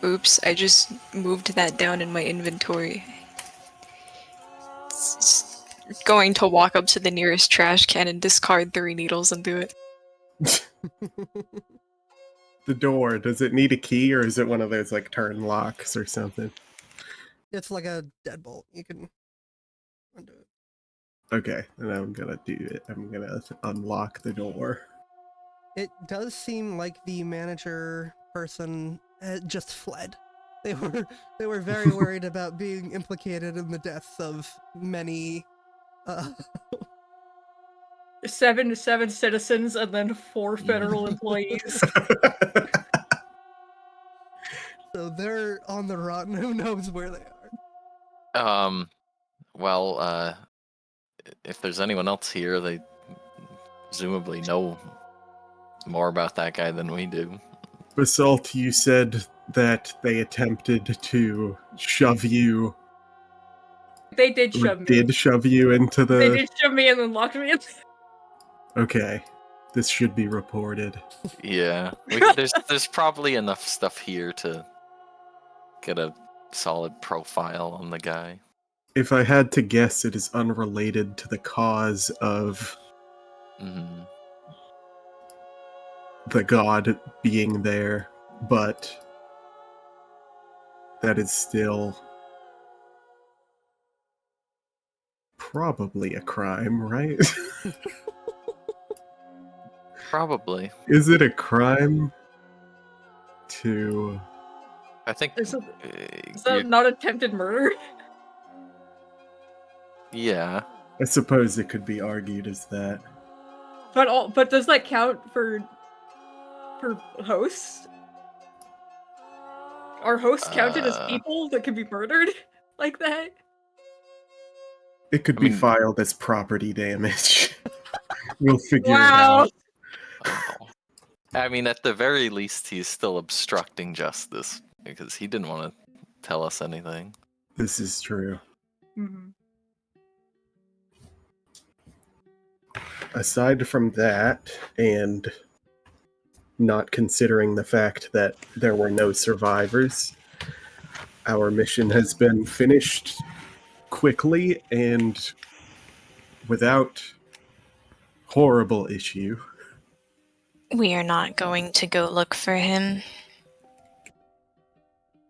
Oops, I just moved that down in my inventory. Going to walk up to the nearest trash can and discard 3 needles and do it. The door, does it need a key or is it one of those like turn locks or something? It's like a deadbolt. You can undo it. Okay, then I'm gonna do it. I'm gonna unlock the door. It does seem like the manager person just fled. They were very worried about being implicated in the deaths of many 7 citizens and then 4 federal employees. So they're on the run. Who knows where they are? Well, if there's anyone else here, they presumably know more about that guy than we do. Basalt, you said that they attempted to shove you. They did or shove me. Did shove you into the. They did shove me and then locked me in. Okay, this should be reported. Yeah, there's probably enough stuff here to get a solid profile on the guy. If I had to guess, it is unrelated to the cause of Mhm. the god being there, but that is still probably a crime, right? Probably. Is it a crime to... I think. Is you- that not attempted murder? yeah. I suppose it could be argued as that. But does that count for hosts? Are hosts counted as people that can be murdered like that? It could I be mean- filed as property damage. We'll figure Wow. it out. Oh. I mean, at the very least, he's still obstructing justice because he didn't want to tell us anything. This is true. Mm-hmm. Aside from that, and not considering the fact that there were no survivors, our mission has been finished quickly and without horrible issue. We are not going to go look for him.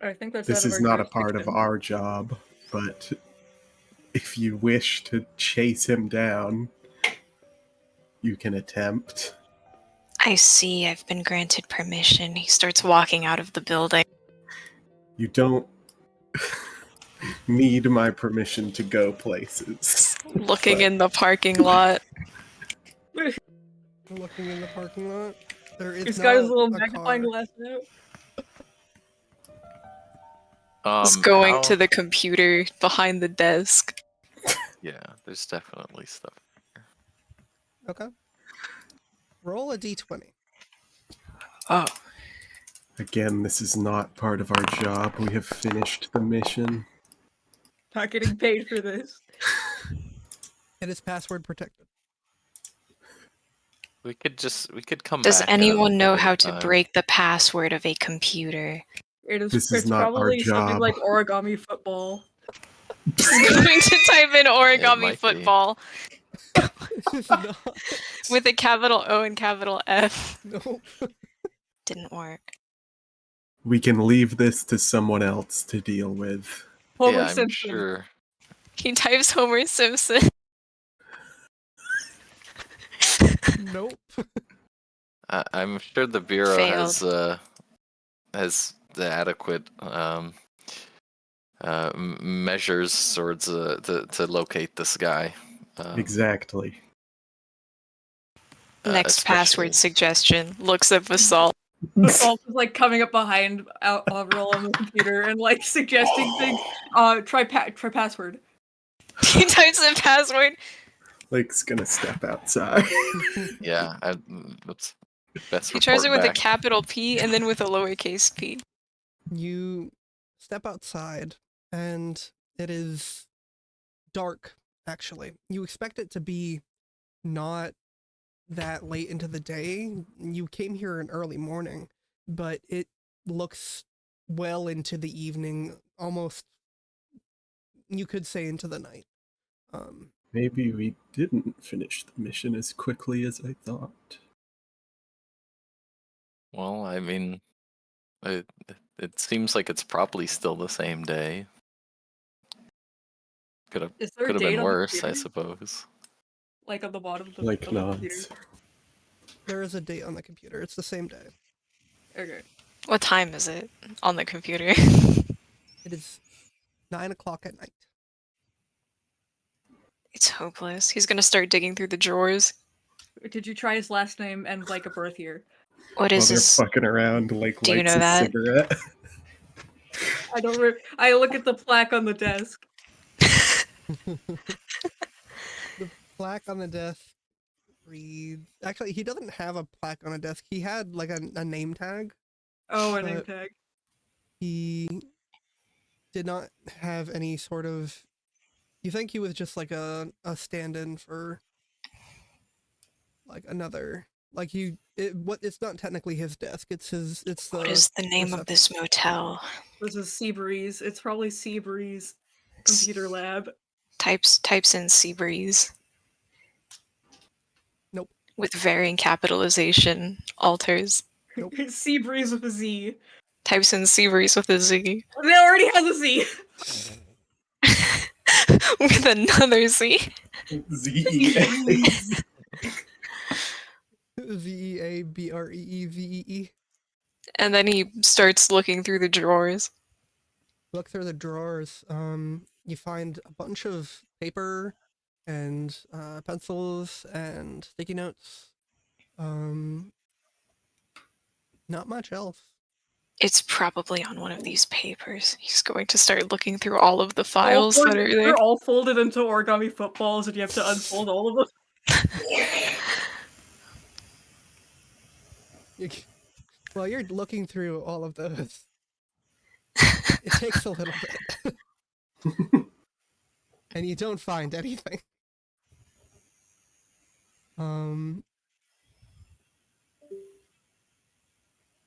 I think that's This out of is our not a part of jurisdiction. our job, but if you wish to chase him down, you can attempt. I see I've been granted permission. He starts walking out of the building. You don't need my permission to go places. Looking But in the parking lot. Looking in the parking lot, there is He's not got his little a magnifying car. glass out. Just going how- to the computer behind the desk. Yeah, there's definitely stuff. Okay. Roll a d20. Oh. again, this is not part of our job. We have finished the mission. Not getting paid for this. It is password protected. We could come Does back. at anyone know another how to time. break the password of a computer? This is It's not our probably something job. like origami football. He's going to type in origami might be. football It's not. with a capital O and capital F. Nope. Didn't work. We can leave this to someone else to deal with. Homer Yeah, I'm Simpson. sure. He types Homer Simpson. Nope. I'm sure the bureau Failed. has the adequate measures towards to locate this guy. Exactly. Next password especially- Suggestion. Looks at Basalt. Basalt is like coming up behind Avril on the computer and like suggesting things. Try password. He types in password. Lake's gonna step outside. Yeah, that's best. He tries it report with a back. capital P and then with a lowercase p. You step outside, and it is dark, actually. You expect it to be not that late into the day. You came here in early morning, but it looks well into the evening, almost, you could say, into the night. Maybe we didn't finish the mission as quickly as I thought. Well, I mean, it seems like it's probably still the same day. Could Is there a have date been on the worse, I computer? suppose. Like on the bottom of the, Like of the computer. nods. There is a date on the computer. It's the same day. Okay. What time is it on the computer? It is 9 o'clock at night. It's hopeless. He's gonna start digging through the drawers. Did you try his last name and like a birth year? What While is they're this? fucking around, like Do you lights know a that? cigarette. I don't. I look at the plaque on the desk. The plaque on the desk reads. Actually, he doesn't have a plaque on a desk. He had like a name tag. Oh, a name But- tag. He did not have any sort of. You think he was just like a stand-in for like another. Like it's not technically his desk. It's his. It's the. What is the name of this motel? This is Seabreeze. It's probably Seabreeze Computer Lab. Types in Seabreeze. Nope. With varying capitalization alters. Nope. Seabreeze with a Z. Types in Seabreeze with a Z. It already has a Z. With another Z. Z. VEABREEVEE. And then he starts looking through the drawers. Look through the drawers. You find a bunch of paper and pencils and sticky notes. Not much else. It's probably on one of these papers. He's going to start looking through all of the files that are there. They're all folded into origami footballs, and you have to unfold all of them. Well, you're looking through all of those. It takes a little bit. And you don't find anything.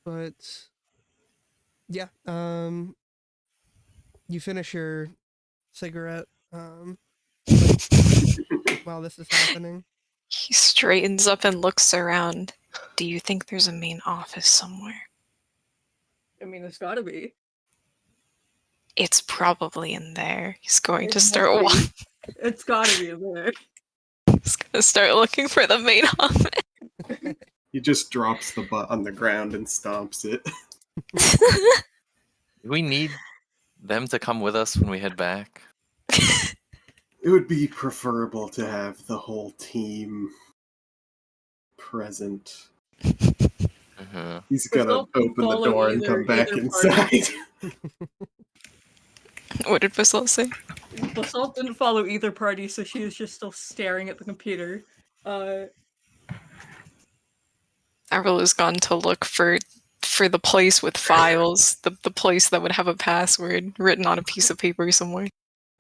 But yeah, you finish your cigarette while this is happening. He straightens up and looks around. Do you think there's a main office somewhere? I mean, there's gotta be. It's probably in there. He's going to It start must walking. be. It's gotta be in there. He's gonna start looking for the main office. He just drops the butt on the ground and stomps it. Do we need them to come with us when we head back? It would be preferable to have the whole team present. Mm-hmm. He's gonna Don't open the follow door and come back either inside. What did Basalt say? Basalt didn't follow either party, so she was just still staring at the computer. Avril has gone to look for the place with files, the place that would have a password written on a piece of paper somewhere.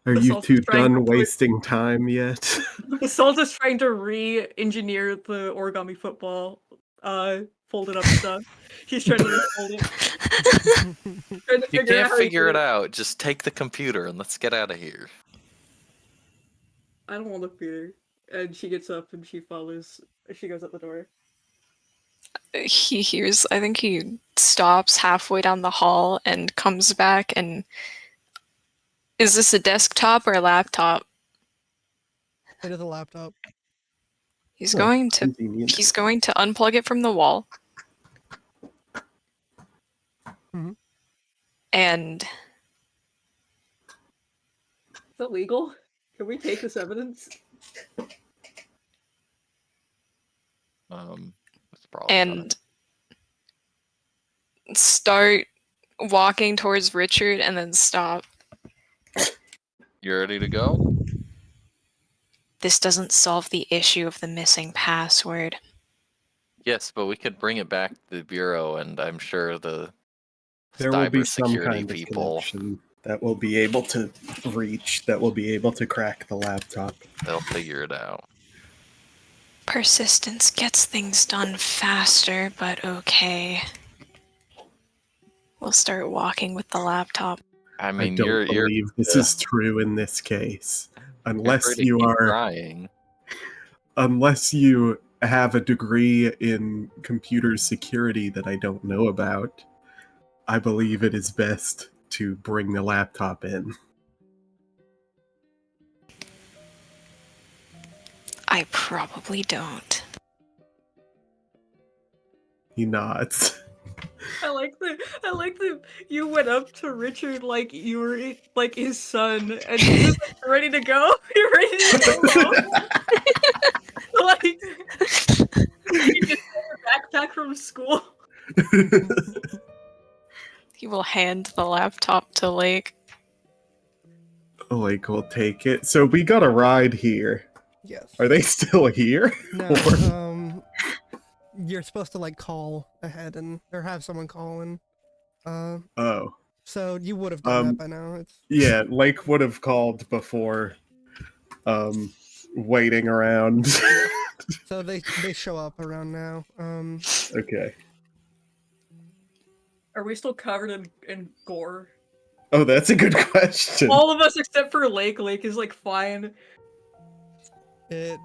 Are you Basalt two is trying done to put- wasting time yet? Basalt is trying to re-engineer the origami football, folded up stuff. He's trying to refold it. Trying to You figure out can't how to figure do it out. Just take the computer and let's get out of here. I don't want to fear. And she gets up and she follows. She goes out the door. He hears, I think he stops halfway down the hall and comes back and... Is this a desktop or a laptop? It is a laptop. He's Oh, going to convenient. unplug it from the wall. Mhm. And Is that legal? Can we take this evidence? It's probably and start walking towards Richard and then stop. You ready to go? This doesn't solve the issue of the missing password. Yes, but we could bring it back to the bureau, and I'm sure the There will be some cybersecurity kind of people connection that will be able to reach, that will be able to crack the laptop. they'll figure it out. Persistence gets things done faster, but okay. We'll start walking with the laptop. I I mean, don't you're believe this is true in this case. Unless free to you keep are, trying. unless you have a degree in computer security that I don't know about, I believe it is best to bring the laptop in. I probably don't. He nods. I like that you went up to Richard like you were like his son, and he was like, ready to go. You're ready to go. Like you just got your backpack from school. He will hand the laptop to Lake. Like, we'll take it. So we got a ride here. Yes. Are they still here? No, you're supposed to like call ahead and or have someone call in. Oh. So you would have done that by now. It's Yeah, Lake would have called before waiting around. so they show up around now. Okay. Are we still covered in gore? Oh, that's a good question. All of us except for Lake. Lake is like fine. It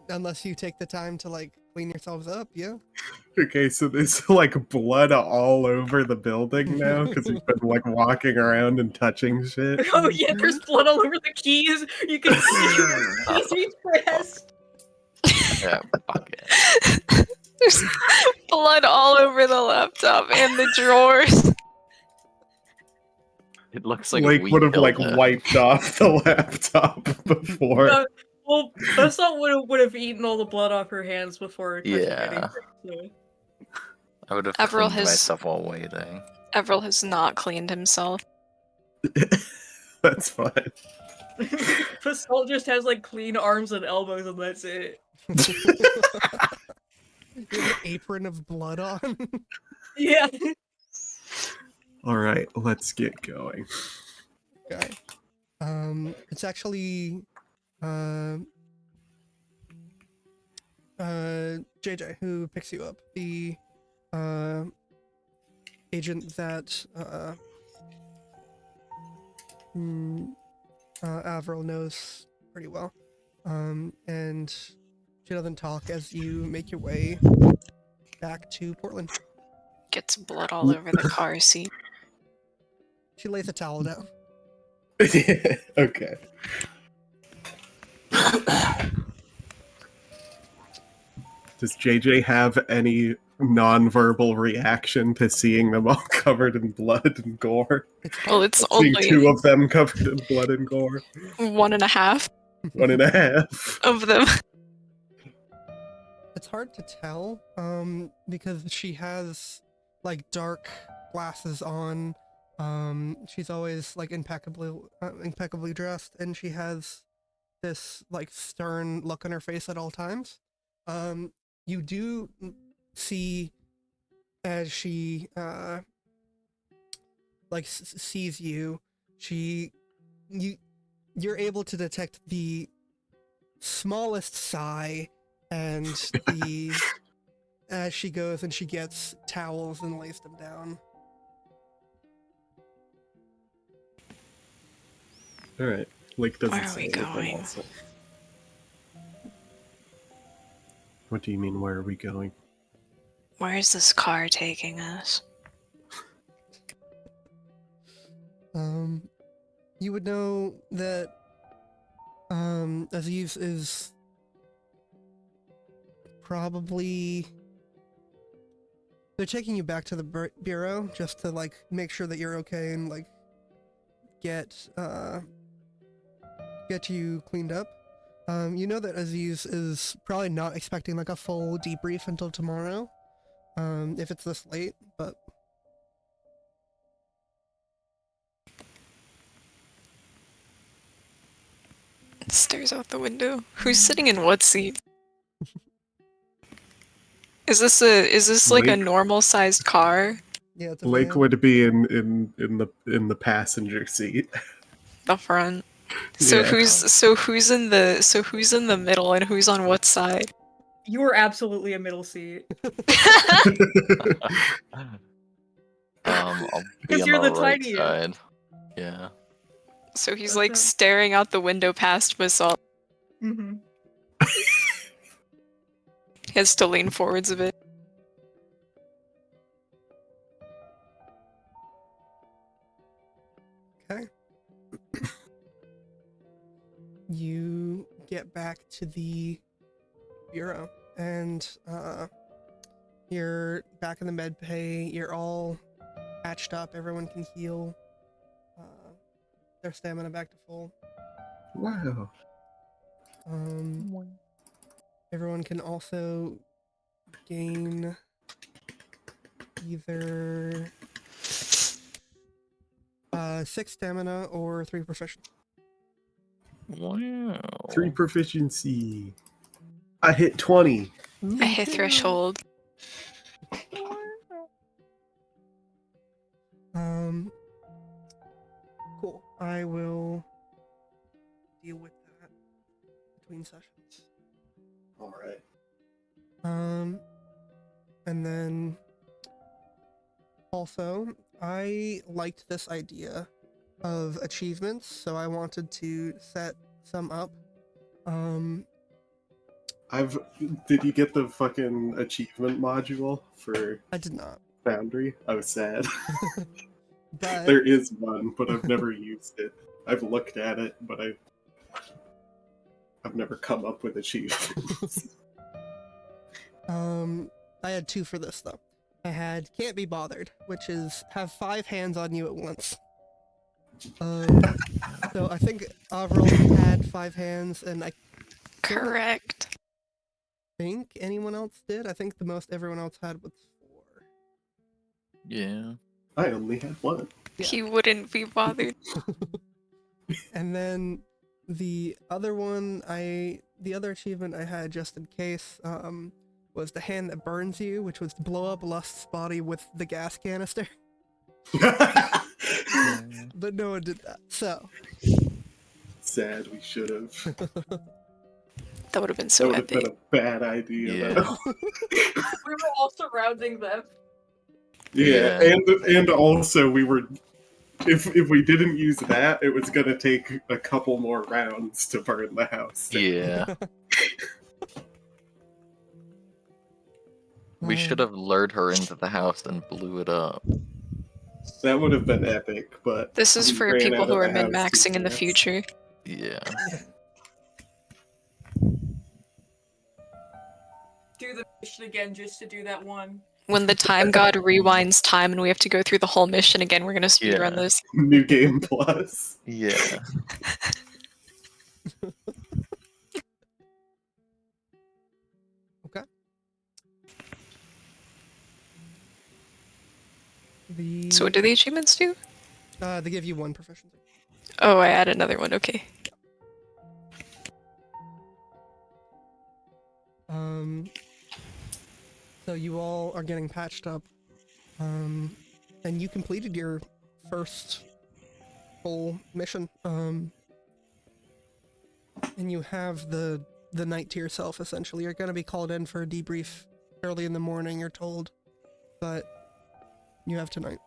unless you take the time to like clean yourselves up, yeah. Okay, so there's like blood all over the building now because we've been like walking around and touching shit. Oh yeah, there's blood all over the keys. You can see pressed. Yeah, fuck it. There's blood all over the laptop and the drawers. It looks like Lake we would have killed like it. wiped off the laptop before. Well, Basalt would have eaten all the blood off her hands before touching Yeah. anything. I would have Avril cleaned has- myself while waiting. Avril has not cleaned himself. That's fine. So. Basalt just has like clean arms and elbows, and that's it. You have an apron of blood on. Yeah. All right, let's get going. Okay. It's actually JJ who picks you up. The agent that Avril knows pretty well. And she doesn't talk as you make your way back to Portland. Gets blood all over the car seat. She lays a towel down. Okay. Does JJ have any non-verbal reaction to seeing them all covered in blood and gore? Well, it's Seeing only two of them covered in blood and gore. 1.5 1.5. of them. It's hard to tell, because she has like dark glasses on. She's always like impeccably dressed, and she has this like stern look on her face at all times. You do see as she like sees you, you're able to detect the smallest sigh, and the as she goes and she gets towels and lays them down. All right. Lake doesn't Where are say we anything going? also. What do you mean, where are we going? Where's this car taking us? You would know that Aziz is probably, they're taking you back to the bureau just to like make sure that you're okay and like get you cleaned up. You know that Aziz is probably not expecting like a full debrief until tomorrow, if it's this late, but Stares out the window. Who's sitting in what seat? Is this like a Lake. normal sized car? yeah, it's a Lake van. would be in the passenger seat. The front. So Yeah. who's in the middle and who's on what side? You are absolutely a middle seat. I'll be 'Cause on you're the the right tiniest. side. Yeah. So he's That's like right. staring out the window past Basalt. Mm-hmm. He has to lean forwards a bit. Okay. You get back to the bureau, and you're back in the med bay. You're all patched up. Everyone can heal. Their stamina back to full. Wow. Everyone can also gain either 6 stamina or 3 proficiency. Wow. 3 proficiency. I hit 20. I hit threshold. Cool. I will deal with that between sessions. All right. And then also, I liked this idea of achievements, so I wanted to set some up. Did you get the fucking achievement module for I did not, Foundry? I was sad. but There is one, but I've never used it. I've looked at it, but I've never come up with achievements. I had 2 for this though. I had Can't Be Bothered, which is have 5 hands on you at once. So I think Avril had 5 hands, and I Correct. think anyone else did. I think the most everyone else had was 4. Yeah. I only had 1. Yeah. He wouldn't be bothered. And then the other one, the other achievement I had just in case, was the hand that burns you, which was to blow up Lust's body with the gas canister. But no one did that. So Sad, we should have. That would have been That so would have been epic. a bad idea, Yeah. though. We were all surrounding them. Yeah, Yeah. and also we were. If we didn't use that, it was gonna take a couple more rounds to burn the house down. Yeah. We should have lured her into the house and blew it up. That would have been epic, but This is we for ran people out who of are the house min-maxing too in the fast. future. Yeah. Do the mission again just to do that one. When the time god rewinds time and we have to go through the whole mission again, we're gonna speedrun Yeah. this. New game plus. Yeah. Okay. The So what do the achievements do? they give you 1 proficiency. Oh, I add another one, okay. So you all are getting patched up. And you completed your first full mission. And you have the night to yourself, essentially. You're gonna be called in for a debrief early in the morning, you're told. But you have tonight.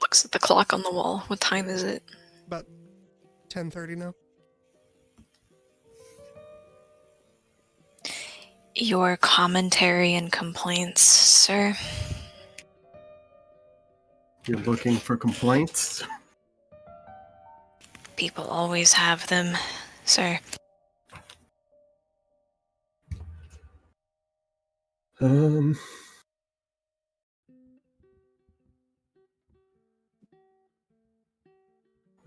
Looks at the clock on the wall. What time is it? About 10:30 now. Your commentary and complaints, sir. You're looking for complaints? People always have them, sir.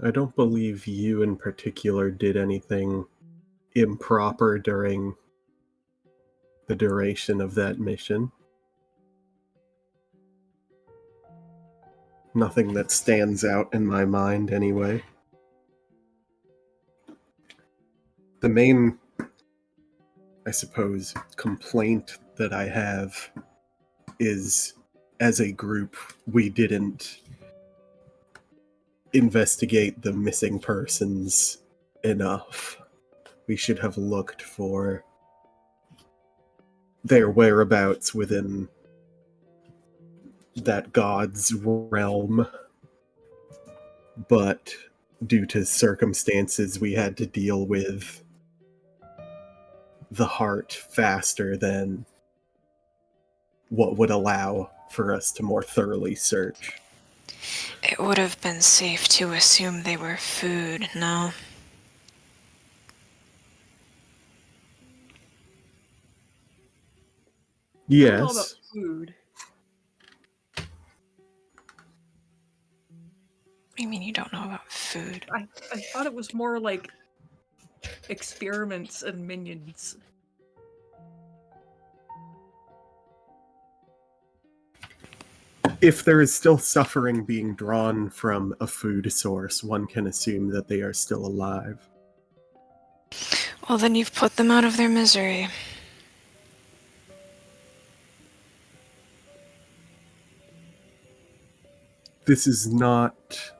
I don't believe you in particular did anything improper during the duration of that mission. Nothing that stands out in my mind, anyway. The main, I suppose, complaint that I have is, as a group, we didn't investigate the missing persons enough. We should have looked for their whereabouts within that god's realm. But due to circumstances, we had to deal with the heart faster than what would allow for us to more thoroughly search. It would have been safe to assume they were food, no? It's all about Yes. food. What do you mean you don't know about food? I thought it was more like experiments and minions. If there is still suffering being drawn from a food source, one can assume that they are still alive. Well, then you've put them out of their misery. This is not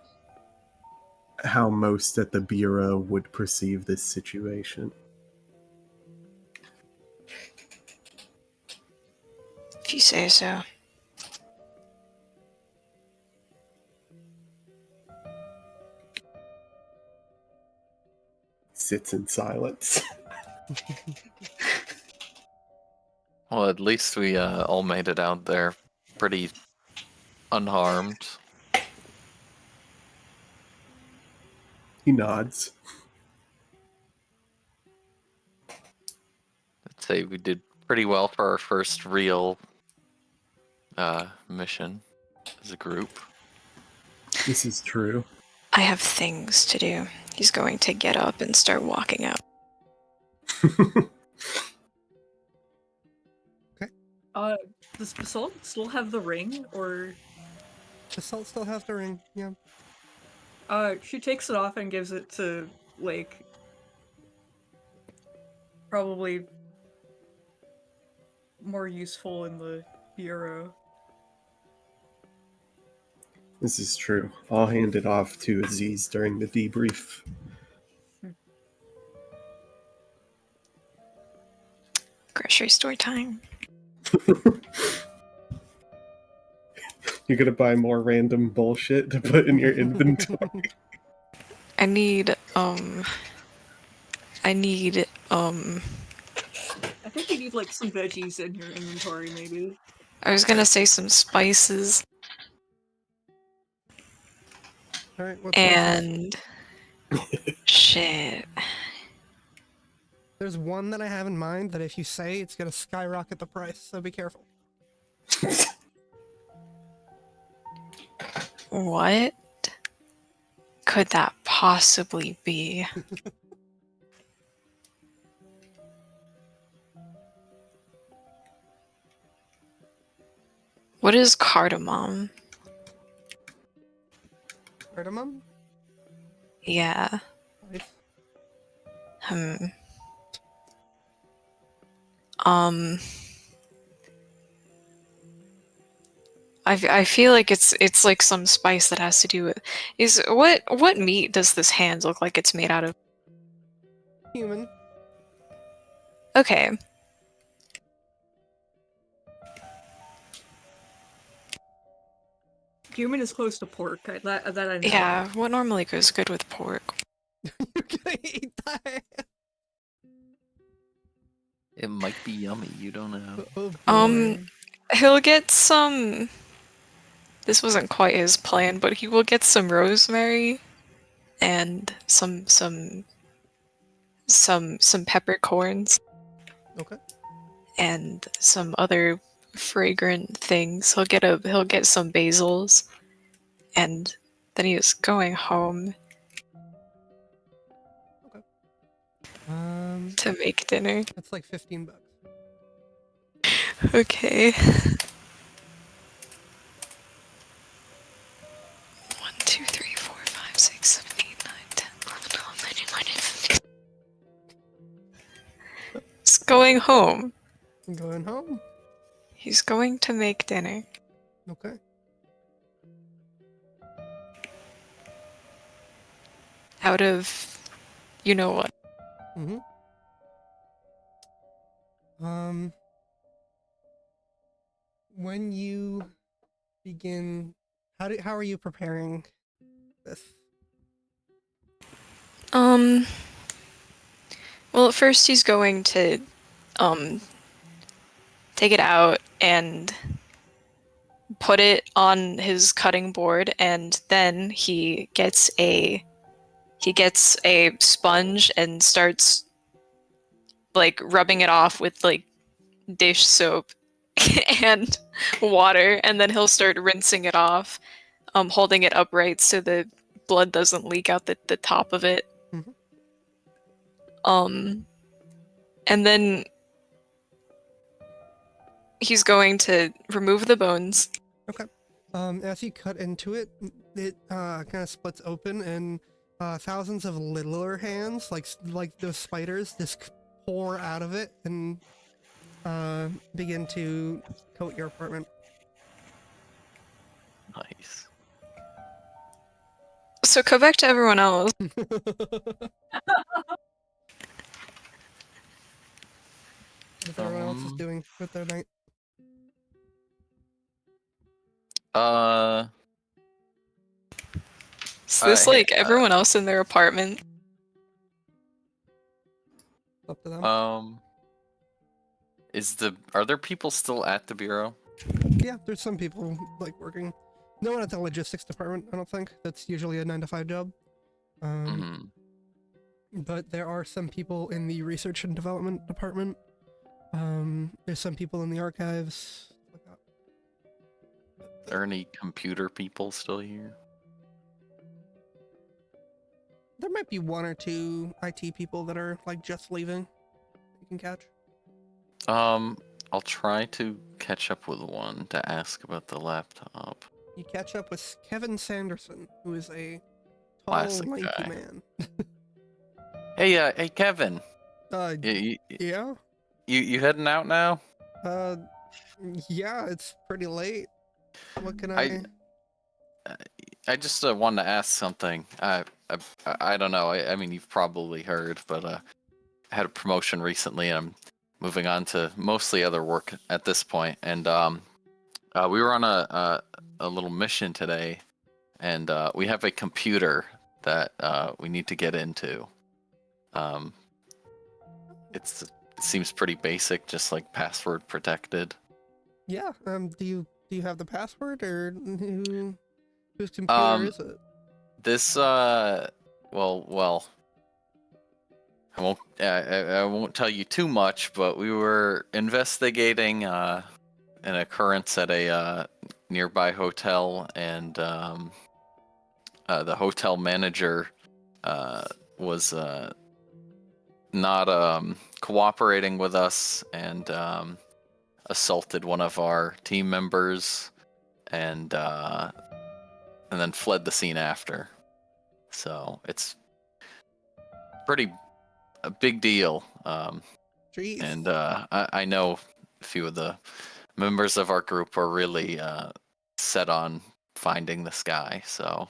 how most at the Bureau would perceive this situation. If you say so. Sits in silence. Well, at least we all made it out there pretty unharmed. He nods. I'd say we did pretty well for our first real mission as a group. This is true. I have things to do. He's going to get up and start walking out. Does Basalt still have the ring, or The salt still has the ring, yeah. she takes it off and gives it to Lake. Probably more useful in the bureau. This is true. I'll hand it off to Aziz during the debrief. Grocery store time. You're gonna buy more random bullshit to put in your inventory. I need I think you need like some veggies in your inventory, maybe. I was gonna say some spices All right, what's next? and shit. There's one that I have in mind that if you say, it's gonna skyrocket the price, so be careful. What could that possibly be? What is cardamom? Cardamom? Yeah. Nice. I feel like it's like some spice that has to do with what meat does this hand look like it's made out of? Human. Okay. Human is close to pork. That I know. Yeah, what normally goes good with pork? You're gonna eat that. It might be yummy. You don't know. Oh, Um, boy. He'll get some. This wasn't quite his plan, but he will get some rosemary and some peppercorns Okay. and some other fragrant things. He'll get some basils, and then he is going home to make dinner. That's like $15. Okay. 1, 2, 3, 4, 5, 6, 7, 8, 9, 10, 11, 12, 13, 14, 15. He's going home. I'm going home. He's going to make dinner. Okay. Out of you know what. Mm-hmm. When you begin, how are you preparing this? Well, at first he's going to take it out and put it on his cutting board, and then he gets a sponge and starts like rubbing it off with like dish soap and water, and then he'll start rinsing it off, holding it upright so the blood doesn't leak out the top of it. And then he's going to remove the bones. Okay. As you cut into it, it kind of splits open, and thousands of littler hands, like those spiders, just pour out of it and begin to coat your apartment. Nice. So go back to everyone else. What everyone else is doing with their night. Is this like everyone else in their apartment? Up to them. Are there people still at the bureau? Yeah, there's some people like working. No one at the logistics department, I don't think. That's usually a 9-to-5 job. But there are some people in the research and development department. There's some people in the archives. Like that. Are there any computer people still here? There might be 1 or 2 IT people that are like just leaving. You can catch. I'll try to catch up with one to ask about the laptop. You catch up with Kevin Sanderson, who is a tall, Classic lanky guy. man. Hey, Kevin. Yeah? You heading out now? Uh, yeah, it's pretty late. What can I? I just wanted to ask something. I don't know. I mean, you've probably heard, but I had a promotion recently, and I'm moving on to mostly other work at this point. And we were on a little mission today, and we have a computer that we need to get into. It seems pretty basic, just like password protected. Yeah. Do you have the password, or whose computer is it? This well, I won't tell you too much, but we were investigating an occurrence at a nearby hotel, and the hotel manager was not cooperating with us, and assaulted one of our team members, and then fled the scene after. So it's a big deal. Jeez. And I know a few of the members of our group are really set on finding this guy. So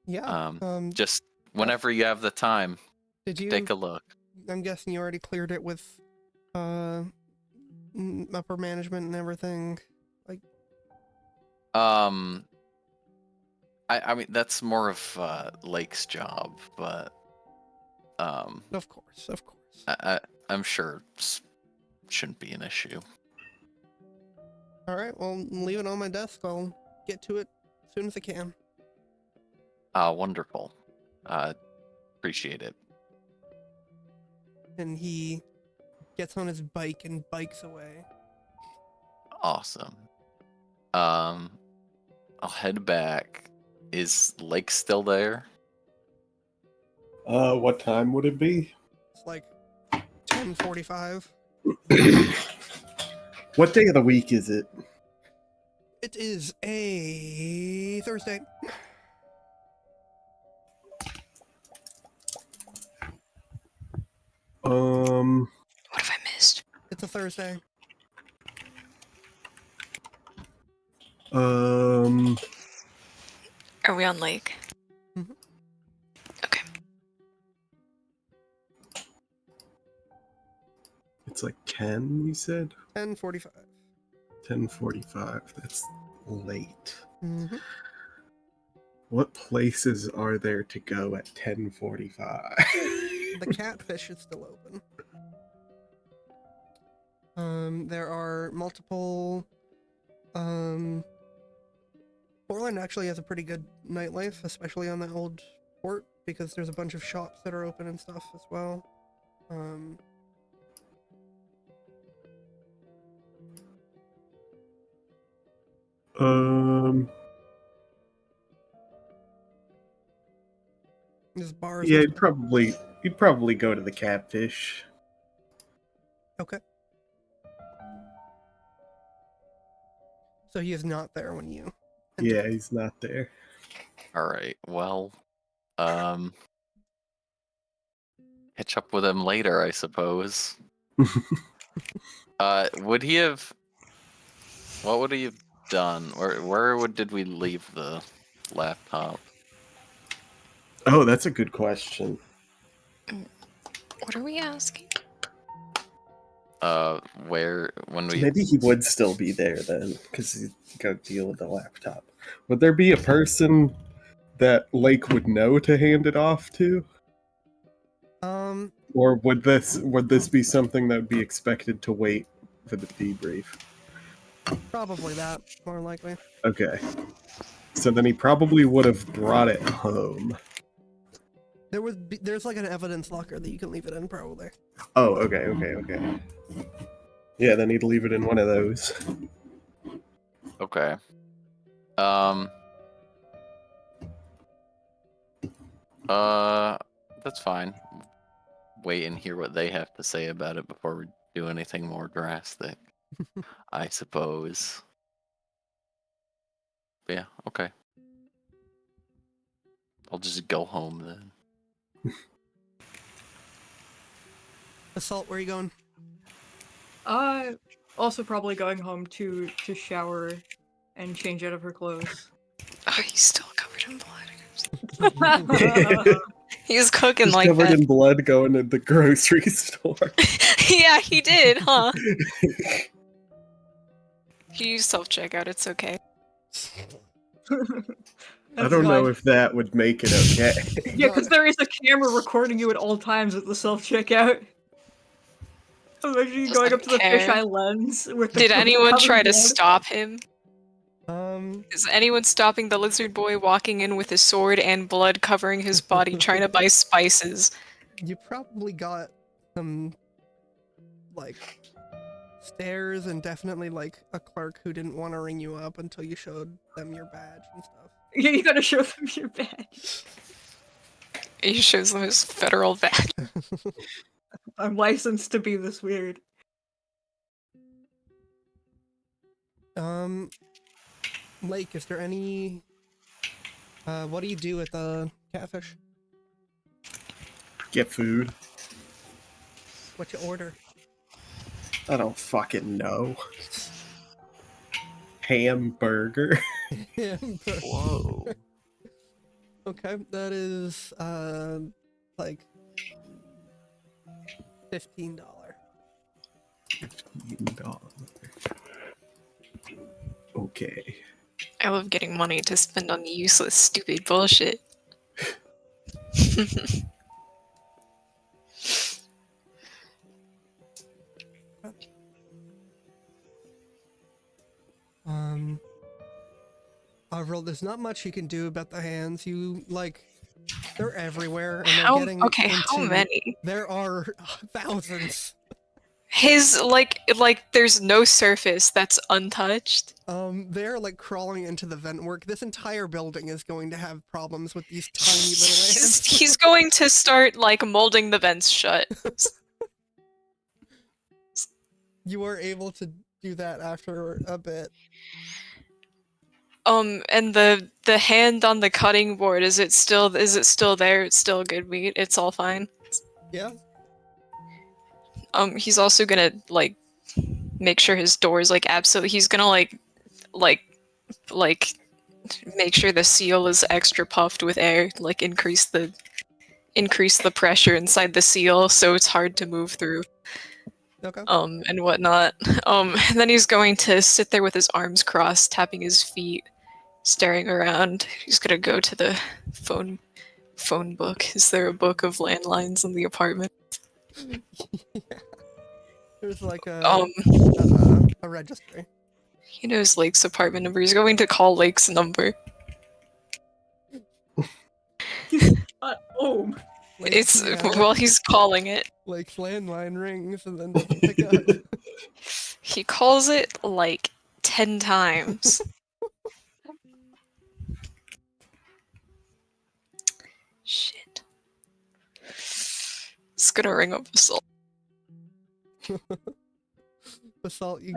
Yeah. just whenever you have the time, Did you take a look. I'm guessing you already cleared it with upper management and everything. Like, I mean that's more of Lake's job, but of course. I'm sure shouldn't be an issue. All right. Well, leave it on my desk. I'll get to it as soon as I can. Wonderful. Appreciate it. And he gets on his bike and bikes away. Awesome. I'll head back. Is Lake still there? What time would it be? It's like 10:45. What day of the week is it? It is a Thursday. What have I missed? It's a Thursday. Are we on Lake? Mhm. Okay. It's like 10, you said? 10:45. 10:45. That's late. Mm-hmm. What places are there to go at 10:45? The Catfish is still open. There are multiple. Portland actually has a pretty good nightlife, especially on that old port, because there's a bunch of shops that are open and stuff as well. There's bars. Yeah, and you'd probably go to the Catfish. Okay. So he is not there when you. Yeah, he's not there. All right. Well, catch up with him later, I suppose. Would he have? What would he have done? Did we leave the laptop? Oh, that's a good question. What are we asking? When we Maybe he would still be there then, because he'd go deal with the laptop. Would there be a person that Lake would know to hand it off to? Or would this be something that would be expected to wait for the debrief? Probably that, more likely. Okay. So then he probably would have brought it home. There's like an evidence locker that you can leave it in, probably. Oh, okay. Yeah, then he'd leave it in one of those. Okay. That's fine. Wait and hear what they have to say about it before we do anything more drastic. I suppose. But yeah, okay. I'll just go home then. Assault, where are you going? Also probably going home to shower and change out of her clothes. Oh, he's still covered in blood. He's cooking He's like covered that. in blood going to the grocery store. Yeah, he did, huh? You use self-checkout, it's okay. I don't know if that would make it okay. Yeah, because there is a camera recording you at all times with the self-checkout. Imagine you going up to the care. fisheye lens with the Did anyone covered try to blood. stop him? Is anyone stopping the lizard boy walking in with a sword and blood covering his body trying to buy spices? You probably got some, like, stares and definitely, like, a clerk who didn't want to ring you up until you showed them your badge and stuff. Yeah, you gotta show them your badge. He shows them his federal badge. I'm licensed to be this weird. Lake, is there any... what do you do with the catfish? Get food. What you order? I don't fucking know. Hamburger. Whoa. Okay, that is, like, $15. $15. Okay. I love getting money to spend on useless, stupid bullshit. Avril, there's not much you can do about the hands. You, like, they're everywhere, and they're How? getting Okay, how into- many? There are thousands. His like there's no surface that's untouched. They're like crawling into the vent work. This entire building is going to have problems with these tiny little ants. He's going to start like molding the vents shut. You are able to do that after a bit. And the hand on the cutting board, is it still there? It's still good meat. It's all fine. Yeah. He's also gonna like make sure his door is like absolutely. He's gonna like make sure the seal is extra puffed with air. Like increase the pressure inside the seal so it's hard to move through. Okay. And whatnot. And then he's going to sit there with his arms crossed, tapping his feet, staring around. He's gonna go to the phone book. Is there a book of landlines in the apartment? Yeah. There's like a registry. He knows Lake's apartment number. He's going to call Lake's number. Oh. It's yeah. while he's calling it. Lake's landline rings and then doesn't pick up. He calls it like 10 times. Shit. It's gonna ring up Assault. Basalt, you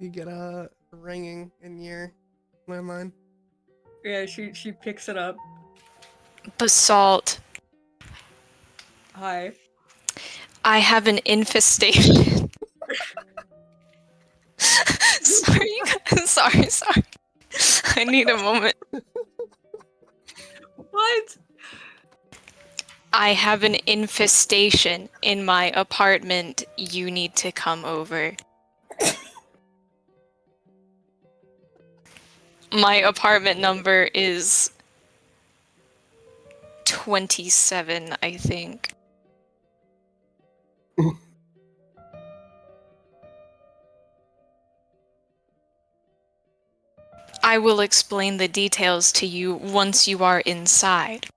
get a ringing in your landline. Yeah, she picks it up. Basalt, Hi. I have an infestation. Sorry, you guys. Sorry. I need a moment. What? I have an infestation in my apartment. You need to come over. My apartment number is 27, I think. I will explain the details to you once you are inside.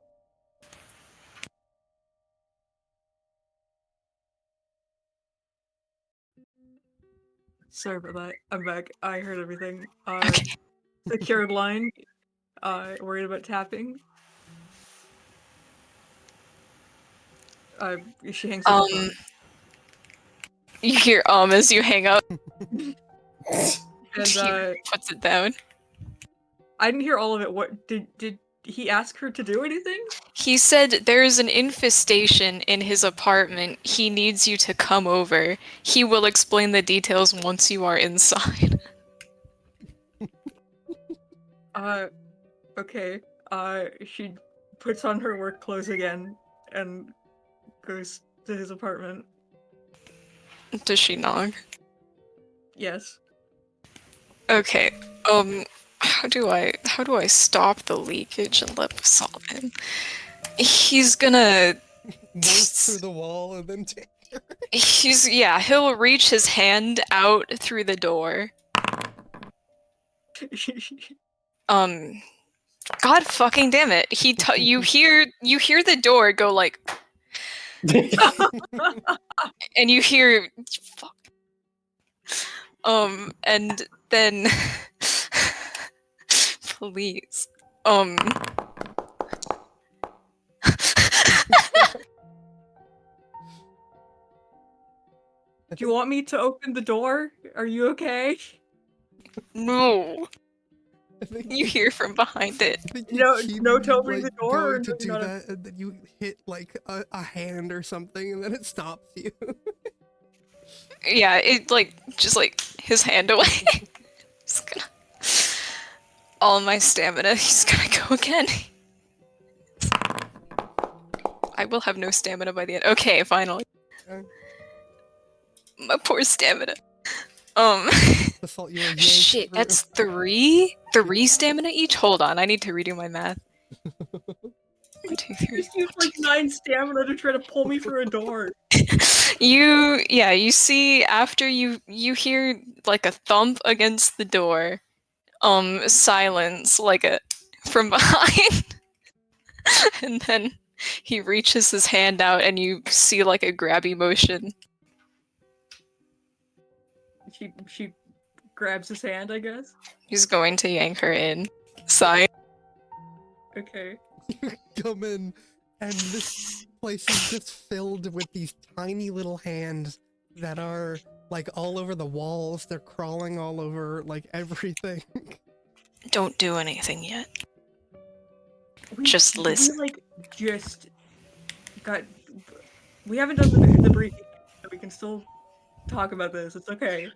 Sorry about that. I'm back. I heard everything. Okay. Secured line. Worried about tapping. She hangs up the phone. You hear as you hang up. And He puts it down. I didn't hear all of it. What did he ask her to do anything? He said there is an infestation in his apartment. He needs you to come over. He will explain the details once you are inside. Okay. She puts on her work clothes again and goes to his apartment. Does she knock? Yes. Okay. How do I stop the leakage and let Basalt in? He's gonna Burst through the wall and then take her. he'll reach his hand out through the door. God fucking damn it. You hear the door go like and you hear fuck. And then please. Do you want me to open the door? Are you okay? No. I think You hear from behind it. I think No- keep, no to opening the door, or going to no, do not a- that, and then you hit like a hand or something, and then it stops you. Yeah, it just his hand away. He's gonna all my stamina, he's gonna go again. I will have no stamina by the end. Okay, finally. Okay. My poor stamina. Basalt, you are yanked Shit, through. that's three stamina each? Hold on, I need to redo my math. 1, 2, 3. Just used like 9 stamina to try to pull me through a door. You see after you hear like a thump against the door, silence like a from behind. And then he reaches his hand out and you see like a grabby motion. She grabs his hand, I guess. He's going to yank her in. Sigh. Okay. You come in, and this place is just filled with these tiny little hands that are like all over the walls. They're crawling all over like everything. Don't do anything yet. Just listen. We haven't done the briefing, so we can still talk about this. It's okay.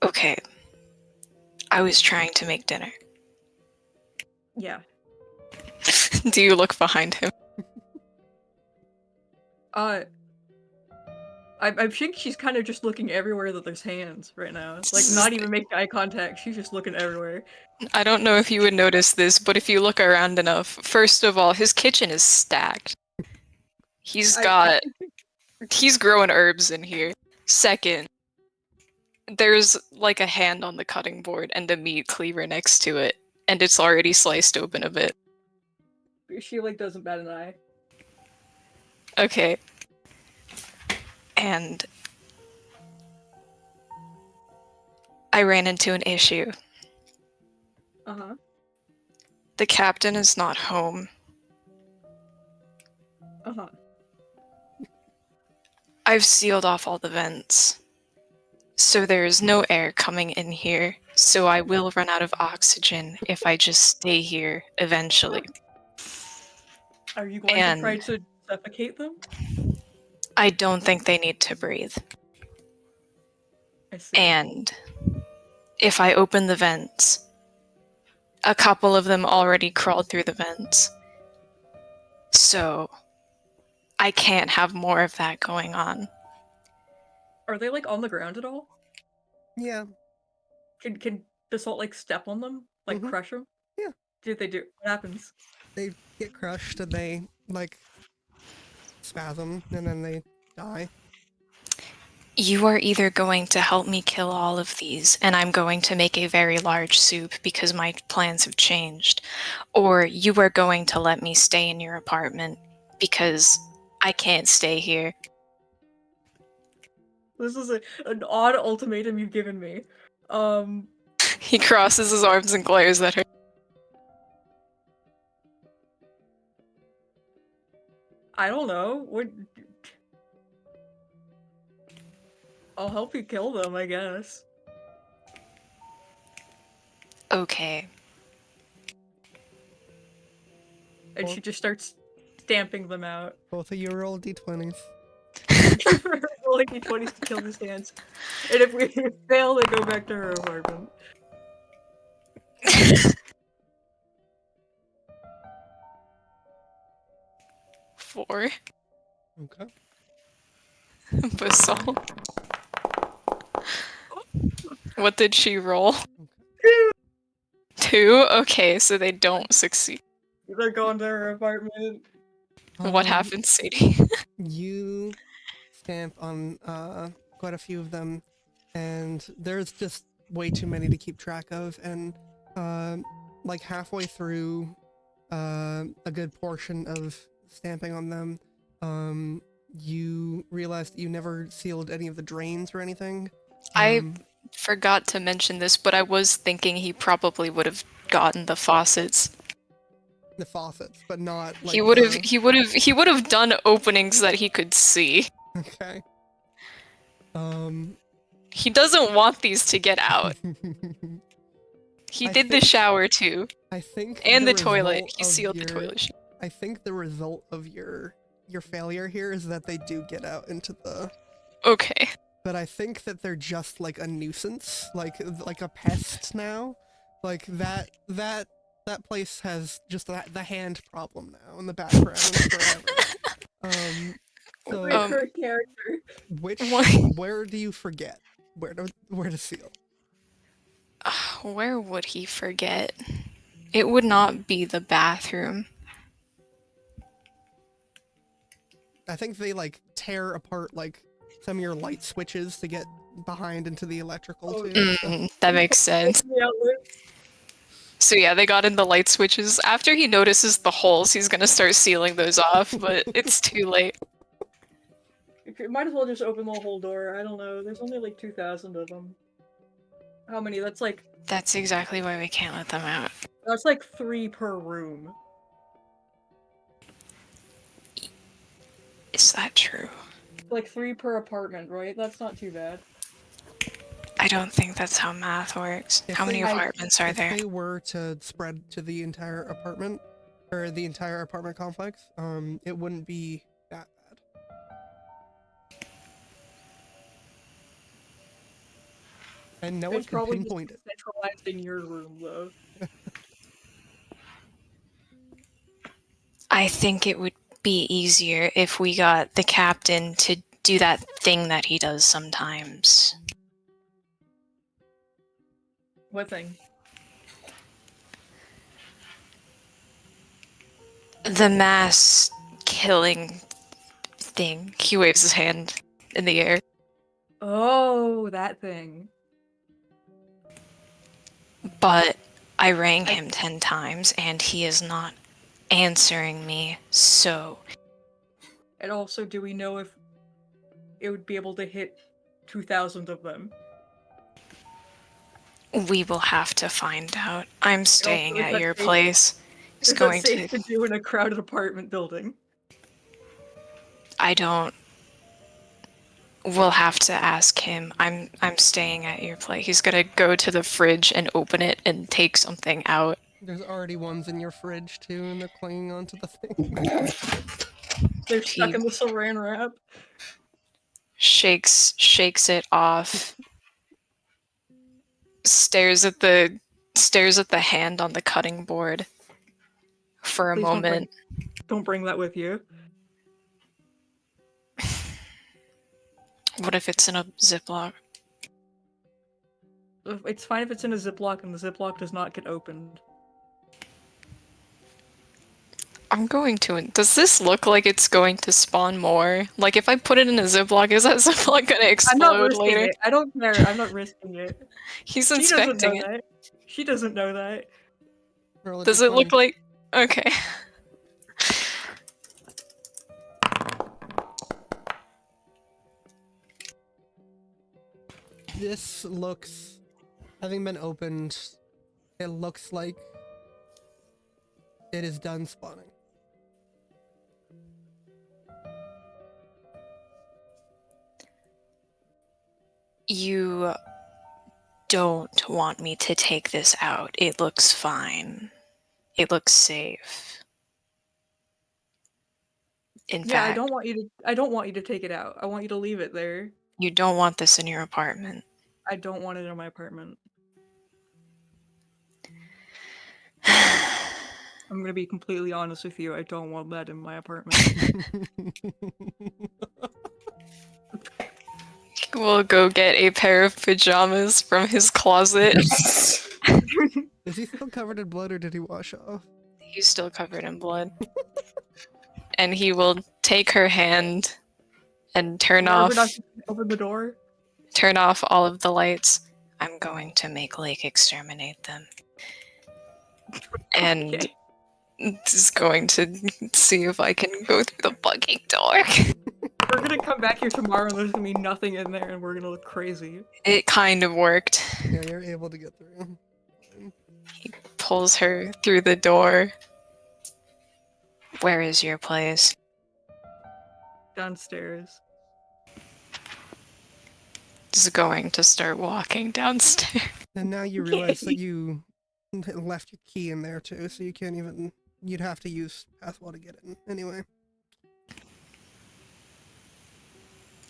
Okay. I was trying to make dinner. Yeah. Do you look behind him? I think she's kind of just looking everywhere that there's hands right now. Like, not even making eye contact. She's just looking everywhere. I don't know if you would notice this, but if you look around enough, first of all, his kitchen is stacked. He's growing herbs in here. Second, there's like a hand on the cutting board and a meat cleaver next to it, and it's already sliced open a bit. She like doesn't bat an eye. Okay. And I ran into an issue. Uh-huh. The captain is not home. Uh-huh. I've sealed off all the vents. So there is no air coming in here, so I will run out of oxygen if I just stay here eventually. Are you going And- to try to suffocate them? I don't think they need to breathe. I see. And if I open the vents, a couple of them already crawled through the vents. So I can't have more of that going on. Are they like on the ground at all? Yeah. Can Basalt like step on them? Like Mhm. crush them? Yeah. Did they do? What happens? They get crushed and they like spasm and then they die. You are either going to help me kill all of these, and I'm going to make a very large soup because my plans have changed, or you are going to let me stay in your apartment because I can't stay here. This is an odd ultimatum you've given me. He crosses his arms and glares at her. I don't know. What? I'll help you kill them, I guess. Okay. and she just starts stamping them out. Both of you roll d20s. Rolling d20s to kill the ants. And if we fail, they go back to her apartment. 4. Okay. Basalt. What did she roll? 2? Okay, so they don't succeed. They're going to her apartment. What happens, Sadie? You stamp on quite a few of them, and there's just way too many to keep track of. And like halfway through a good portion of stamping on them, you realize that you never sealed any of the drains or anything. I forgot to mention this, but I was thinking he probably would have gotten the faucets. The faucets, but not like He would have done openings that he could see. Okay. He doesn't want these to get out. He I did the think- shower too, I think and the toilet. result He of sealed the your- toilet. I think the result of your failure here is that they do get out into the. Okay. But I think that they're just like a nuisance, like a pest now. Like that place has just the hand problem now in the background forever. So Her character. where do you forget? Where to seal? Where would he forget? It would not be the bathroom. I think they like tear apart like some of your light switches to get behind into the electrical too. That makes sense. So yeah, they got in the light switches. After he notices the holes, he's gonna start sealing those off, but it's too late. You might as well just open the whole door. I don't know. There's only like 2,000 of them. How many? That's like That's exactly why we can't let them out. 3 per room. Is that true? Like 3 per apartment, right? That's not too bad. I don't think that's how math works. If How many they- apartments are if there? they were to spread to the entire apartment or the entire apartment complex, it wouldn't be that bad. And no one It's can probably pinpoint just it. centralized in your room, though. I think it would be easier if we got the captain to do that thing that he does sometimes. What thing? The mass killing thing. He waves his hand in the air. Oh, that thing. But I rang him 10 times and he is not answering me, so And also, do we know if it would be able to hit 2,000 of them? we will have to find out. I'm staying is at that your safe? place. It's Is that going safe to. to do in a crowded apartment building? I don't. We'll have to ask him. I'm staying at your place. He's gonna go to the fridge and open it and take something out. There's already ones in your fridge too, and they're clinging onto the thing. They're stuck in the saran wrap. Shakes it off. Stares at the hand on the cutting board for a Please don't bring- moment. Don't bring that with you. What if it's in a Ziploc? It's fine if it's in a Ziploc and the Ziploc does not get opened. I'm going to. Does this look like it's going to spawn more? Like if I put it in a Ziploc, is that Ziploc gonna I'm not explode risking later? it. I don't care. I'm not risking it. He's She doesn't know inspecting it. that. She doesn't know that. Roll a Does it look d20. like? Okay. This looks, having been opened, it looks like it is done spawning. You don't want me to take this out. It looks fine. It looks safe. In Yeah, fact, I don't want you to take it out. I want you to leave it there. you don't want this in your apartment. I don't want it in my apartment. I'm gonna be completely honest with you. I don't want that in my apartment. We'll go get a pair of pajamas from his closet. Is he still covered in blood or did he wash off? He's still covered in blood. And he will take her hand and turn off Open the door. all of the lights. I'm going to make Lake exterminate them. And Okay. just going to see if I can go through the fucking door. We're gonna come back here tomorrow and there's gonna be nothing in there and we're gonna look crazy. It kind of worked. Yeah, you're able to get through. Pulls her through the door. Where is your place? Downstairs. Just going to start walking downstairs. And now you realize that you left your key in there too, so you can't even. You'd have to use Pathwall to get in anyway.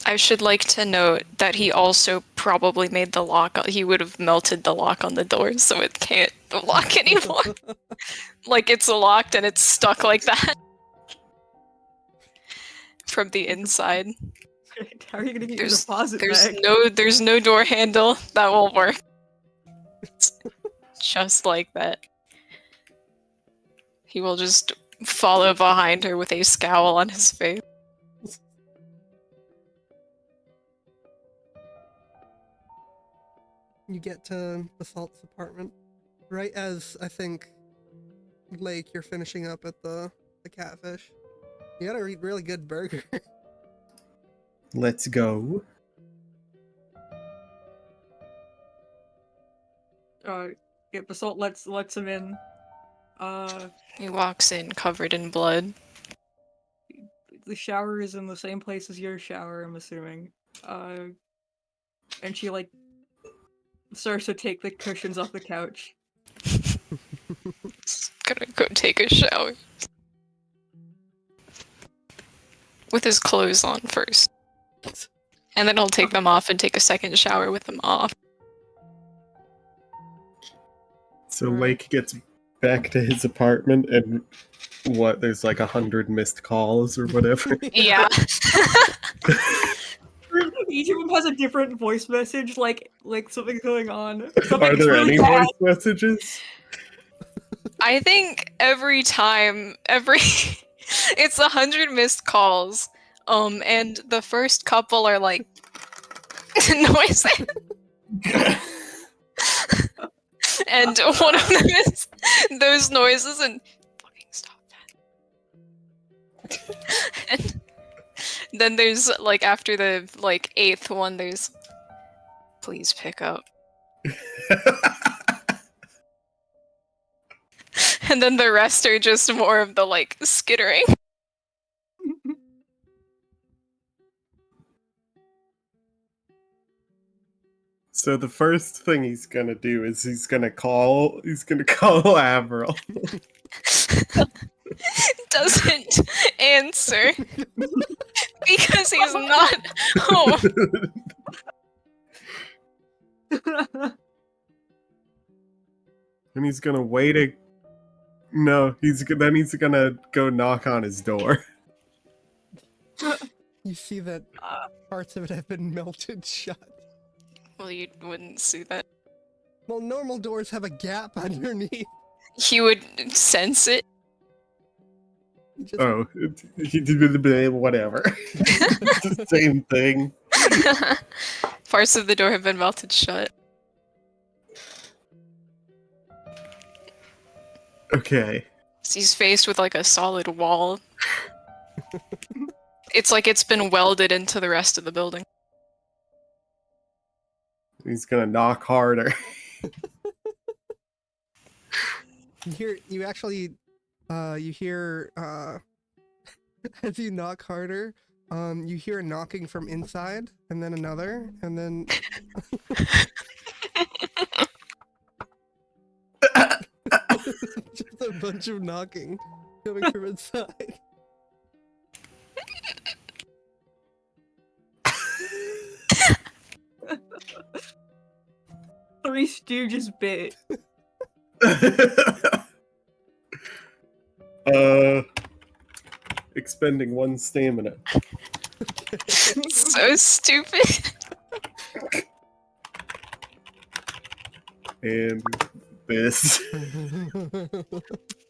I should like to note that he also probably made the lock. He would have melted the lock on the door, so it can't lock anymore. Like it's locked and it's stuck like that from the inside. How are you gonna get your There's deposit back? there's no door handle that will work. It's just like that. He will just follow behind her with a scowl on his face. You get to Basalt's apartment right as I think Lake, you're finishing up at the catfish. You got a really good burger. Let's go. Yeah, Basalt lets him in. He walks in covered in blood. The shower is in the same place as your shower, I'm assuming. And she like starts to take the cushions off the couch. Gonna go take a shower. With his clothes on first. And then he'll take them off and take a second shower with them off. So Lake gets back to his apartment and there's like 100 missed calls or whatever. Yeah. Each of them has a different voice message, like something's going on. Are Something's there really any bad. voice messages? I think every time, it's 100 missed calls. And the first couple are like noises. And one of them is those noises and fucking stop that. And then there's like after the like 8th one, there's please pick up. And then the rest are just more of the like skittering. So the first thing he's gonna do is he's gonna call Avril. Doesn't answer because he's not home. And he's gonna wait No, he's gonna go knock on his door. You see that parts of it have been melted shut. Well, you wouldn't see that. Well, normal doors have a gap underneath. He would sense it. Just, Oh, he did whatever. It's the same thing. Parts of the door have been melted shut. Okay. He's faced with like a solid wall. It's like it's been welded into the rest of the building. He's gonna knock harder. you hear as you knock harder, you hear a knocking from inside, and then another, and then just a bunch of knocking coming from inside. dude just bit? Expending 1 stamina. So stupid. And this.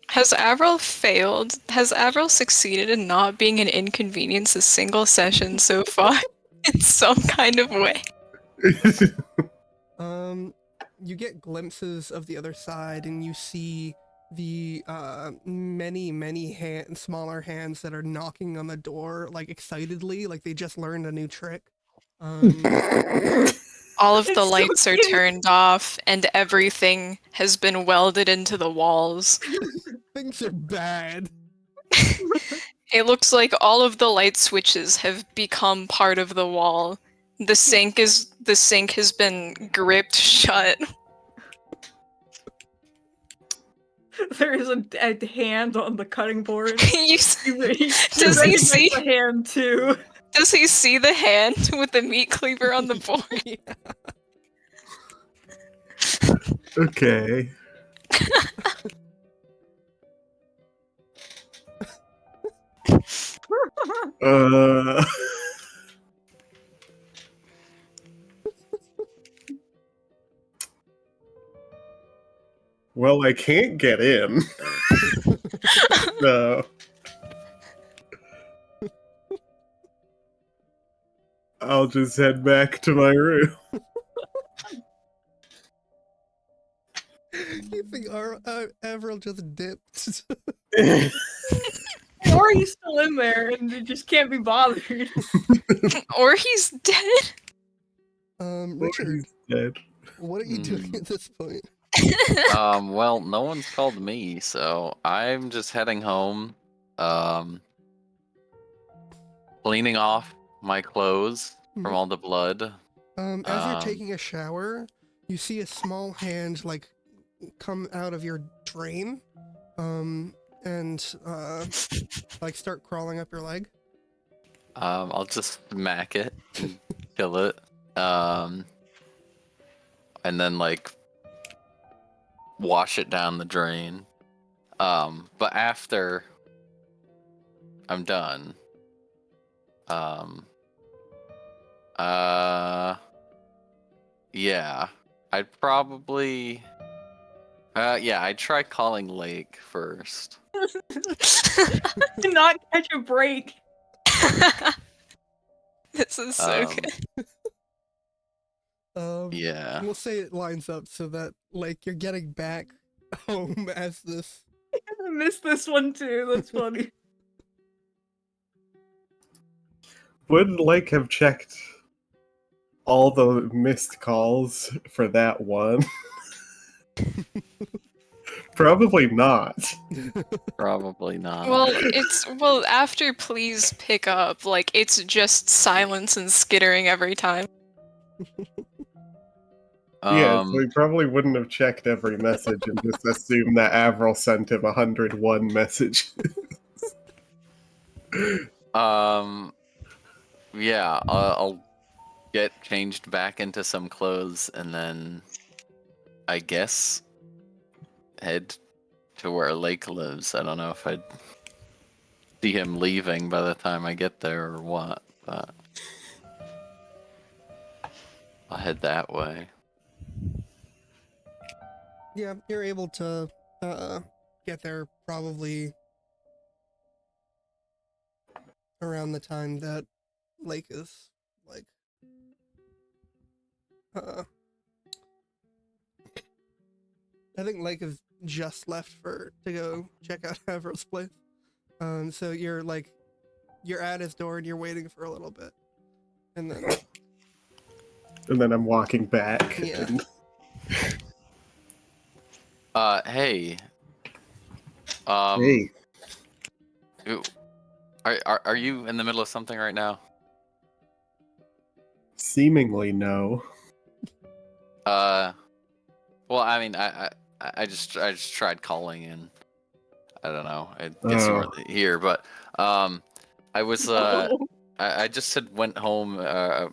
Has Avril failed? Has Avril succeeded in not being an inconvenience a single session so far? In some kind of way. You get glimpses of the other side, and you see the many smaller hands that are knocking on the door, like excitedly, like they just learned a new trick. All of the It's so lights are cute. turned off, and everything has been welded into the walls. Things are bad. It looks like all of the light switches have become part of the wall. The sink has been gripped shut. There is a hand on the cutting board. You Does he see- the hand too? Does he see the hand with the meat cleaver on the board? Yeah. Okay. Uh. Well, I can't get in. So. I'll just head back to my room. You think Avril just dipped? Or he's still in there and it just can't be bothered. Or he's dead? Richard, Dead. what are you doing at this point? Well, no one's called me, so I'm just heading home. Cleaning off my clothes from all the blood. As you're taking a shower, you see a small hand like come out of your drain, and like start crawling up your leg. I'll just smack it, and kill it, and then like wash it down the drain. But after I'm done, yeah, I'd probably, I'd try calling Lake first. Do not catch a break. This is so good. Yeah. We'll say it lines up so that like you're getting back home as this. I missed this one too. That's funny. Would Lake have checked all the missed calls for that one? Probably not. Probably not. Well, after please pick up, like it's just silence and skittering every time. Yeah, so he probably wouldn't have checked every message and just assumed that Avril sent him 101 messages. Yeah, I'll get changed back into some clothes and then I guess head to where Lake lives. I don't know if I'd see him leaving by the time I get there or what, but I'll head that way. Yeah, you're able to get there probably around the time that Lake is like I think Lake has just left to go check out Avril's place. So you're at his door and you're waiting for a little bit. And then I'm walking back. Yeah. And... Hey. Hey. Are you in the middle of something right now? Seemingly no. Well, I mean, I just tried calling and I don't know. I guess you weren't here, but I was I just went home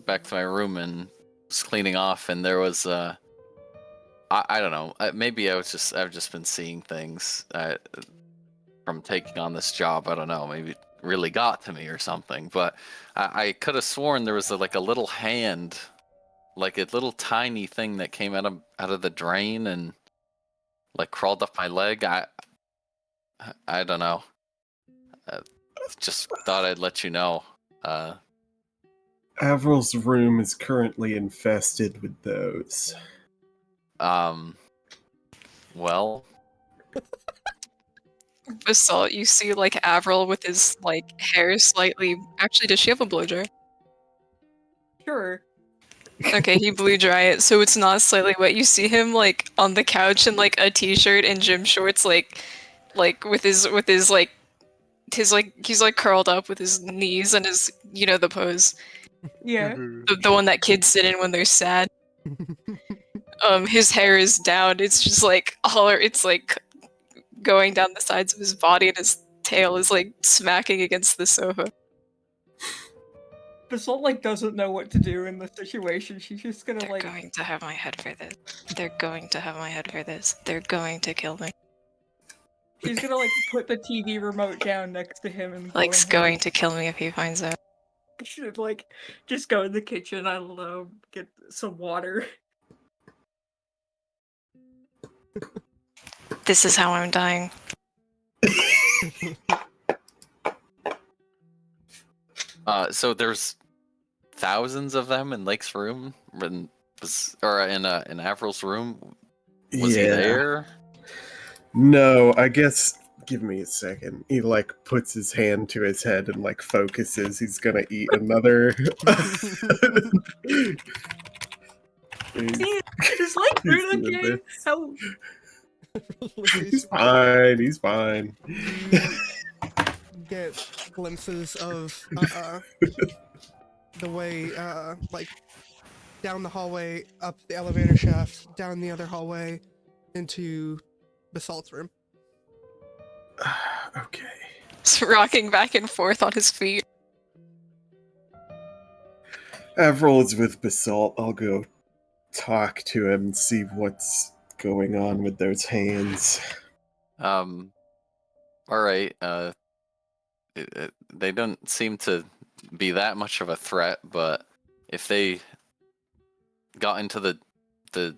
back to my room and was cleaning off, and there was I don't know. Maybe I've just been seeing things from taking on this job. I don't know. Maybe it really got to me or something. But I could have sworn there was like a little hand, like a little tiny thing that came out of the drain and like crawled up my leg. I don't know. Just thought I'd let you know. Avril's room is currently infested with those. Well, Basalt, you see like Avril with his like hair slightly. Actually, does she have a blow dryer? Sure. Okay, he blew dry it, so it's not slightly wet. You see him like on the couch in like a t-shirt and gym shorts, like with his like he's like curled up with his knees and his the pose, Yeah. the one that kids sit in when they're sad. His hair is down. It's just like it's like going down the sides of his body, and his tail is like smacking against the sofa. Basalt like doesn't know what to do in the situation. She's just gonna They're like going to have my head for this. They're going to have my head for this. They're going to kill me. she's gonna like put the TV remote down next to him and Like, going to kill me if he finds out. should like just go in the kitchen, I don't know, get some water. This is how I'm dying. So there's thousands of them in Lake's room, in Avril's room. Was he there? No, I guess. Give me a second. He like puts his hand to his head and like focuses. He's gonna eat another. See, is like He's good doing okay? How He's fine. He's fine. Get glimpses of the way like down the hallway, up the elevator shaft, down the other hallway, into Basalt's room. Okay. Just rocking back and forth on his feet. Avril is with Basalt. I'll go talk to him and see what's going on with those hands. All right. They don't seem to be that much of a threat, but if they got into the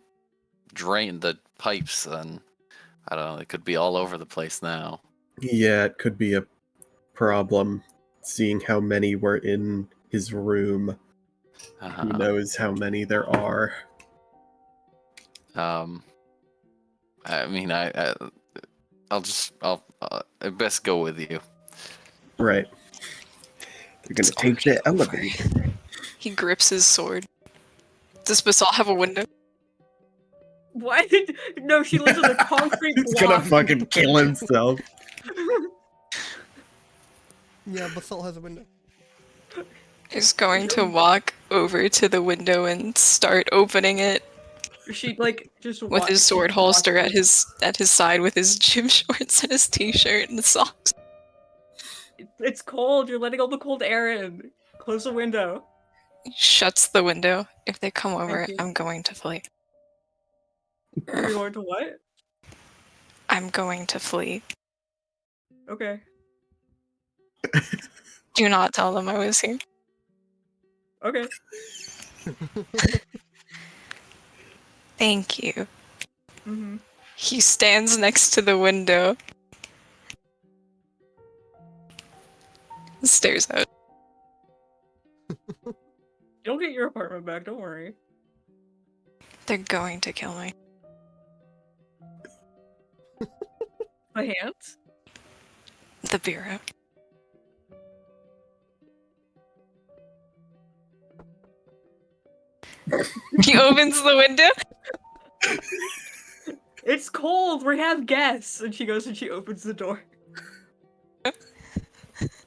drain, the pipes, then I don't know. It could be all over the place now. Yeah, it could be a problem. Seeing how many were in his room, who knows how many there are. I mean, I'll best go with you. Right. You're gonna take the elevator. He grips his sword. Does Basalt have a window? what? No, she lives on a concrete He's gonna block. fucking kill himself. Yeah, Basalt has a window. He's going to walk over to the window and start opening it She like just with his sword holster at his side with his gym shorts and his t-shirt and socks. It's cold. You're letting all the cold air in. Close the window. He shuts the window. If they come over, Thank you. I'm going to flee. You're going to what? I'm going to flee. Okay. Do not tell them I was here. Okay. Thank you. Mm-hmm. He stands next to the window. Stares out. You'll get your apartment back. Don't worry. They're going to kill me. My hands. The bureau. He opens the window. It's cold. We have guests. And she goes and she opens the door.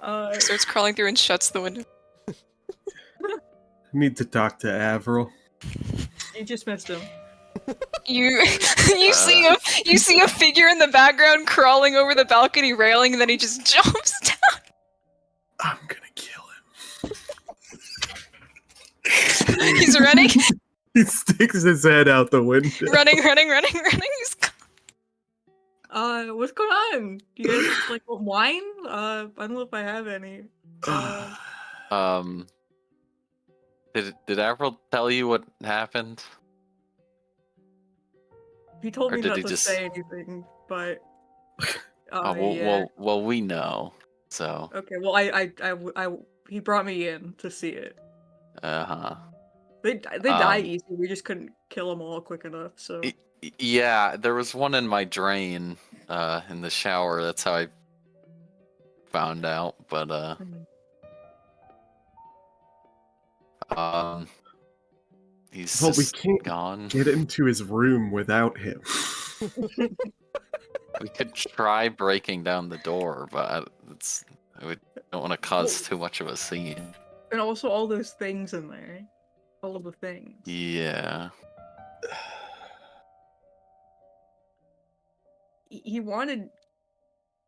Starts crawling through and shuts the window. Need to talk to Avril. You just missed him. You you see a figure in the background crawling over the balcony railing, and then he just jumps down. I'm gonna kill him. He's running. He sticks his head out the window. running. He's What's going on? Do you guys like want wine? I don't know if I have any. Did Avril tell you what happened? He told Or me did not he to just- say anything, but Oh, yeah. well, we know. So, Okay, well, he brought me in to see it. uh-huh. They die Um, easy. We just couldn't kill them all quick enough. So Yeah, there was one in my drain, in the shower. That's how I found out. But he's Well, we just can't gone. get into his room without him. We could try breaking down the door, but we don't want to cause too much of a scene. and also all those things in there, all of the things. Yeah. He wanted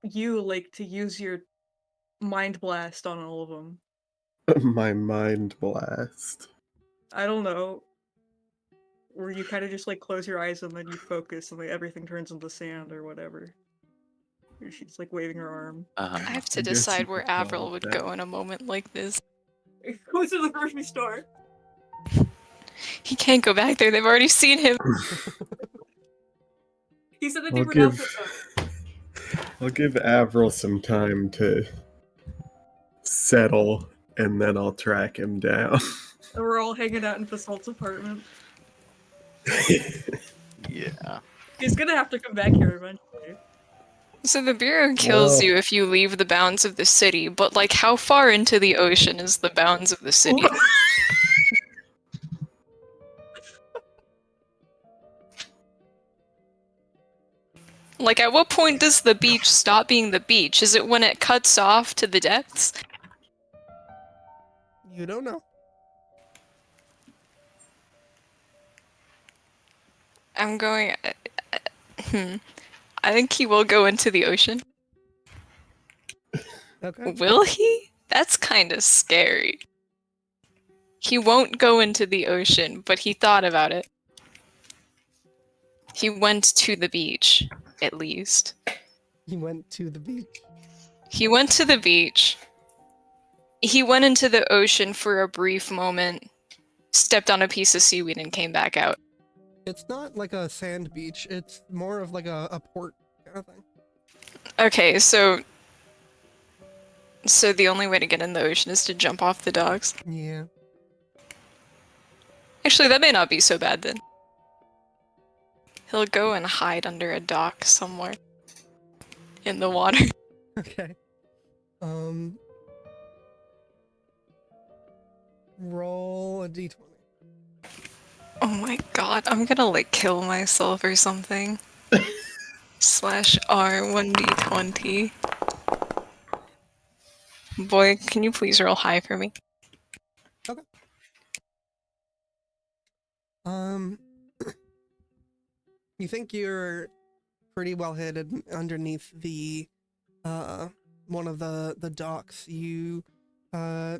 you like to use your mind blast on all of them. My mind blast. I don't know. Where you kind of just like close your eyes and then you focus and like everything turns into sand or whatever. Or she's like waving her arm. Uh-huh. I have to I guess decide you where could call Avril it would that. go in a moment like this. Goes to the grocery store. He can't go back there. They've already seen him. He said that they I'll were not I'll give Avril some time to settle, and then I'll track him down. And we're all hanging out in Basalt's apartment. Yeah. He's gonna have to come back here eventually. So the Bureau kills Whoa. you if you leave the bounds of the city, but like how far into the ocean is the bounds of the city? Like at what point does the beach stop being the beach? Is it when it cuts off to the depths? You don't know. I'm going. I think he will go into the ocean. Okay. Will he? That's kind of scary. He won't go into the ocean, but he thought about it. He went to the beach, at least. He went to the beach. He went to the beach. He went into the ocean for a brief moment, stepped on a piece of seaweed, and came back out. It's not like a sand beach. It's more of like a port kind of thing. Okay, so the only way to get in the ocean is to jump off the docks. Yeah. Actually, that may not be so bad then. He'll go and hide under a dock somewhere in the water. Okay. Roll a d20. Oh my god, I'm gonna like kill myself or something. /R1d20. Boy, can you please roll high for me? You think you're pretty well hidden underneath the one of the docks. You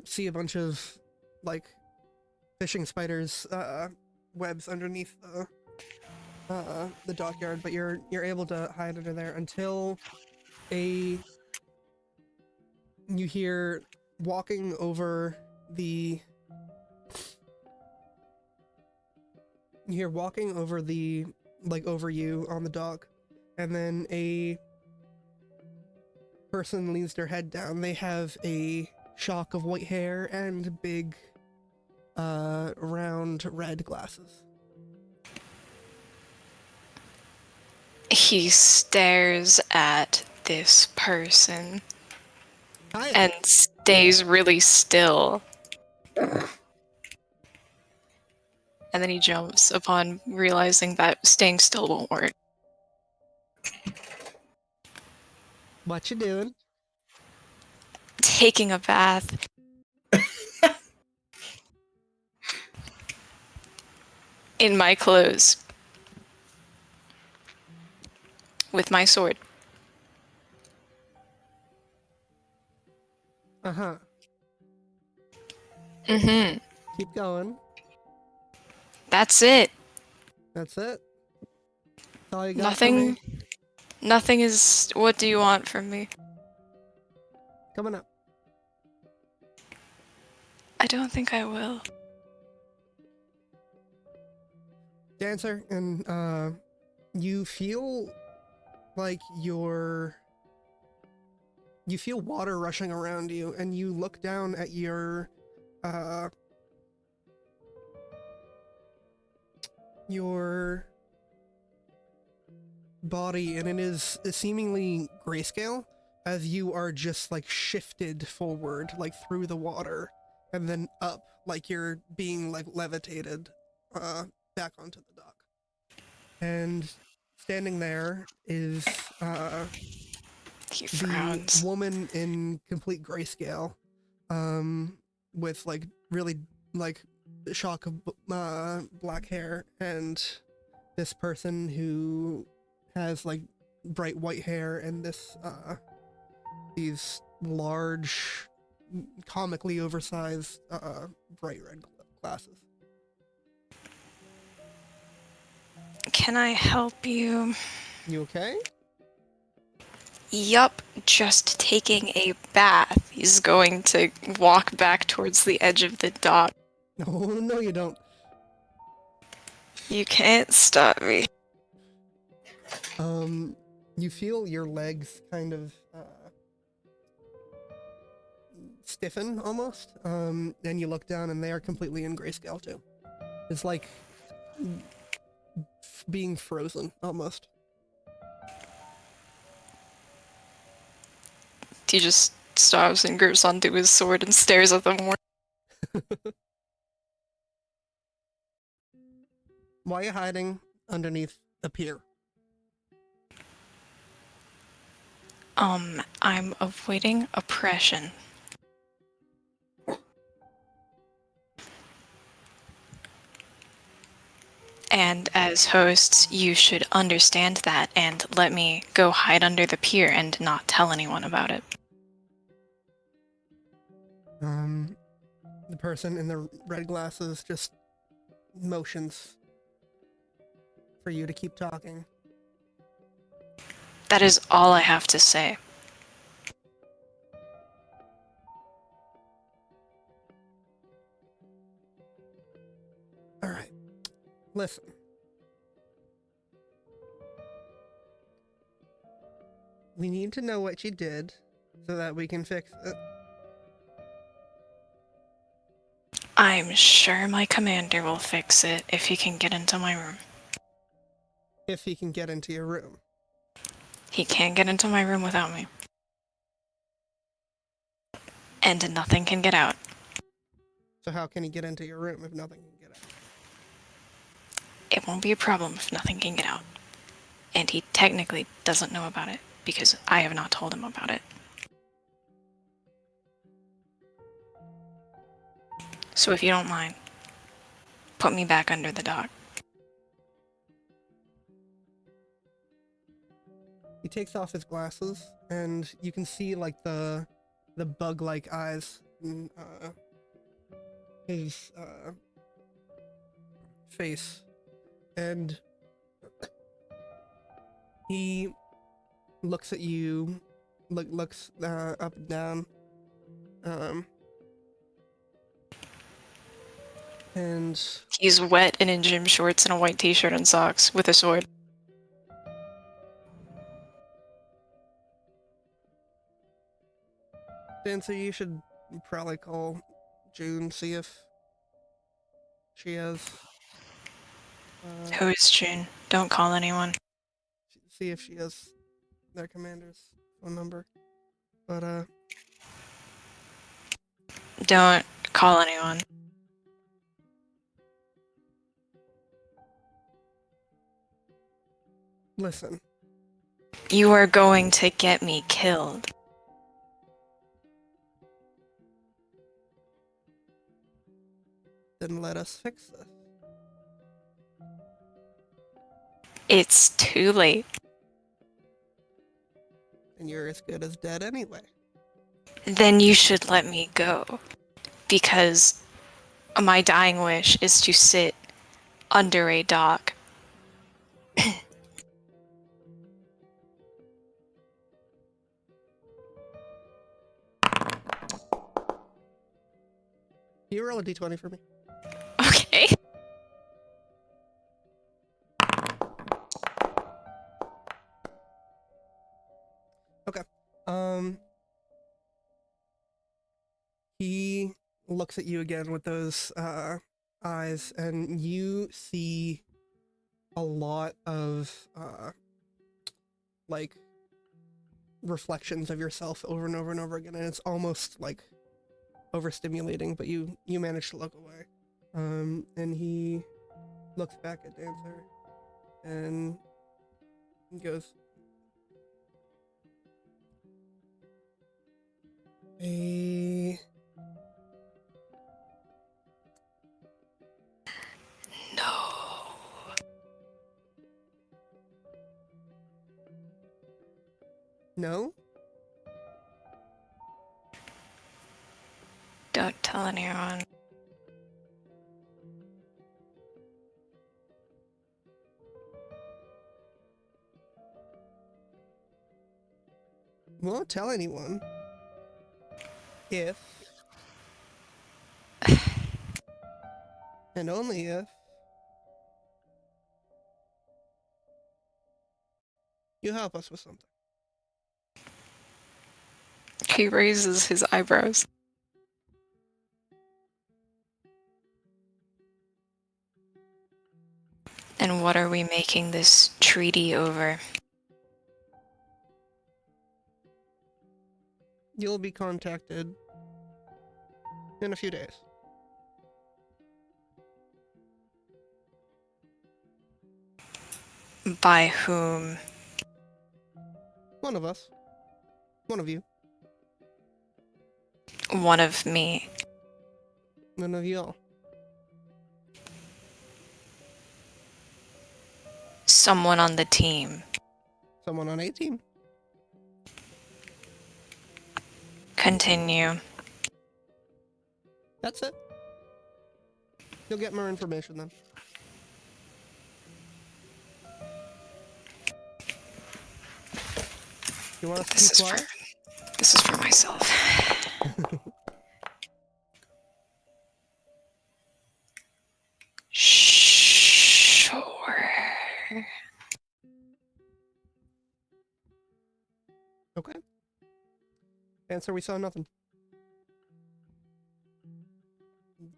see a bunch of like fishing spiders webs underneath the dockyard, but you're able to hide under there until you hear walking over the like over you on the dock, and then a person leans their head down. They have a shock of white hair and big round red glasses. He stares at this person Hi. and stays really still. And then he jumps upon realizing that staying still won't work. What you doing? Taking a bath. In my clothes. With my sword. Uh-huh. Mm-hmm. Keep going. That's it. That's it? That's all you got for me? Nothing. Nothing is. What do you want from me? Coming up. I don't think I will. Dancer, and you feel like you feel water rushing around you, and you look down at your body, and it is seemingly grayscale as you are just like shifted forward, like through the water, and then up, like you're being like levitated back onto the dock. And standing there is He the frowns. woman in complete grayscale, with like really like shock of black hair, and this person who has like bright white hair and these large, comically oversized bright red glasses. Can I help you? You okay? Yup, just taking a bath. He's going to walk back towards the edge of the dock. No, you don't. You can't stop me. You feel your legs kind of stiffen almost, and you look down and they are completely in grayscale too. It's like being frozen almost. He just stops and grips onto his sword and stares at them more. Why are you hiding underneath a pier? I'm avoiding oppression. And as hosts, you should understand that and let me go hide under the pier and not tell anyone about it. The person in the red glasses just motions for you to keep talking. That is all I have to say. Alright. Listen. We need to know what you did so that we can fix it. I'm sure my commander will fix it if he can get into my room. If he can get into your room. He can't get into my room without me. And nothing can get out. So how can he get into your room if nothing can get out? It won't be a problem if nothing can get out. And he technically doesn't know about it, because I have not told him about it. So if you don't mind, put me back under the dock. He takes off his glasses, and you can see like the bug-like eyes in his face, and he looks at you, looks up and down, and He's wet and in gym shorts and a white t-shirt and socks with a sword. Dancer, you should probably call June, see if she has. Who is June? Don't call anyone. See if she has their commander's phone number. But Don't call anyone. listen, You are going to get me killed. then let us fix this. It's too late. And you're as good as dead anyway. Then you should let me go. Because my dying wish is to sit under a dock. You roll a d20 for me. Okay. He looks at you again with those eyes, and you see a lot of like reflections of yourself over and over and over again, and it's almost like overstimulating, but you manage to look away. And he looks back at Dancer and goes, No. no? Don't tell anyone. Won't tell anyone. If and only if you help us with something. He raises his eyebrows. And what are we making this treaty over? You'll be contacted in a few days. By whom? One of us. One of you. One of me. One of y'all. Someone on the team. Someone on a team. Continue. That's it. You'll get more information then. You want us to This keep is quiet? This is for myself. Sure. Okay. Dancer, we saw nothing.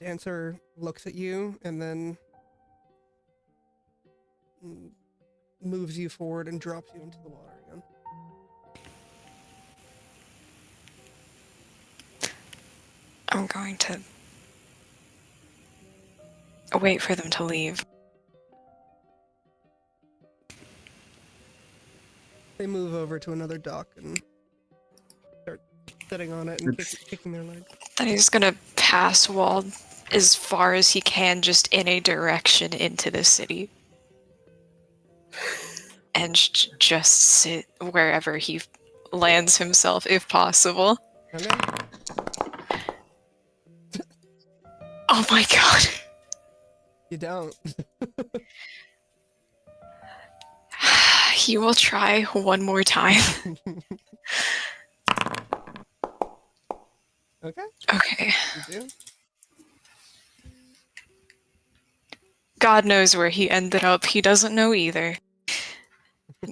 Dancer looks at you and then moves you forward and drops you into the water again. I'm going to wait for them to leave. They move over to another dock and start sitting on it and kicking their legs. Then he's gonna pass Wald as far as he can, just in a direction into the city. And just sit wherever he lands himself, if possible. Okay. Oh my god. You don't. He will try one more time. Okay. Okay. You do. God knows where he ended up. He doesn't know either.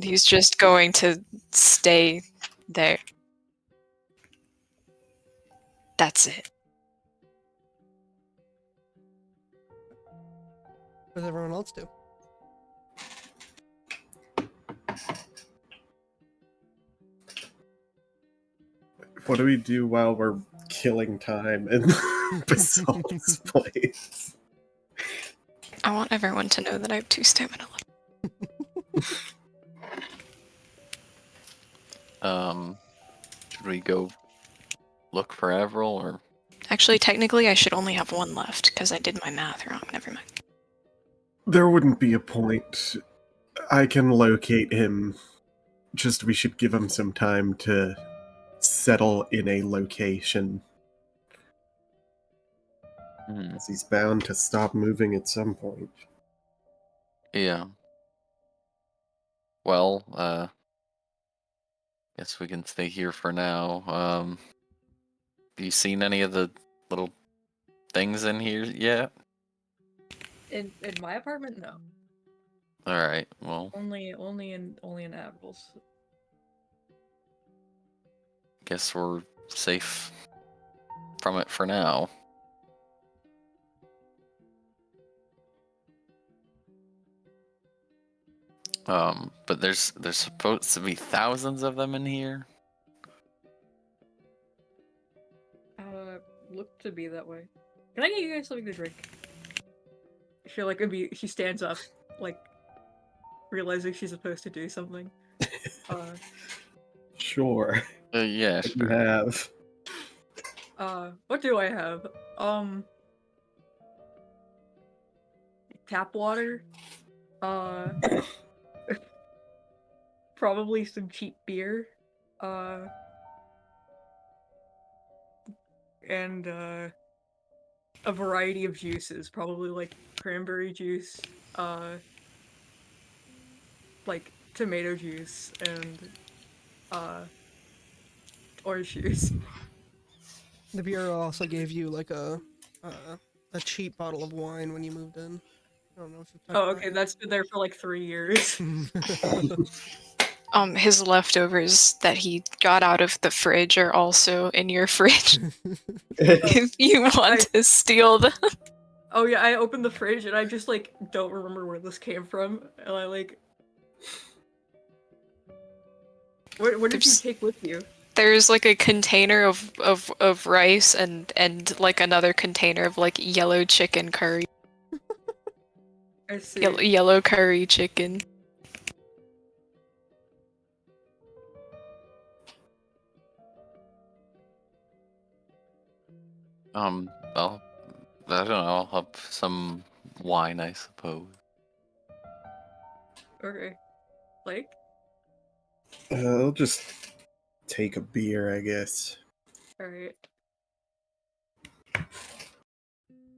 He's just going to stay there. That's it. What does everyone else do? What do we do while we're killing time in Basalt's place? I want everyone to know that I have 2 stamina left. Should we go look for Avril, or? Actually, technically, I should only have 1 left, because I did my math wrong. Never mind. There wouldn't be a point. I can locate him. Just we should give him some time to settle in a location. As he's bound to stop moving at some point. Yeah. Well, guess we can stay here for now. Have you seen any of the little things in here yet? In my apartment, no. All right. Well, Only in Admiral's. guess we're safe from it for now. But there's supposed to be thousands of them in here. Look to be that way. Can I get you guys something to drink? I feel like she stands up, like realizing she's supposed to do something. Sure. Yeah, What do you sure. have? What do I have? Tap water. Probably some cheap beer. And a variety of juices, probably like cranberry juice, like tomato juice, and orange juice. The bureau also gave you like a cheap bottle of wine when you moved in. I don't know if you've touched Oh, okay, that's been there for like 3 years. His leftovers that he got out of the fridge are also in your fridge. If you want to steal them. Oh yeah, I opened the fridge and I just like don't remember where this came from, and I like. What did you take with you? There's like a container of rice and like another container of like yellow chicken curry. I see. Yellow curry chicken. Well, I don't know. I'll have some wine, I suppose. Okay. Like? I'll just take a beer, I guess. Alright.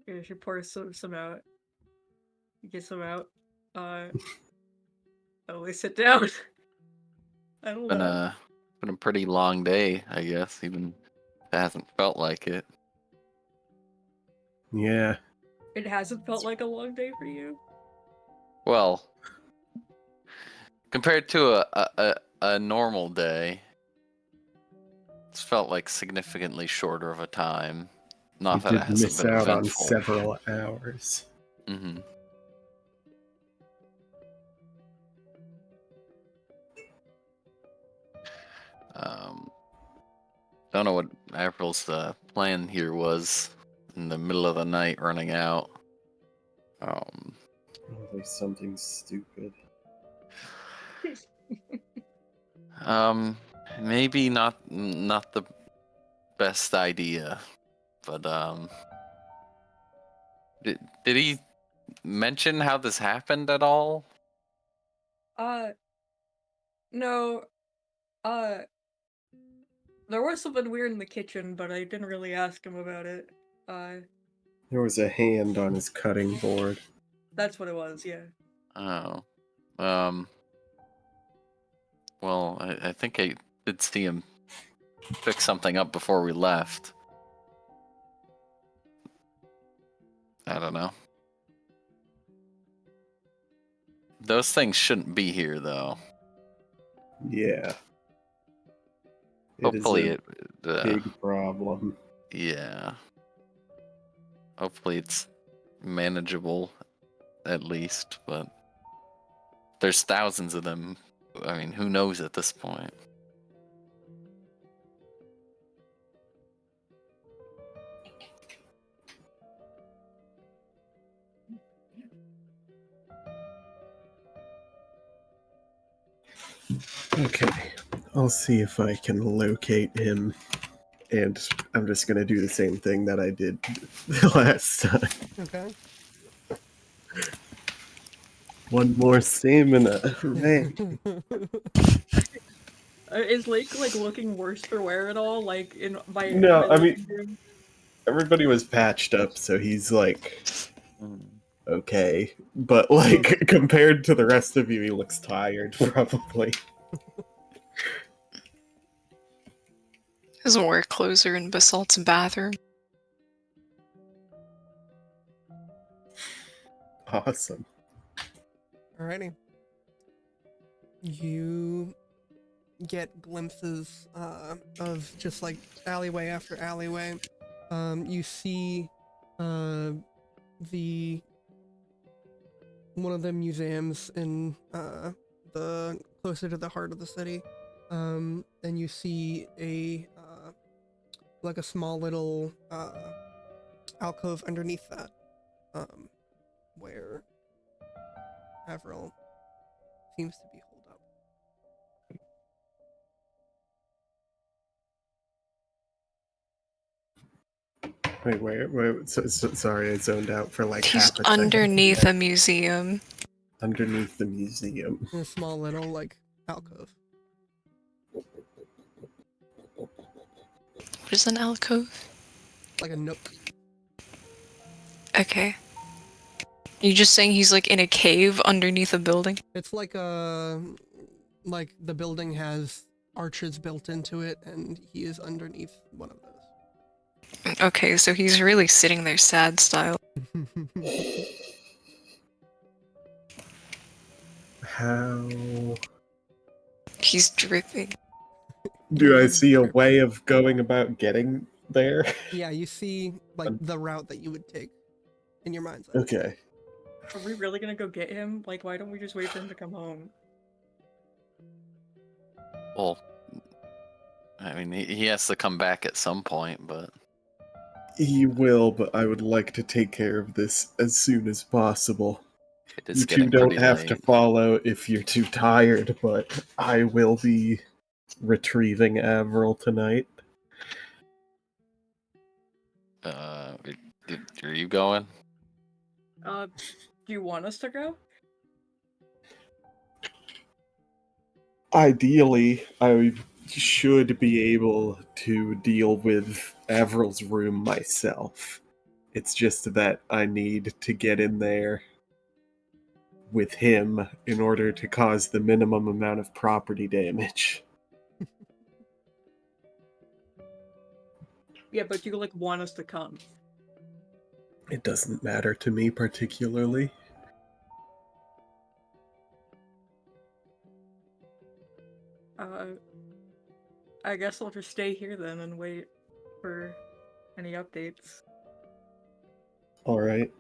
Yeah, she pours some out. You get some out. We sit down. I don't know. Been a pretty long day, I guess, even if it hasn't felt like it. Yeah. It hasn't felt like a long day for you? Well, compared to a normal day, it's felt like significantly shorter of a time. Not You that it did hasn't miss been out on eventful. several hours. Mm-hmm. Don't know what April's plan here was in the middle of the night running out. There's something stupid. Maybe not the best idea, but did he mention how this happened at all? No. There was something weird in the kitchen, but I didn't really ask him about it. There was a hand on his cutting board. That's what it was, yeah. Oh. Well, I think I did see him pick something up before we left. I don't know. Those things shouldn't be here, though. Yeah. Hopefully it is a big problem. Yeah. Hopefully it's manageable, at least, but there's thousands of them. I mean, who knows at this point? Okay. I'll see if I can locate him. And I'm just gonna do the same thing that I did the last time. Okay. One more stamina. Hooray. Is Lake like looking worse for wear at all? Like in by No, by I mean- looking- Everybody was patched up, so he's like okay, but like compared to the rest of you, he looks tired, probably. His work clothes are in Basalt's bathroom. Awesome. Alrighty. You get glimpses of just like alleyway after alleyway. You see the one of the museums in the closer to the heart of the city, and you see a like a small little alcove underneath that, where Avril seems to be holed up. Wait. Sorry, I zoned out for like He's half a second. underneath a museum. Underneath the museum. In a small little like alcove. What is an alcove? Like a nook. Okay. You just saying he's like in a cave underneath a building? It's like the building has arches built into it, and he is underneath one of those. Okay, so he's really sitting there sad style. How He's dripping. do I see a way of going about getting there? Yeah, you see like the route that you would take in your mind's eye. Okay. Are we really gonna go get him? Like, why don't we just wait for him to come home? Well, I mean, he has to come back at some point, but He will, but I would like to take care of this as soon as possible. it is You two getting don't pretty have to late. follow if you're too tired, but I will be retrieving Avril tonight. Are you going? Do you want us to go? Ideally, I should be able to deal with Avril's room myself. It's just that I need to get in there with him in order to cause the minimum amount of property damage. Yeah, but you like want us to come. It doesn't matter to me particularly. I guess I'll just stay here then and wait for any updates. Alright.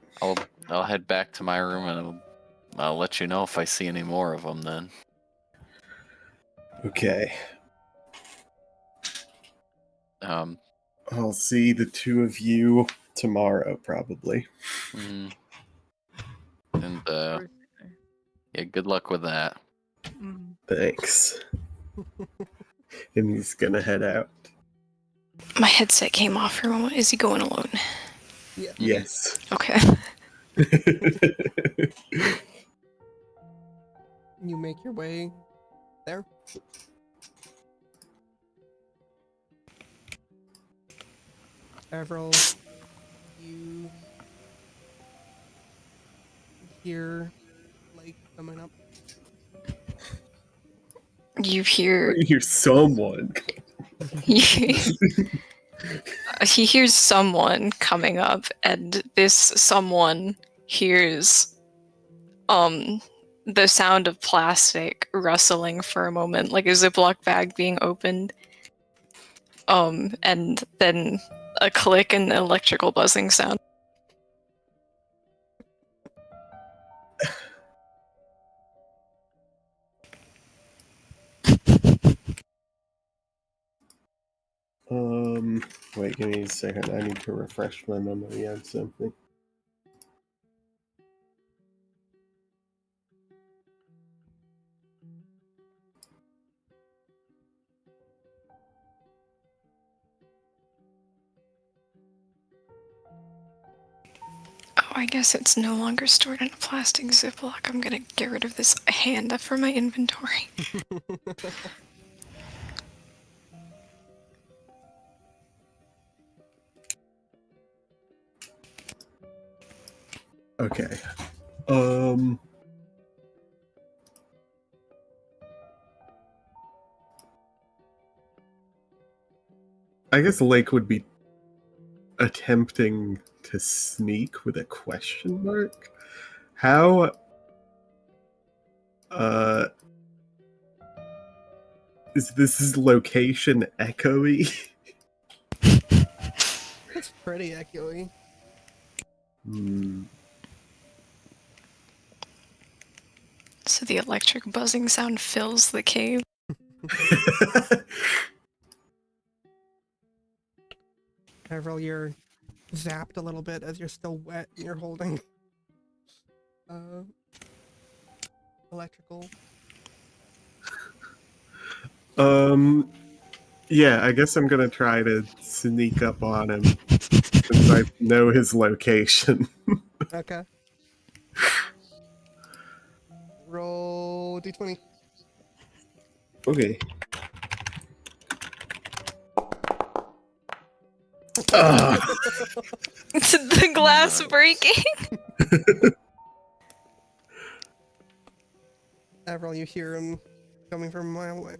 I'll head back to my room and I'll let you know if I see any more of them then. Okay. Um, I'll see the two of you tomorrow, probably. and yeah, good luck with that. Thanks. And he's gonna head out. My headset came off for a moment. Is he going alone? Yeah. Yes. Okay. You make your way there. Avril, you hear Lake coming up. You hear You're someone. he hears someone coming up, and this someone hears the sound of plastic rustling for a moment, like a Ziploc bag being opened. And then a click and electrical buzzing sound. Wait, give me a second. I need to refresh my memory on something. Oh, I guess it's no longer stored in a plastic Ziploc. I'm gonna get rid of this hand from my inventory. Okay. Um. I guess Lake would be attempting to sneak with a question mark. How is this location echoey? It's pretty echoey. Hmm. So the electric buzzing sound fills the cave. Avril, you're zapped a little bit as you're still wet and you're holding electrical. Yeah, I guess I'm gonna try to sneak up on him since I know his location. Okay. Roll d20. Okay. Ah. The glass Nice. breaking. Avril, you hear him coming from a mile away.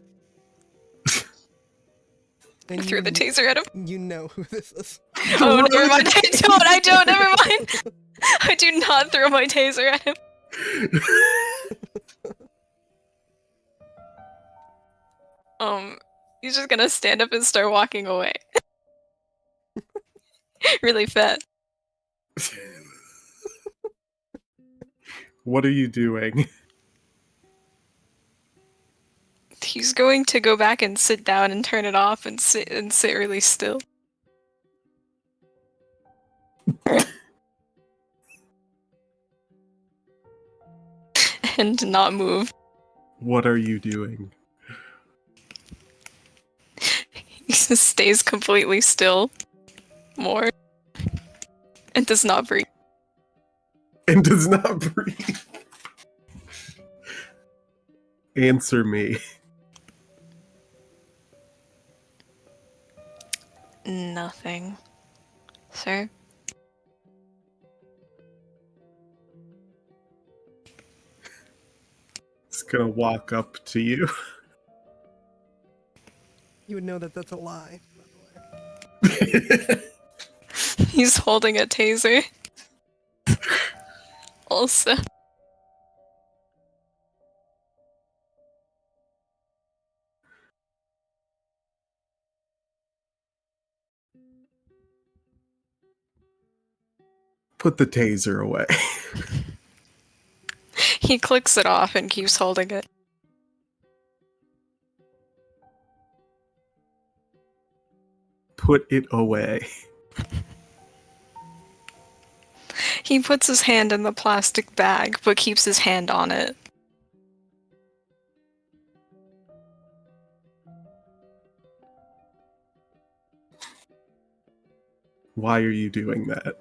I And threw the taser at him. You know who this is. Oh, never mind. I don't, never mind. I do not throw my taser at him. He's just gonna stand up and start walking away. Really fast. What are you doing? He's going to go back and sit down and turn it off and sit really still. And not move. What are you doing? He just stays completely still. More. And does not breathe. And does not breathe. Answer me. Nothing. Sir? It's gonna walk up to you. You would know that that's a lie. He's holding a taser. Also. Put the taser away. He clicks it off and keeps holding it. Put it away. He puts his hand in the plastic bag, but keeps his hand on it. Why are you doing that?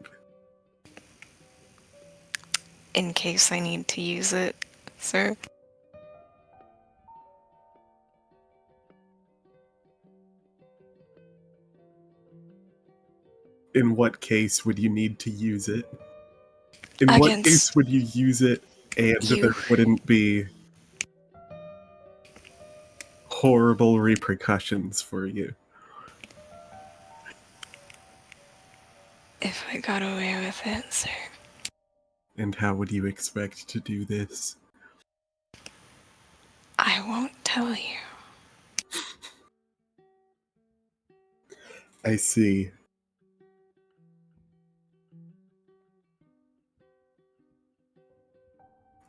In case I need to use it, sir. In what case would you need to use it? In what Against case would you use it and you. there wouldn't be horrible repercussions for you? If I got away with it, sir. And how would you expect to do this? I won't tell you. I see.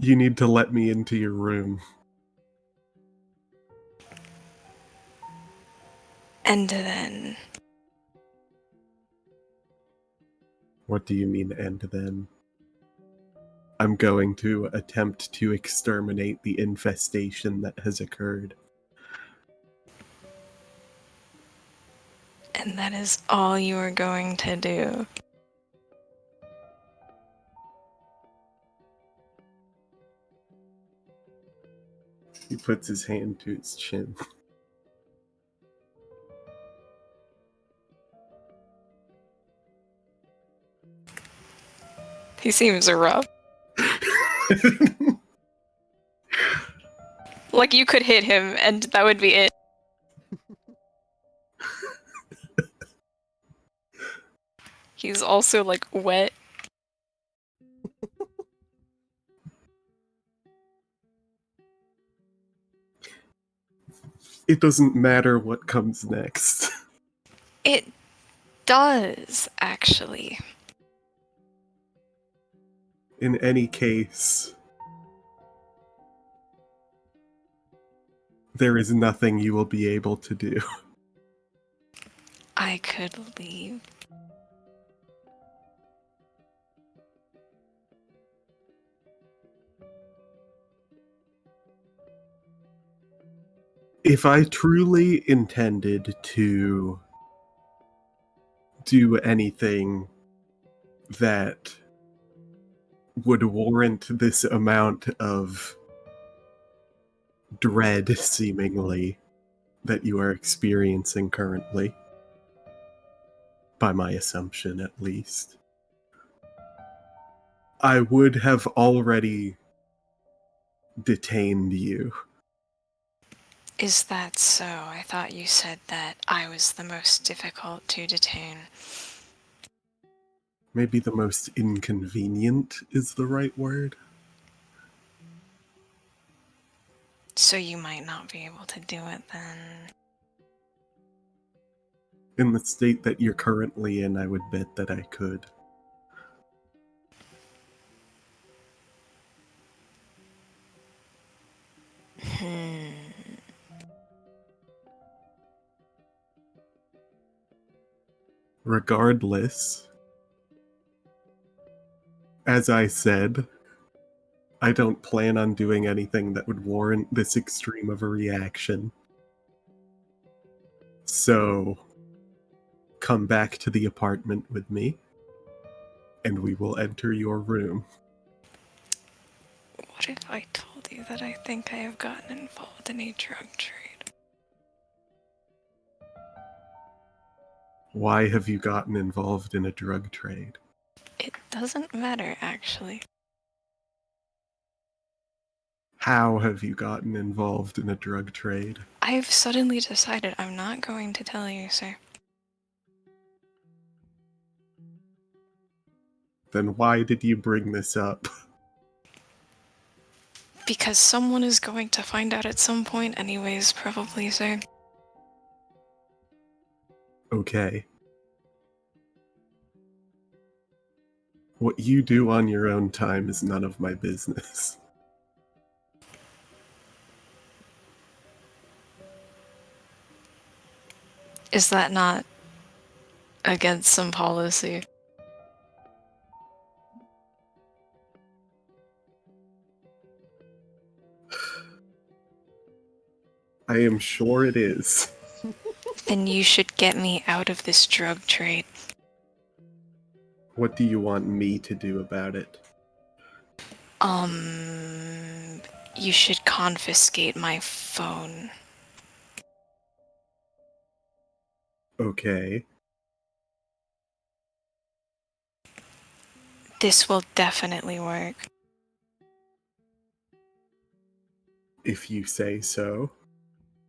You need to let me into your room. And then What do you mean, and then? I'm going to attempt to exterminate the infestation that has occurred. and that is all you are going to do. He puts his hand to his chin. He seems rough. Like you could hit him and that would be it. He's also like wet. It doesn't matter what comes next. It does, actually. In any case, there is nothing you will be able to do. I could leave. If I truly intended to do anything that would warrant this amount of dread, seemingly, that you are experiencing currently, by my assumption at least, I would have already detained you. Is that so? I thought you said that I was the most difficult to detain. Maybe the most inconvenient is the right word. So you might not be able to do it then. In the state that you're currently in, I would bet that I could. Regardless, as I said, I don't plan on doing anything that would warrant this extreme of a reaction. So, come back to the apartment with me, and we will enter your room. What if I told you that I think I have gotten involved in a drug trade? Why have you gotten involved in a drug trade? It doesn't matter, actually. How have you gotten involved in a drug trade? I've suddenly decided I'm not going to tell you, sir. Then why did you bring this up? Because someone is going to find out at some point anyways, probably, sir. Okay. What you do on your own time is none of my business. Is that not against some policy? I am sure it is. Then you should get me out of this drug trade. What do you want me to do about it? You should confiscate my phone. Okay. This will definitely work. If you say so.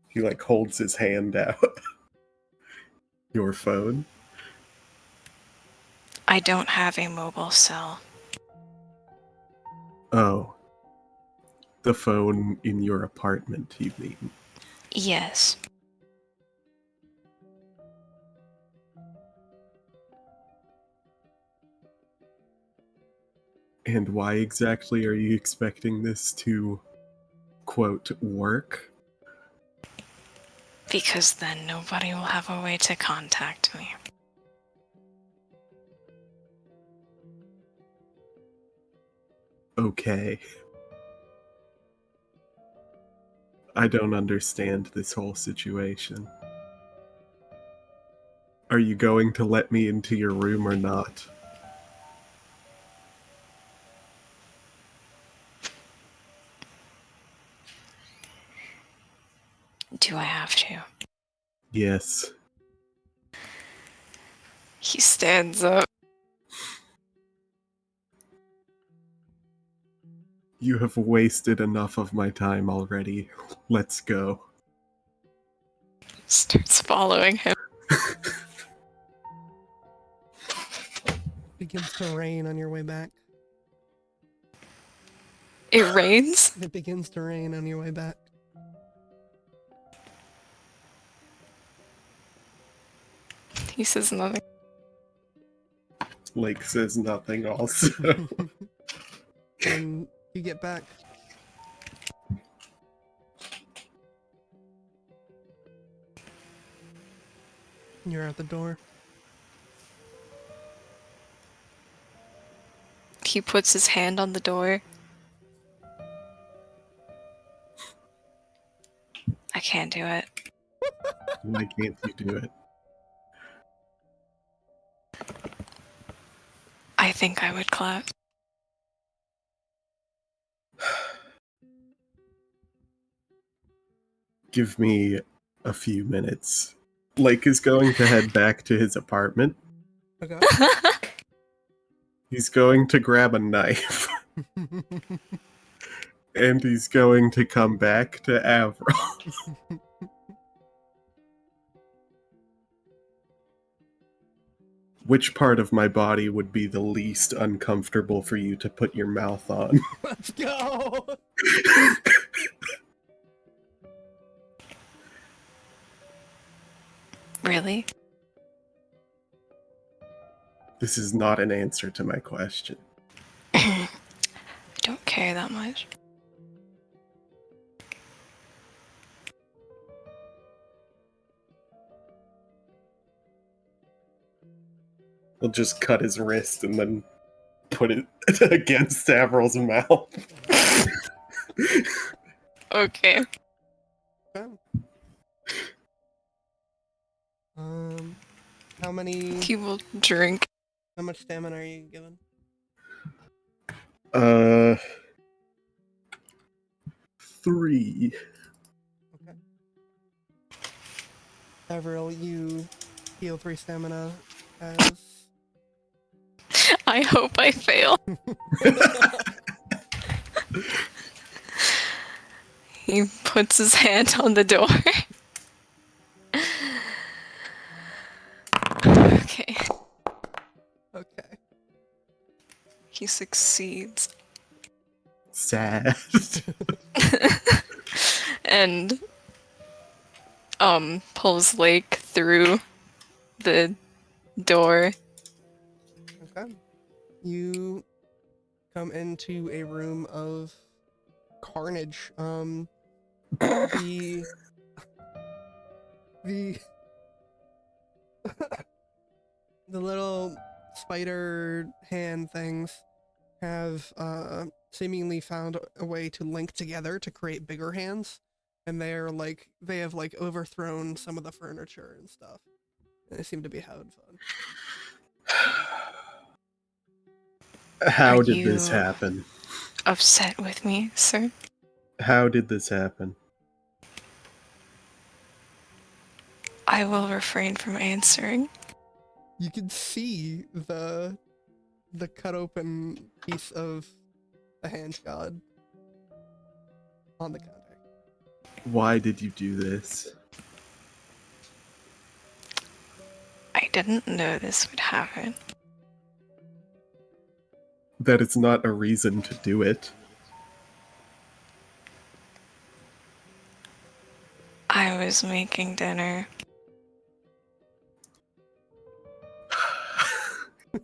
He holds his hand out. Your phone? I don't have a mobile cell. Oh. The phone in your apartment, you mean? Yes. And why exactly are you expecting this to, quote, work? Because then nobody will have a way to contact me. Okay. I don't understand this whole situation. Are you going to let me into your room or not? Do I have to? Yes. He stands up. You have wasted enough of my time already. Let's go. Starts following him. Begins to rain on your way back. It rains? It begins to rain on your way back. He says nothing. Lake says nothing also. And you get back. You're at the door. He puts his hand on the door. I can't do it. Why can't you do it? I think I would clap. Give me a few minutes. Lake is going to head back to his apartment. Okay. He's going to grab a knife. And he's going to come back to Avril. Which part of my body would be the least uncomfortable for you to put your mouth on? Let's go! Really? This is not an answer to my question. I don't care that much. He'll just cut his wrist and then put it against Avril's mouth. Okay. Okay. How many? He will drink. How much stamina are you given? 3. Okay. Avril, you heal 3 stamina as. I hope I fail. He puts his hand on the door. Okay. Okay. He succeeds. Sad. And pulls Lake through the door. Okay. You come into a room of carnage. The the little spider hand things have seemingly found a way to link together to create bigger hands, and they have overthrown some of the furniture and stuff. And they seem to be having fun. How Are did this you- happen? Upset with me, sir? How did this happen? I will refrain from answering. You can see the cut open piece of the hand god on the counter. Why did you do this? I didn't know this would happen. That is not a reason to do it. I was making dinner.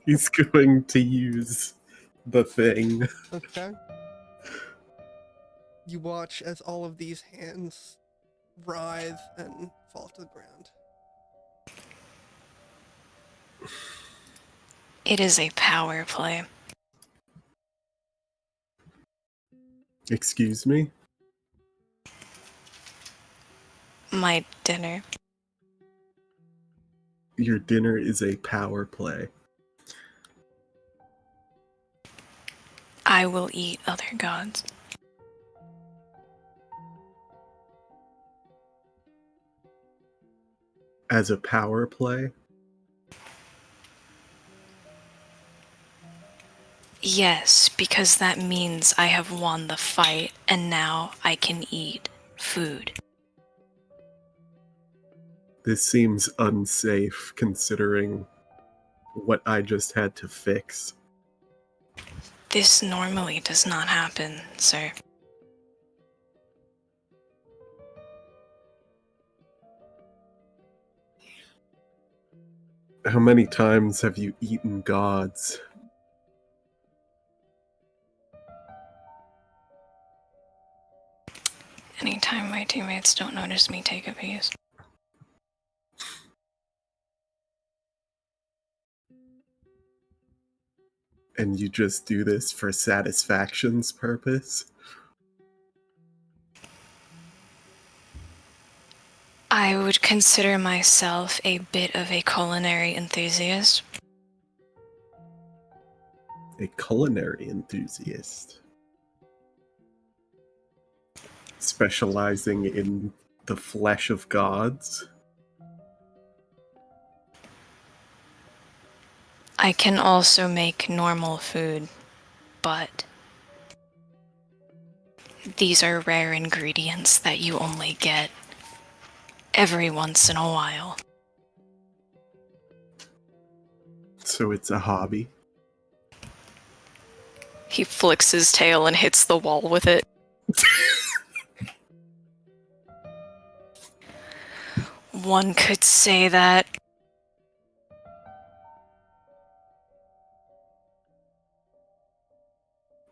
He's going to use the thing. Okay. You watch as all of these hands writhe and fall to the ground. It is a power play. Excuse me? My dinner. Your dinner is a power play. I will eat other gods. As a power play? Yes, because that means I have won the fight and now I can eat food. This seems unsafe considering what I just had to fix. This normally does not happen, sir. How many times have you eaten gods? Anytime my teammates don't notice me take a piece. And you just do this for satisfaction's purpose? I would consider myself a bit of a culinary enthusiast. A culinary enthusiast. Specializing in the flesh of gods? I can also make normal food, but these are rare ingredients that you only get every once in a while. So it's a hobby? He flicks his tail and hits the wall with it. One could say that.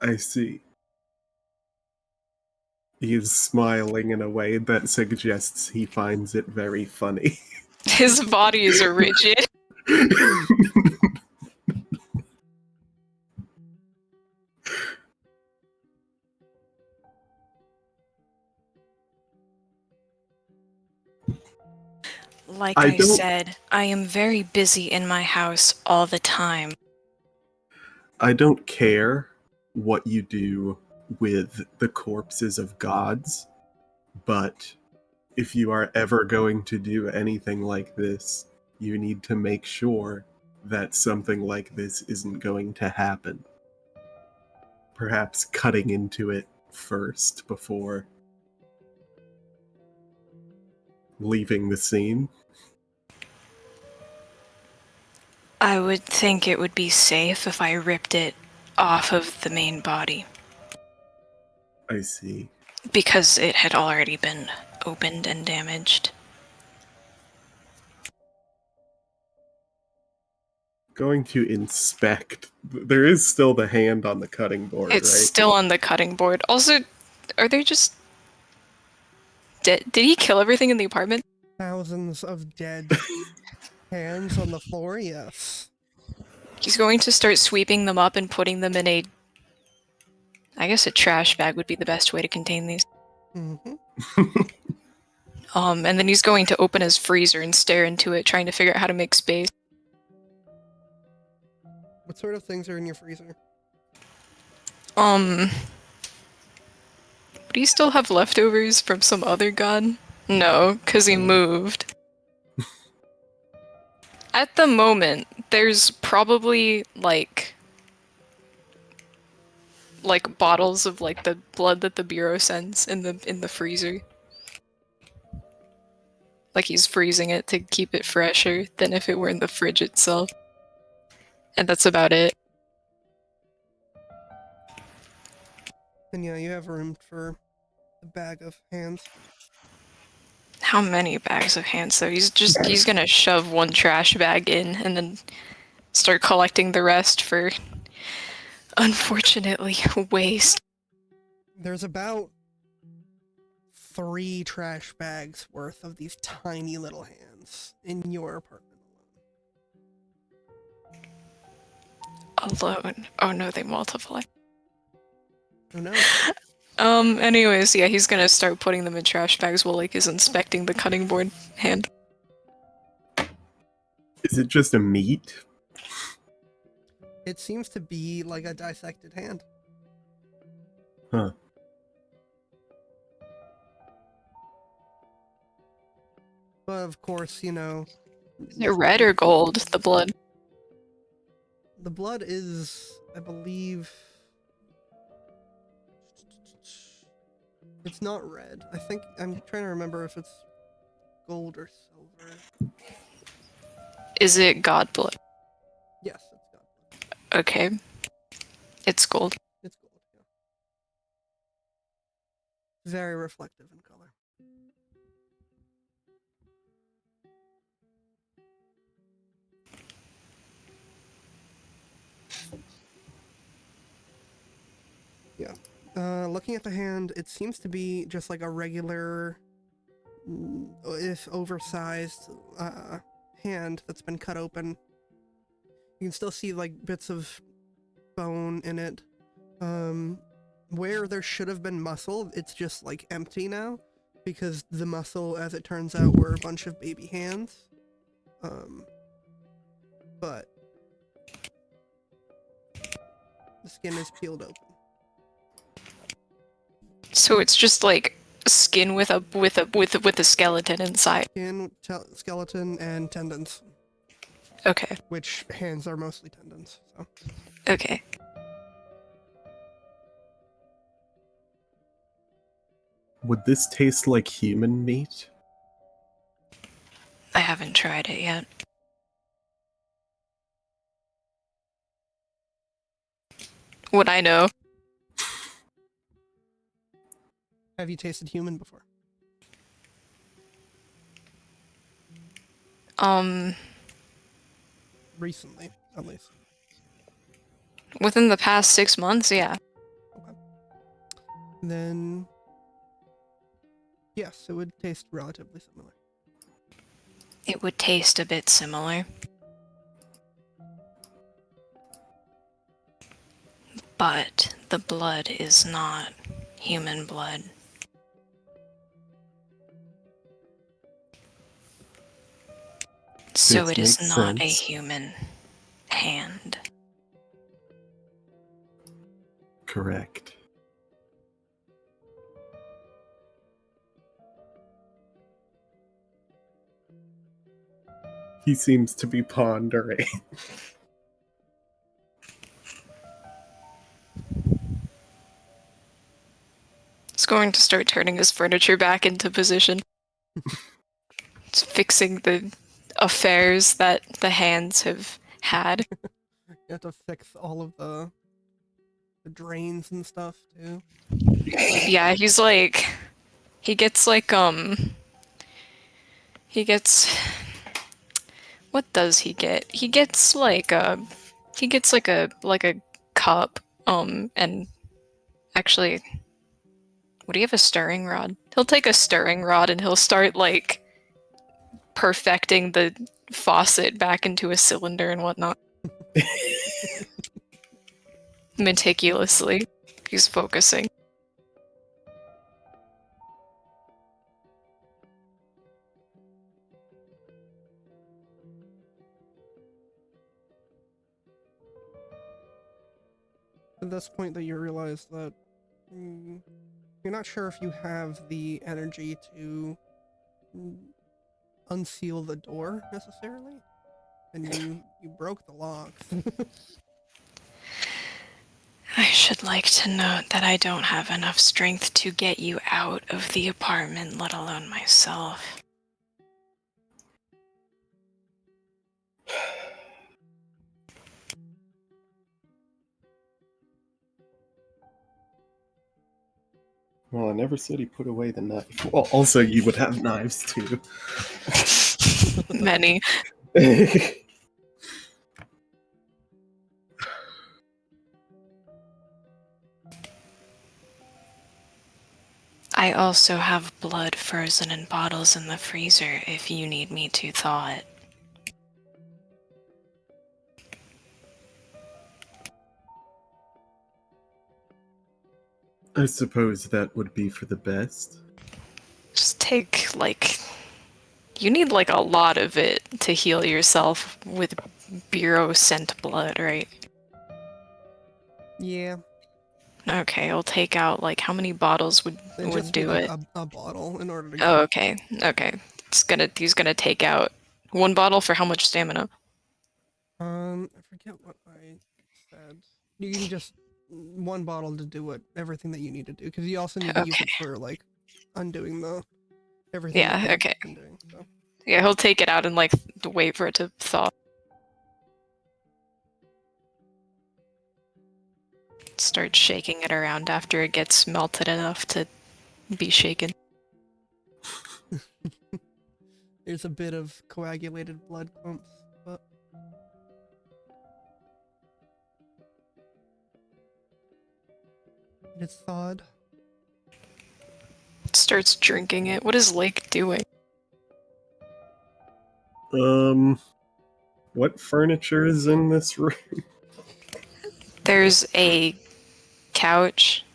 I see. He is smiling in a way that suggests he finds it very funny. His body is rigid. Like I I don't- said, I am very busy in my house all the time. I don't care what you do with the corpses of gods, but if you are ever going to do anything like this, you need to make sure that something like this isn't going to happen. Perhaps cutting into it first before leaving the scene. I would think it would be safe if I ripped it off of the main body, I see. because it had already been opened and damaged. Going to inspect. There is still the hand on the cutting board, It's right? still on the cutting board. Also, are they just dead? Did he kill everything in the apartment? Thousands of dead hands on the floor, yes. He's going to start sweeping them up and putting them in a... I guess a trash bag would be the best way to contain these. Mm-hmm. And then he's going to open his freezer and stare into it, trying to figure out how to make space. What sort of things are in your freezer? Do you still have leftovers from some other god? No, because he moved. At the moment, there's probably like bottles of like the blood that the bureau sends in the freezer. Like he's freezing it to keep it fresher than if it were in the fridge itself. And that's about it. And yeah, you have room for a bag of hands. How many bags of hands though? He's gonna shove one trash bag in and then start collecting the rest for, unfortunately, waste. There's about 3 trash bags worth of these tiny little hands in your apartment Alone. Oh no, they multiply. alone. Oh no. Anyways, yeah, he's gonna start putting them in trash bags while Lake is inspecting the cutting board hand. Is it just a meat? It seems to be like a dissected hand. Huh. But of course, you know, Is it red or gold, the blood? the blood is I believe it's not red. I think I'm trying to remember if it's gold or silver. Is it god blood? Yes, it's got. Okay. It's gold. It's gold. Yeah. Very reflective in color. Yeah. Looking at the hand, it seems to be just like a regular, if oversized, hand that's been cut open. You can still see like bits of bone in it. Where there should have been muscle, it's just like empty now, because the muscle, as it turns out, were a bunch of baby hands. But the skin is peeled open. So it's just like skin with a skeleton inside. Skin, skeleton, and tendons, Okay. which hands are mostly tendons. So. Okay. Would this taste like human meat? I haven't tried it yet. Would I know? Have you tasted human before? Recently, at least. Within the past 6 months, yeah. Then, yes, it would taste relatively similar. It would taste a bit similar. But the blood is not human blood. So This it is makes not a sense. human hand. Correct. He seems to be pondering. He's going to start turning his furniture back into position. It's fixing the affairs that the hands have had. You have to fix all of the drains and stuff too. Yeah, he's like, he gets like, he gets, what does he get? He gets like a cup, and actually, would he have a stirring rod? He'll take a stirring rod and he'll start like perfecting the faucet back into a cylinder and whatnot. Meticulously. He's focusing. At this point that you realize that you're not sure if you have the energy to unseal the door necessarily, and you broke the locks. I should like to note that I don't have enough strength to get you out of the apartment, let alone myself. Well, I never said he put away the knife. Well, also, you would have knives too. Many. I also have blood frozen in bottles in the freezer if you need me to thaw it. I suppose that would be for the best. Just take, like, you need, like, a lot of it to heal yourself with Bureau scent blood, right? Yeah. Okay, I'll take out, like, how many bottles would Just be do like it? a bottle in order to. Oh, okay, okay. He's gonna take out one bottle for how much stamina? I forget what I said. You can just one bottle to do everything that you need to do, because you also need to use it Okay. for like undoing the everything. Yeah, that okay. you've been doing, so. Yeah, he'll take it out and like wait for it to thaw. Start shaking it around after it gets melted enough to be shaken. There's a bit of coagulated blood clumps, but it's thawed. Starts drinking it. What is Lake doing? What furniture is in this room? There's a couch.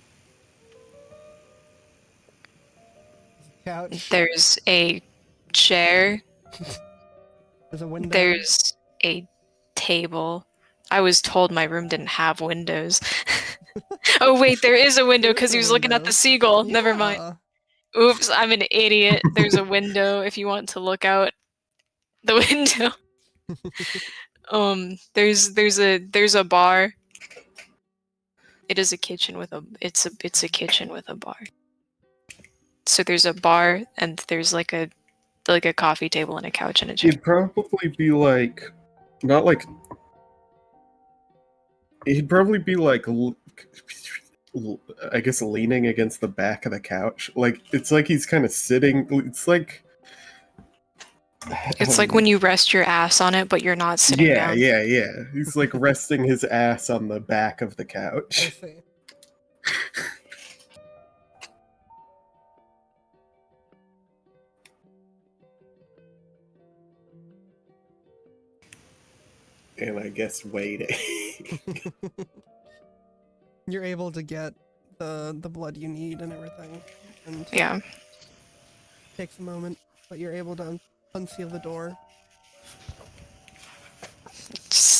Couch. There's a chair. There's a window. There's a table. I was told my room didn't have windows. Oh wait, there is a window There because is he a was looking at the window. seagull. Never mind. Yeah. Oops, I'm an idiot. There's a window if you want to look out the window. There's a bar. It is a kitchen with a it's a kitchen with a bar. So there's a bar and there's like a coffee table and a couch and a chair. He'd probably be like, not like. He'd probably be like, I guess, leaning against the back of the couch. Like it's like he's kind of sitting. It's like. It's like when you rest your ass on it, but you're not sitting down. Yeah. He's like resting his ass on the back of the I couch. see. And I guess waiting. You're able to get the blood you need and everything, and Yeah. takes a moment, but you're able to unseal the door.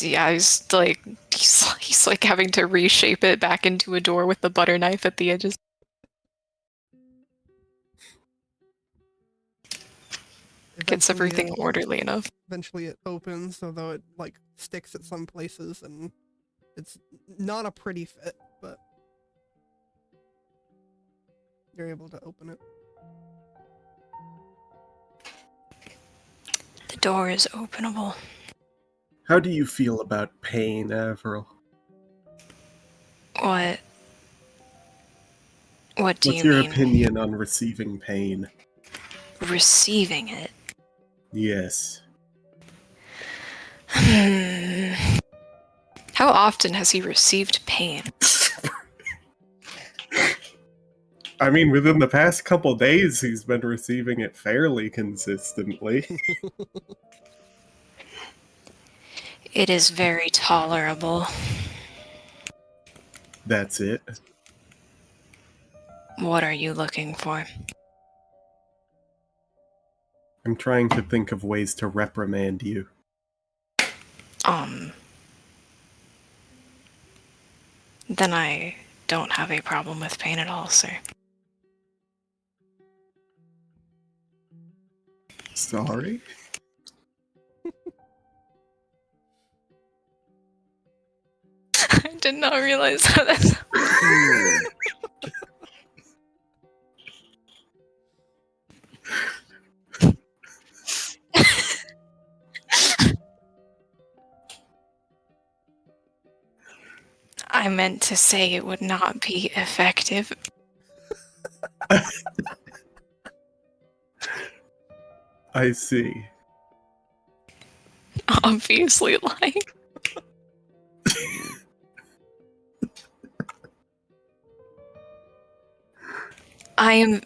Yeah, he's like having to reshape it back into a door with the butter knife at the edges. Gets everything orderly enough. Eventually it opens, although it like sticks at some places, and it's not a pretty fit, but you're able to open it. The door is openable. How do you feel about pain, Avril? What? What do What's you your mean? opinion on receiving pain? Receiving it? Yes. How often has he received pain? I mean, within the past couple days, he's been receiving it fairly consistently. It is very tolerable. That's it. What are you looking for? I'm trying to think of ways to reprimand you. Then I don't have a problem with pain at all, sir. Sorry? I did not realize how that's. I meant to say it would not be effective. I see. Obviously lying. I am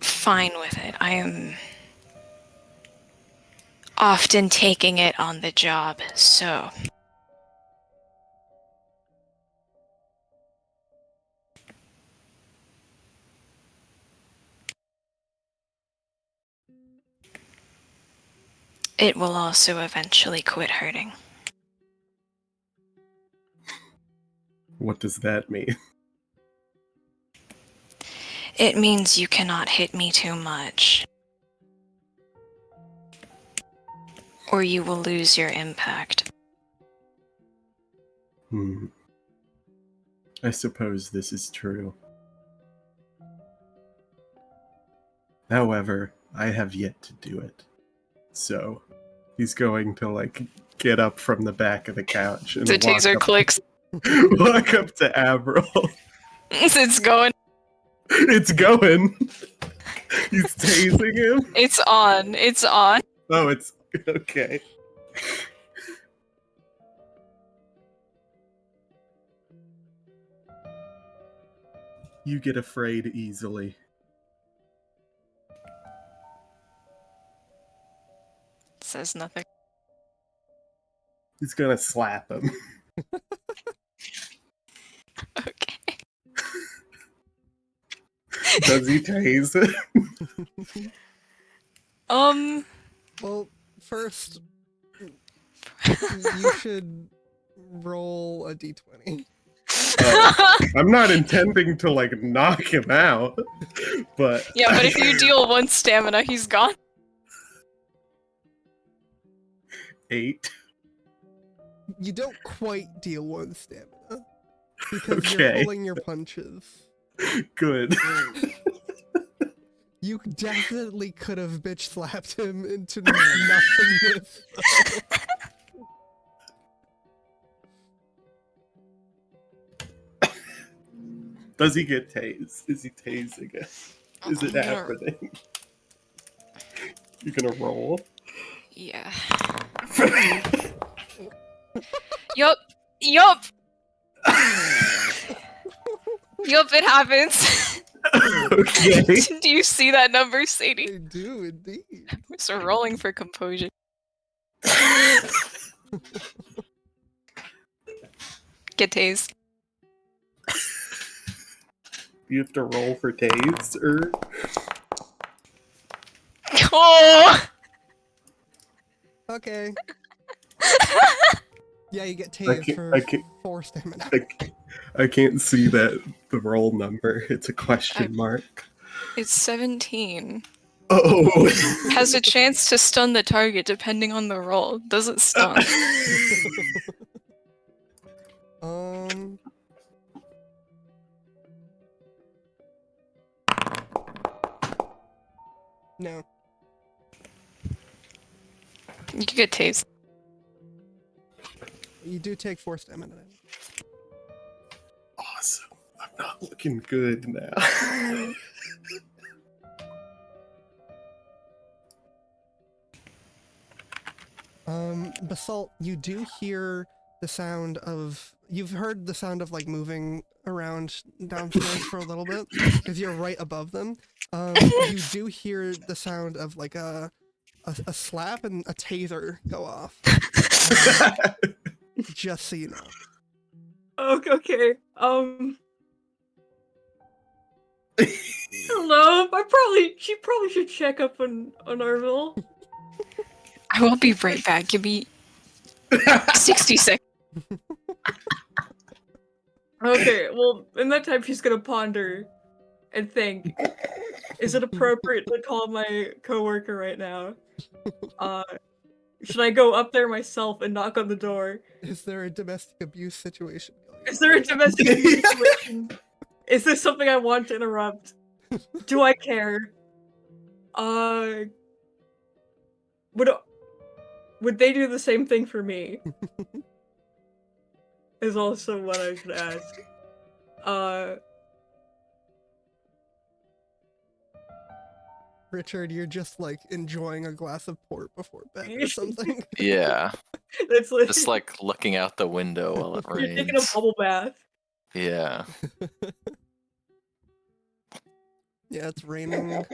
fine with it. I am often taking it on the job, so. It will also eventually quit hurting. What does that mean? It means you cannot hit me too much. Or you will lose your impact. I suppose this is true. However, I have yet to do it. So, he's going to, like, get up from the back of the couch and The taser clicks. walk up to Avril. It's going. It's going! He's tasing him? It's on. It's on. Oh, it's... okay. You get afraid easily. Says nothing. He's gonna slap him. Okay. Does he tase him? Well, first, you should roll a d20. I'm not intending to, like, knock him out, but... Yeah, but if you deal 1 stamina, he's gone. 8. You don't quite deal 1 stamina. Because you're Okay. pulling your punches. Good. You definitely could have bitch slapped him into nothingness. Does he get tased? Is he tasing it? Is it I'm gonna- happening? You're gonna roll? Yeah. Yup. Yup. Yup, it happens. Okay. Do you see that number, Sadie? I do indeed. So rolling for composure. Get tased. You have to roll for taser? Oh! Okay. Yeah, you get I tased can't- for I can't- 4 stamina. I can't see the roll number. It's a question mark. It's 17. Oh! Has a chance to stun the target depending on the roll. Does it stun? No. You can get tased. You do take 4 stamina. Awesome. I'm not looking good now. Basalt, you do hear the sound of... You've heard the sound of, like, moving around downstairs for a little bit, because you're right above them. You do hear the sound of, like, a slap and a taser go off. Just so you know. Okay. Hello. She probably should check up on Arvil. I will be right back. Give me 60 seconds. Okay, well, in that time she's gonna ponder and think, is it appropriate to call my coworker right now? Should I go up there myself and knock on the door? Is there a domestic abuse situation going on? Is there a domestic abuse situation? Is this something I want to interrupt? Do I care? Would they do the same thing for me? Is also what I should ask. Richard, you're just like enjoying a glass of port before bed or something. Yeah. That's literally, Just like looking out the window while it you're taking a rains. bubble bath. Yeah. Yeah, it's raining.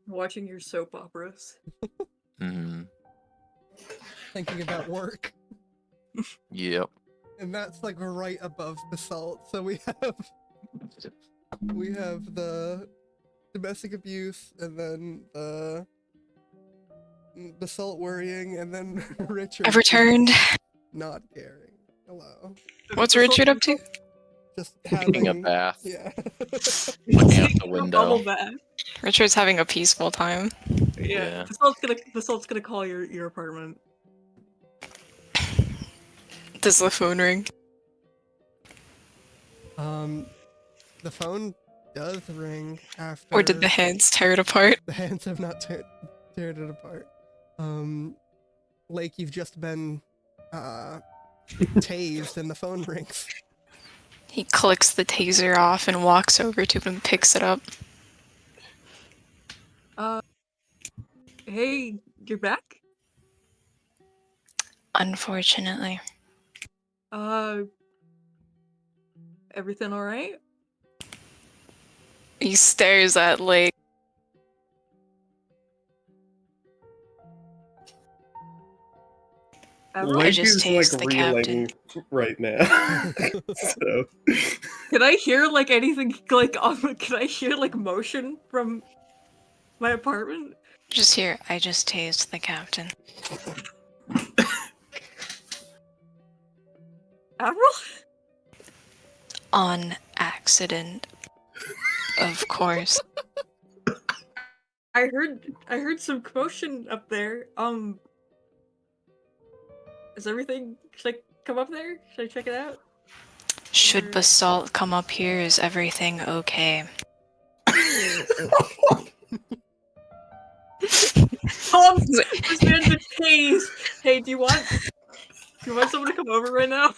Watching your soap operas. Hmm. Thinking about work. Yep. And that's like right above Basalt. So we have the domestic abuse and then the Basalt worrying and then Richard I've returned. not caring. Hello. What's Richard up to? Just Taking a having bath. Yeah. Looking out the Taking a bubble window. bath. Richard's having a peaceful time. Yeah. Yeah. The salt's gonna call your apartment. Does the phone ring? The phone does ring after. Or did the hands tear it apart? The hands have not teared it apart. Lake, you've just been tased and the phone rings. He clicks the taser off and walks over to him and picks it up. Hey, you're back? Unfortunately. Everything alright? He stares at Lake. Lake just is tased like the reeling right now. So Can I hear like anything like can I hear like motion from my apartment? Just here, I just tased the captain. Admiral? On accident. Of course. I heard some commotion up there. Is everything, should I come up there? Should I check it out? Should Basalt come up here, is everything okay? This man's been tased! Hey, do you want someone to come over right now?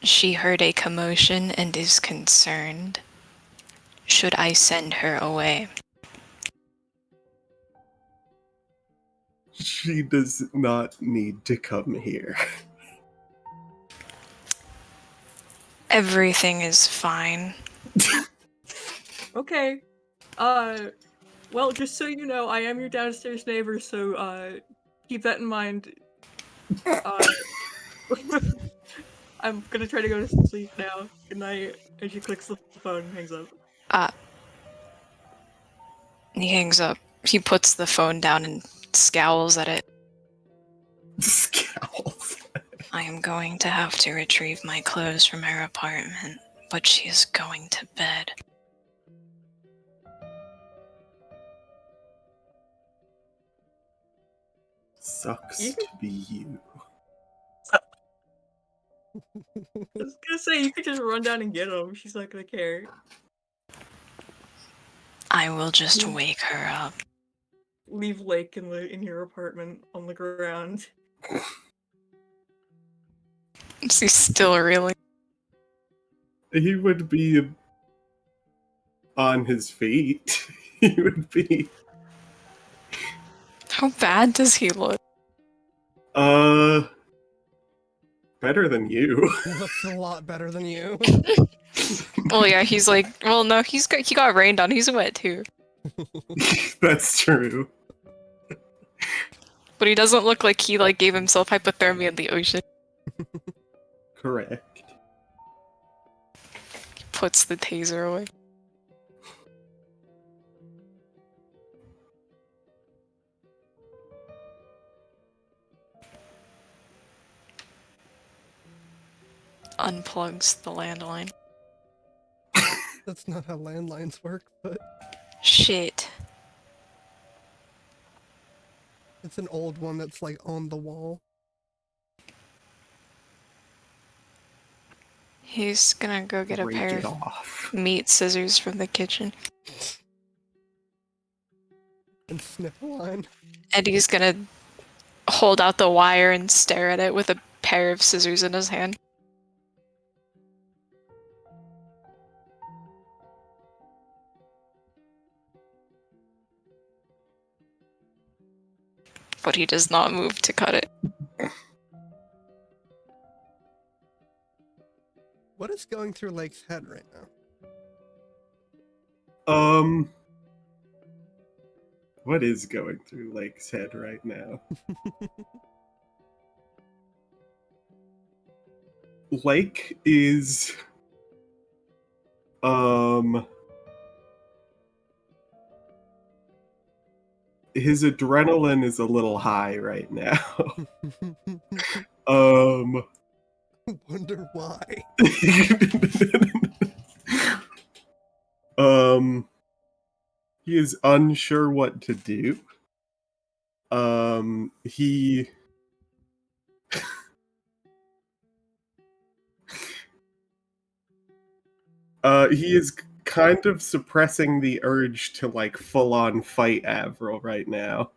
She heard a commotion and is concerned. Should I send her away? she does not need to come here. Everything is fine. Okay. Well, just so you know, I am your downstairs neighbor, so, keep that in mind. I'm gonna try to go to sleep now. Good night. And she clicks the phone and hangs up. He hangs up. He puts the phone down and scowls at it. Scowls. I am going to have to retrieve my clothes from her apartment, but she is going to bed. Sucks You- to be you. I was gonna say, you could just run down and get him. She's not gonna care. I will just wake her up. Leave Lake in your apartment on the ground. He's still reeling. He would be on his feet. He would be. How bad does he look? Better than you. He looks a lot better than you. Well, yeah, he's like, well, no, he got rained on. He's wet too, That's true. but he doesn't look like he like gave himself hypothermia in the ocean. Correct. He puts the taser away. Unplugs the landline. That's not how landlines work, but Shit. it's an old one that's like on the wall. He's gonna go get a Break pair it of off. meat scissors from the kitchen. And snip a line. And he's gonna hold out the wire and stare at it with a pair of scissors in his hand. But he does not move to cut it. What is going through Lake's head right now? What is going through Lake's head right now? Lake is his adrenaline is a little high right now. Wonder why. He is unsure what to do. He he is kind of suppressing the urge to like full on fight Avril right now.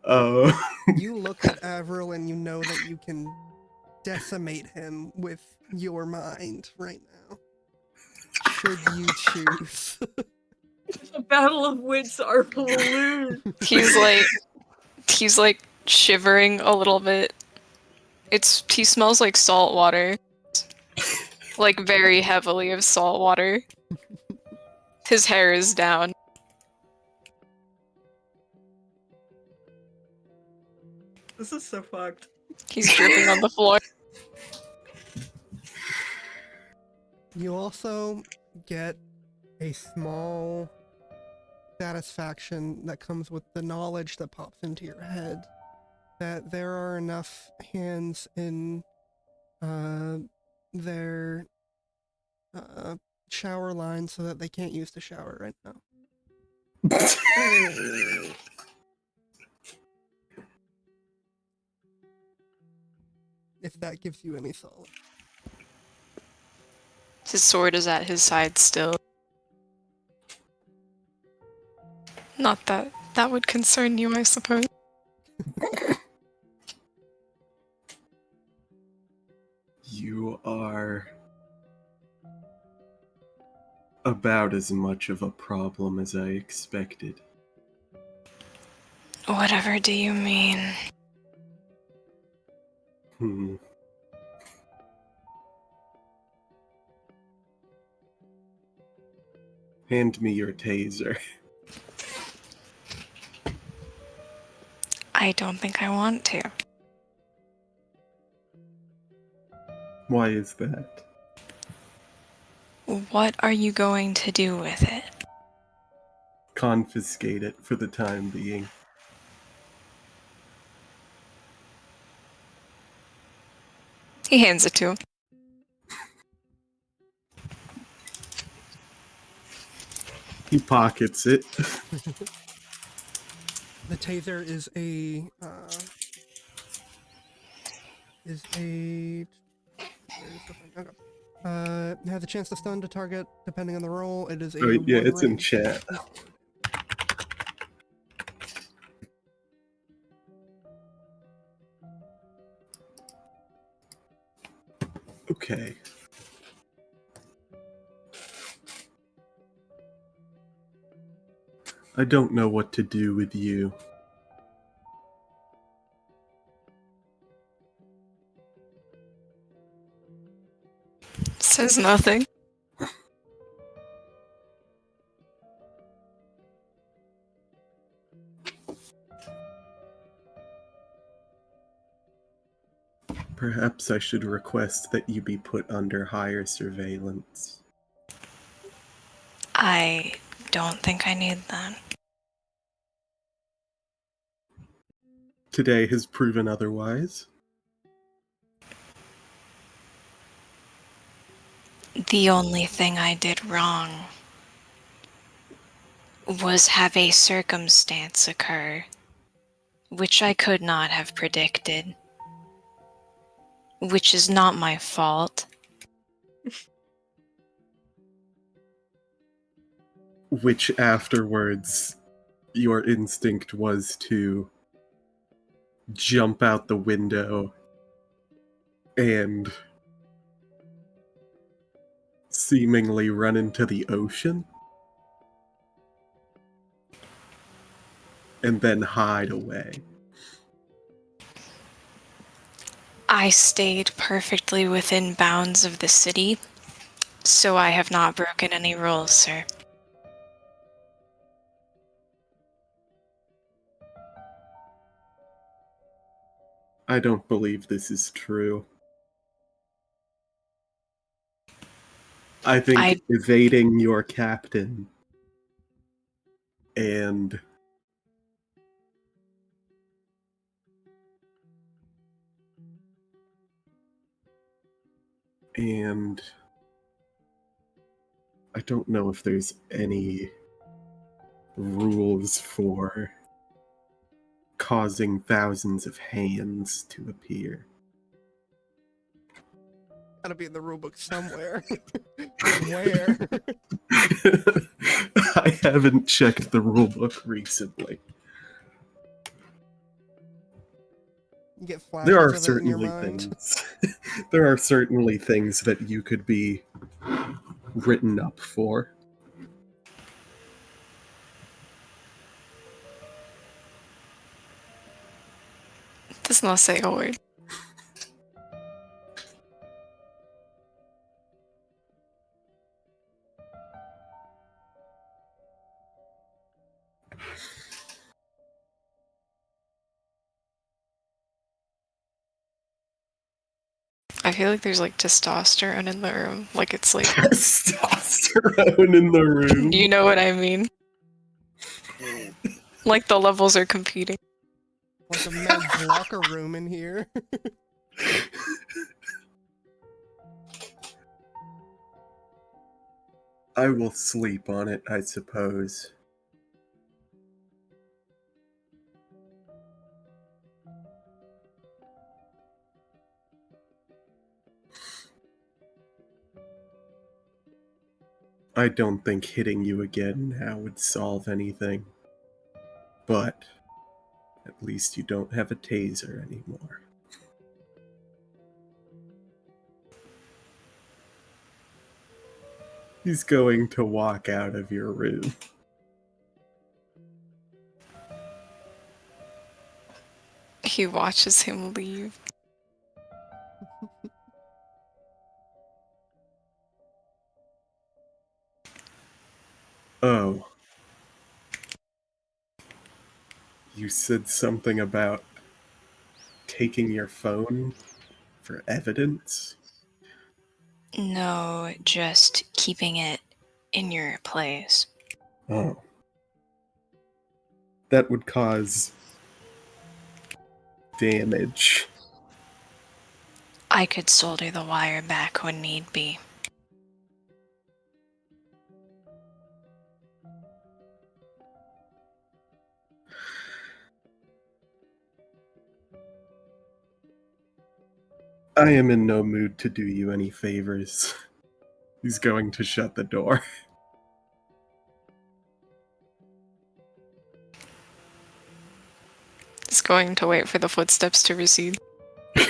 You look at Avril and you know that you can decimate him with your mind right now. Should you choose. The battle of wits are will lose. He's like shivering a little bit. He smells like salt water. Like very heavily of salt water. His hair is down. This is so fucked. He's dripping on the floor. You also get a small satisfaction that comes with the knowledge that pops into your head that there are enough hands in their shower line so that they can't use the shower right now. If that gives you any solace. His sword is at his side still. Not that that would concern you, I suppose. You are about as much of a problem as I expected. Whatever do you mean? Hand me your taser. I don't think I want to. Why is that? What are you going to do with it? Confiscate it for the time being. He hands it to him. He pockets it. The taser is a has a chance to stun to target depending on the roll. It is a Oh, yeah, it's in one-range chat. sword. Okay. I don't know what to do with you. Says nothing. Perhaps I should request that you be put under higher surveillance. I don't think I need that. Today has proven otherwise. The only thing I did wrong was have a circumstance occur, which I could not have predicted, which is not my fault. Which afterwards, your instinct was to jump out the window and seemingly run into the ocean and then hide away. I stayed perfectly within bounds of the city, so I have not broken any rules, sir. I don't believe this is true. I think evading your captain and I don't know if there's any rules for causing thousands of hands to appear. Gotta be in the rulebook somewhere. But where? I haven't checked the rulebook recently. You get There are flashes of it in your certainly mind. things. There are certainly things that you could be written up for. It does not say a word. I feel like there's like testosterone in the room. Like it's like Testosterone in the room. you know what I mean? Like the levels are competing. Like a men's locker room in here. I will sleep on it, I suppose. I don't think hitting you again now would solve anything. But at least you don't have a taser anymore. He's going to walk out of your room. He watches him leave. Oh. You said something about taking your phone for evidence? No, just keeping it in your place. Oh. That would cause damage. I could solder the wire back when need be. I am in no mood to do you any favors. He's going to shut the door. He's going to wait for the footsteps to recede. He's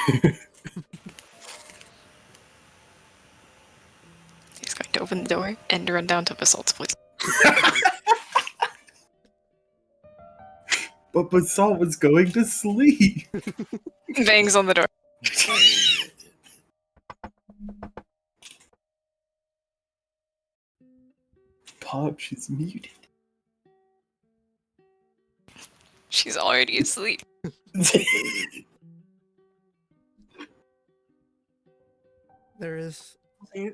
going to open the door and run down to Basalt's place. But Basalt was going to sleep. Bangs on the door. Pog, she's muted. She's already asleep. There is. I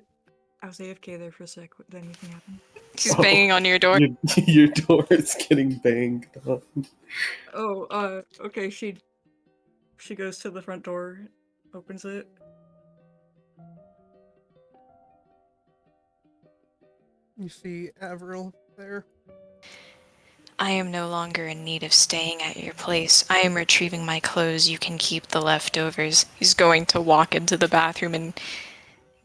was AFK there for a sec. Did anything happen? She's banging on your door. Your door is getting banged on. Oh, okay. She goes to the front door, opens it. You see Avril there. I am no longer in need of staying at your place. I am retrieving my clothes. You can keep the leftovers. He's going to walk into the bathroom and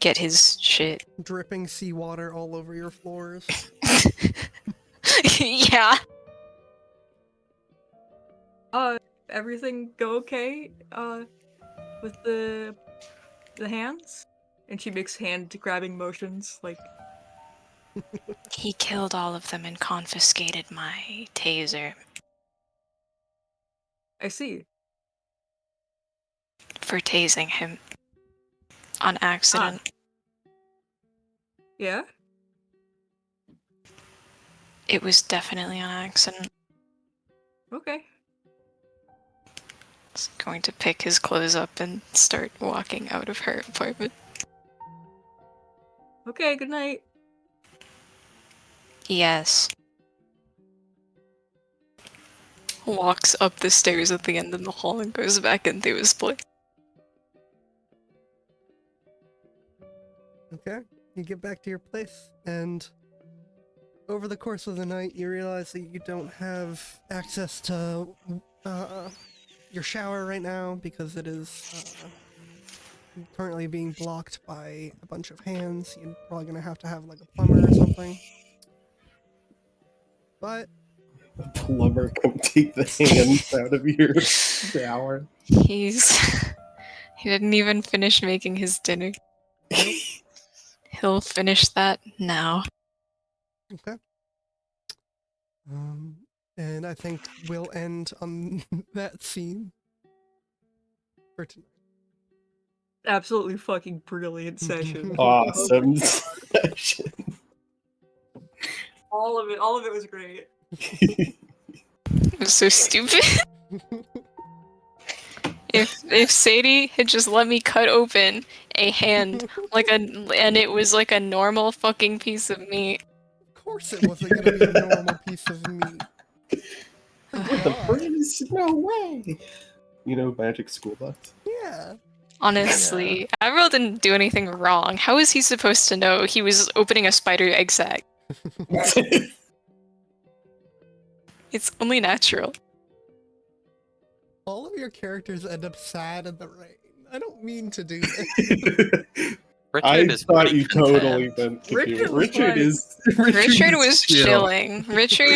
get his shit. Dripping seawater all over your floors. Yeah. Everything go okay? With the hands? And she makes hand grabbing motions, like. He killed all of them and confiscated my taser I see. for tasing him on accident. Yeah? It was definitely on accident. Okay. He's going to pick his clothes up and start walking out of her apartment. Okay, good night. Yes. Walks up the stairs at the end of the hall and goes back into his place. Okay. You get back to your place and over the course of the night, you realize that you don't have access to your shower right now because it is currently being blocked by a bunch of hands. You're probably gonna have to have like a plumber or something. But Plumber, come take the hands out of your shower. He didn't even finish making his dinner. He'll finish that now. okay. And I think we'll end on that scene for tonight. Absolutely fucking brilliant session. Awesome session. All of it was great. It was so stupid. If Sadie had just let me cut open a hand and it was like a normal fucking piece of meat. Of course it wasn't gonna be a normal piece of meat. With the freeze? No way. You know Magic School Bus? Yeah. Honestly, Avril didn't do anything wrong. How is he supposed to know he was opening a spider egg sac? It's only natural. All of your characters end up sad in the rain. I don't mean to do this. Richard I is thought pretty you content. totally meant to do Richard it. was fine. Richard is was chill. chilling. I'm Richard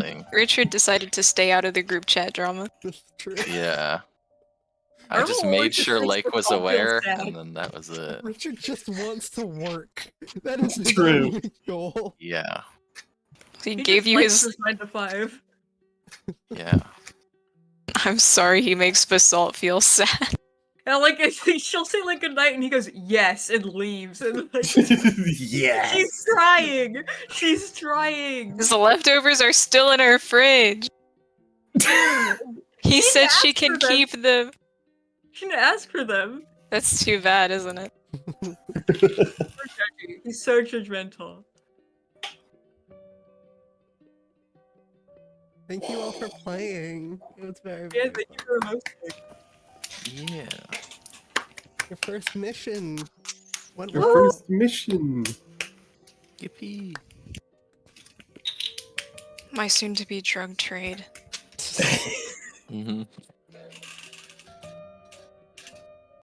chilling. Richard decided to stay out of the group chat drama. This is true. Yeah. I Irma just always made just sure makes Lake the was song feel aware, sad. and then that was it. Richard just wants to work. That is his True. only goal. Yeah. He He gave just you likes his. his 9 to 5. Yeah. I'm sorry he makes Basalt feel sad. And like she'll say like good night and he goes yes and leaves and like Yes. she's trying. She's trying. His leftovers are still in her fridge. He said she asked can for them. keep them. She didn't ask for them. That's too bad, isn't it? He's so judgmental. Thank you all for playing. It was very, Yeah, very thank you for hosting. Yeah. your first mission. Went Your well. first mission. Yippee. My soon-to-be drug trade. hmm